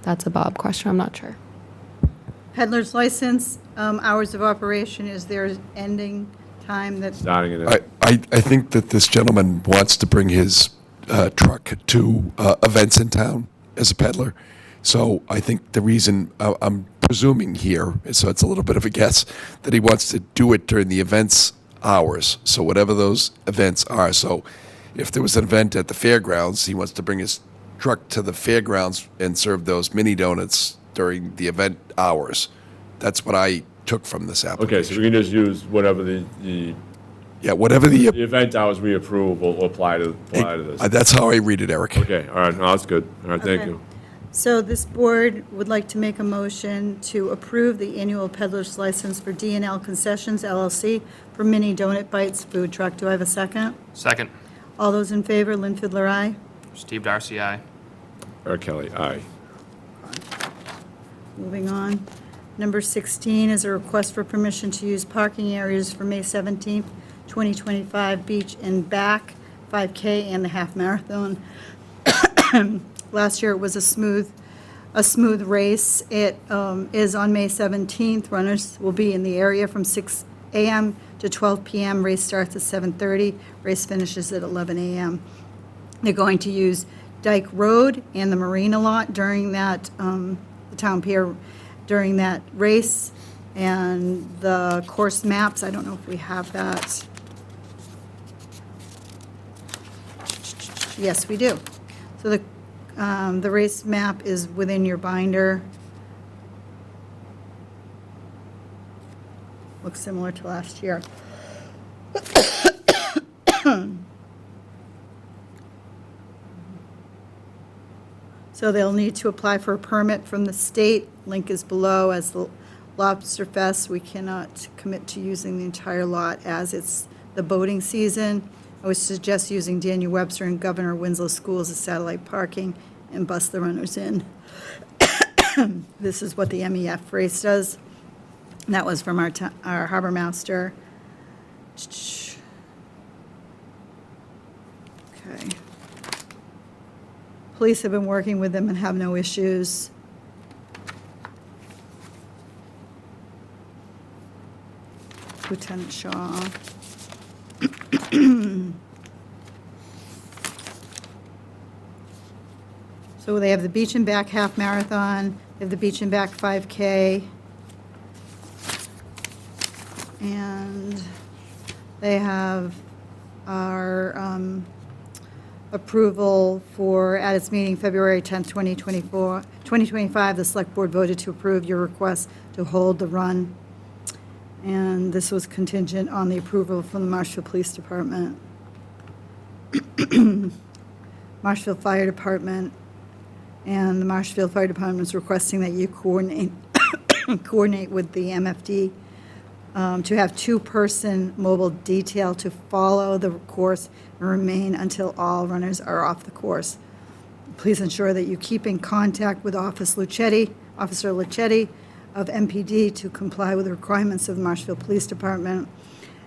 That's a Bob question, I'm not sure. Peddler's license, hours of operation, is there ending time that, Starting in, I think that this gentleman wants to bring his truck to events in town as a peddler. So I think the reason, I'm presuming here, so it's a little bit of a guess, that he wants to do it during the events hours. So whatever those events are. So if there was an event at the fairgrounds, he wants to bring his truck to the fairgrounds and serve those mini donuts during the event hours. That's what I took from this application. okay, so we can just use whatever the Yeah, whatever the, event hours we approve will apply to this. that's how I read it, Eric. Okay, all right, no, that's good. All right, thank Okay. you. so this board would like to make a motion to approve the annual peddler's license for D&L Concessions LLC for mini donut bites food truck. Do I have a second? Second. All those in favor, Lynn Fiddler, aye. Steve Darcy, aye. Eric Kelly, aye. Moving on. Number 16 is a request for permission to use parking areas for May 17th, 2025 beach and back 5K and the half marathon. Last year it was a smooth race. It is on May 17th. Runners will be in the area from 6 a.m. to 12 p.m. Race starts at 7:30. Race finishes at 11 a.m. They're going to use Dyke Road and the Marina lot during that, the town pier during that race. And the course maps, I don't know if we have that. Yes, we do. So the race map is within your binder. Looks similar to last year. So they'll need to apply for a permit from the state. Link is below. As the Lobster Fest, we cannot commit to using the entire lot as it's the boating season. I would suggest using Daniel Webster and Governor Winslow Schools as satellite parking and bus the runners in. This is what the MEF race does. And that was from our harbor master. Okay. Police have been working with them and have no issues. Lieutenant Shaw. So they have the Beach and Back Half Marathon, they have the Beach and Back 5K, and they have our approval for, at its meeting February 10th, 2025, the Select Board voted to approve your request to hold the run. And this was contingent on the approval from the Marshfield Police Department. Marshfield Fire Department, and the Marshfield Fire Department is requesting that you coordinate with the MFD to have two-person mobile detail to follow the course and remain until all runners are off the course. Please ensure that you keep in contact with Officer Lucetti of MPD to comply with the requirements of the Marshfield Police Department.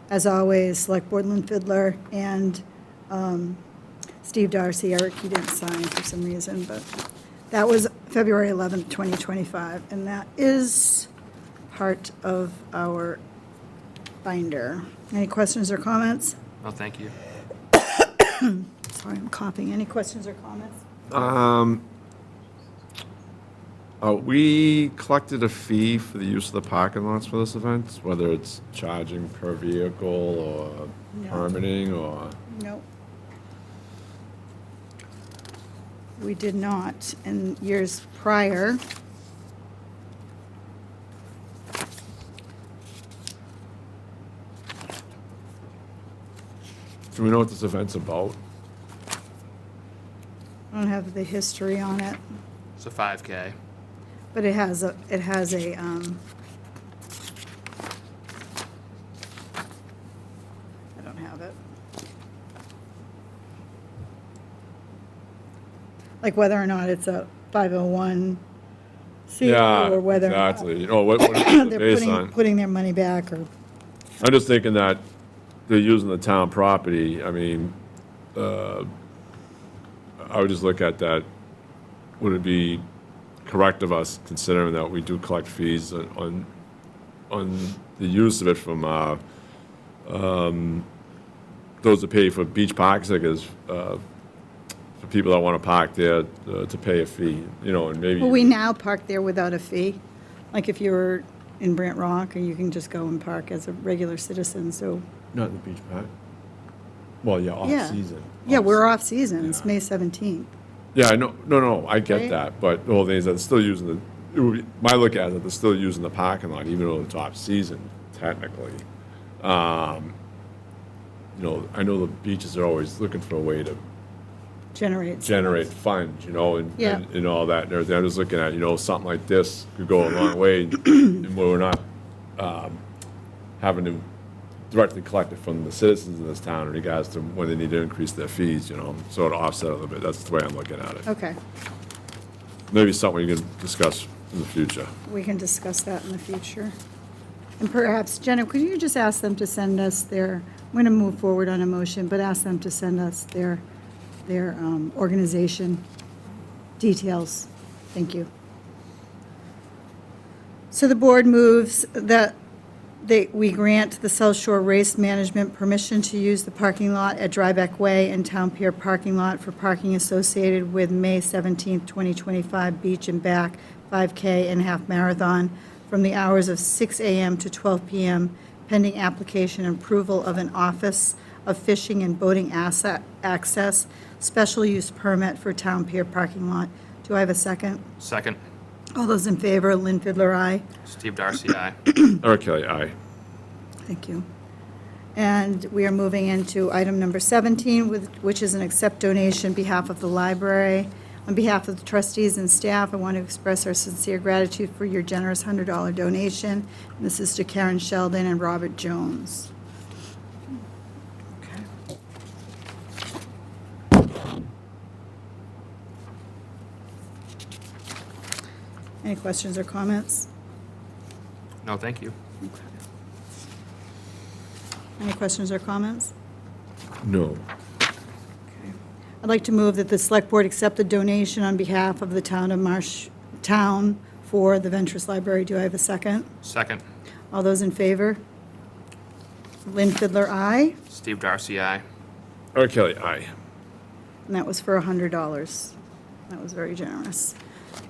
As always, Select Board Lynn Fiddler and Steve Darcy. Eric, he didn't sign for some reason, but that was February 11th, 2025, and that is part of our binder. Any questions or comments? No, thank you. Sorry, I'm coughing. Any questions or comments? We collected a fee for the use of the parking lots for this event, whether it's charging per vehicle or No. permitting or, Nope. We did not in years prior. do we know what this event's about? I don't have the history on it, It's a 5K. but it has a, I don't have it. Like whether or not it's a 501 C Yeah, or whether or not exactly. You know, what is it they're based on? putting their money back or, I'm just thinking that they're using the town property. I mean, I would just look at that. Would it be correct of us, considering that we do collect fees on the use of it from those that pay for beach park tickets, for people that want to park there to pay a fee, you know, and maybe. well, we now park there without a fee. Like if you're in Brant Rock, and you can just go and park as a regular citizen, so, Not in the beach park. Well, yeah, off yeah. season. Yeah, we're off season, it's May 17th. Yeah, I know. No, I get Right? that, but the whole thing is that they're still using the. My look at it, they're still using the parking lot, even though it's off season, technically. You know, I know the beaches are always looking for a way to generate funds, you know, and, Yeah. and all that and everything. I'm just looking at, you know, something like this could go a long way, and where we're not having to directly collected from the citizens in this town in regards to when they need to increase their fees, sort of offset a little bit. That's the way I'm looking at it. Okay, Maybe something we can discuss in the future. we can discuss that in the future. And perhaps, Jenna, could you just ask them to send us their, I'm going to move forward on a motion, but ask them to send us their organization details. Thank you. So the board moves that we grant the South Shore Race Management permission to use the parking lot at Drybeck Way and Town Pier parking lot for parking associated with May 17th, 2025 Beach and Back 5K and Half Marathon from the hours of 6 a.m. to 12 p.m. pending application and approval of an Office of Fishing and Boating Access special use permit for Town Pier parking lot. Do I have a second? Second. All those in favor, Lynn Fiddler, aye. Steve Darcy, aye. Eric Kelly, aye. Thank you. And we are moving into item number 17, which is an accept donation on behalf of the library. On behalf of the trustees and staff, I want to express our sincere gratitude for your generous $100 donation. And this is to Karen Sheldon and Robert Jones. Okay. Any questions or comments? No, thank you. Any questions or comments? No. I'd like to move that the Select Board accept the donation on behalf of the town of Marshtown for the Ventress Library. Do I have a second? Second. All those in favor? Lynn Fiddler, aye. Steve Darcy, aye. Eric Kelly, aye. And that was for $100. That was very generous.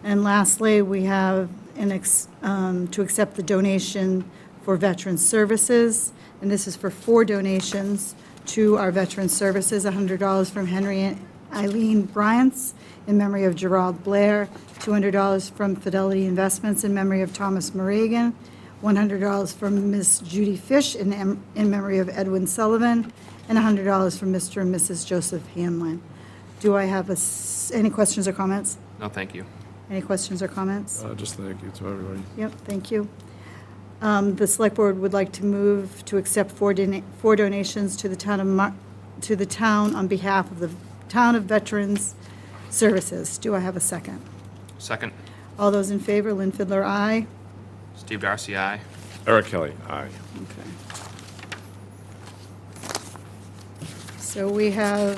And lastly, we have to accept the donation for Veteran Services, and this is for 4 donations to our Veteran Services, $100 from Henry and Eileen Bryants in memory of Gerald Blair, $200 from Fidelity Investments in memory of Thomas Morrigan, $100 from Ms. Judy Fish in memory of Edwin Sullivan, and $100 from Mr. and Mrs. Joseph Hanlon. Do I have any questions or comments? No, thank you. Any questions or comments? Just thank you to everybody. Yep, thank you. The Select Board would like to move to accept 4 donations to the town on behalf of the Town of Veterans Services. Do I have a second? Second. All those in favor, Lynn Fiddler, aye. Steve Darcy, aye. Eric Kelly, aye. Okay. So we have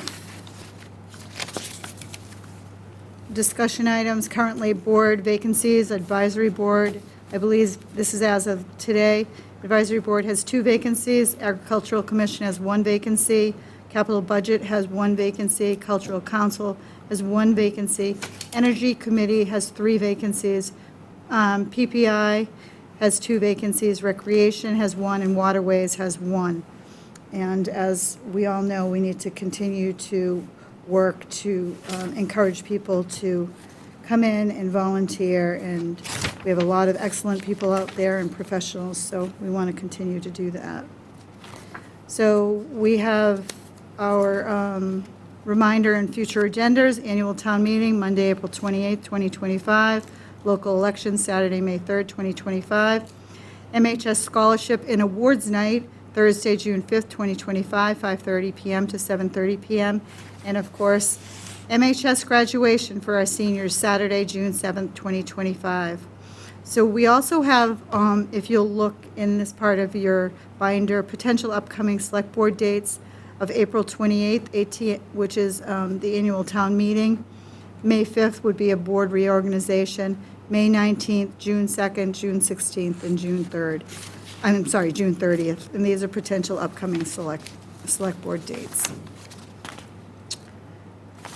discussion items, currently board vacancies, advisory board. I believe this is as of today. Advisory board has 2 vacancies. Agricultural Commission has 1 vacancy. Capital Budget has 1 vacancy. Cultural Council has 1 vacancy. Energy Committee has 3 vacancies. PPI has 2 vacancies. Recreation has 1, and Waterways has 1. And as we all know, we need to continue to work to encourage people to come in and volunteer, and we have a lot of excellent people out there and professionals, so we want to continue to do that. So we have our reminder and future agendas: annual town meeting, Monday, April 28th, 2025, local elections, Saturday, May 3rd, 2025, MHS Scholarship and Awards Night, Thursday, June 5th, 2025, 5:30 p.m. to 7:30 p.m., and of course, MHS graduation for our seniors, Saturday, June 7th, 2025. So we also have, if you'll look in this part of your binder, potential upcoming Select Board dates of April 28th, which is the annual town meeting. May 5th would be a board reorganization. May 19th, June 2nd, June 16th, and June 3rd. I'm sorry, June 30th. And these are potential upcoming Select Board dates.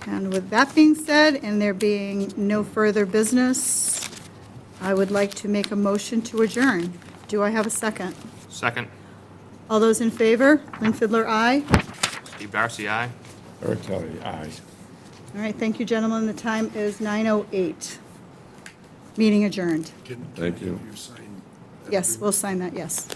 And with that being said, and there being no further business, I would like to make a motion to adjourn. Do I have a second? Second. All those in favor? Lynn Fiddler, aye. Steve Darcy, aye. Eric Kelly, aye. All right, thank you, gentlemen. The time is 9:08. Meeting adjourned. Thank you. Yes, we'll sign that, yes.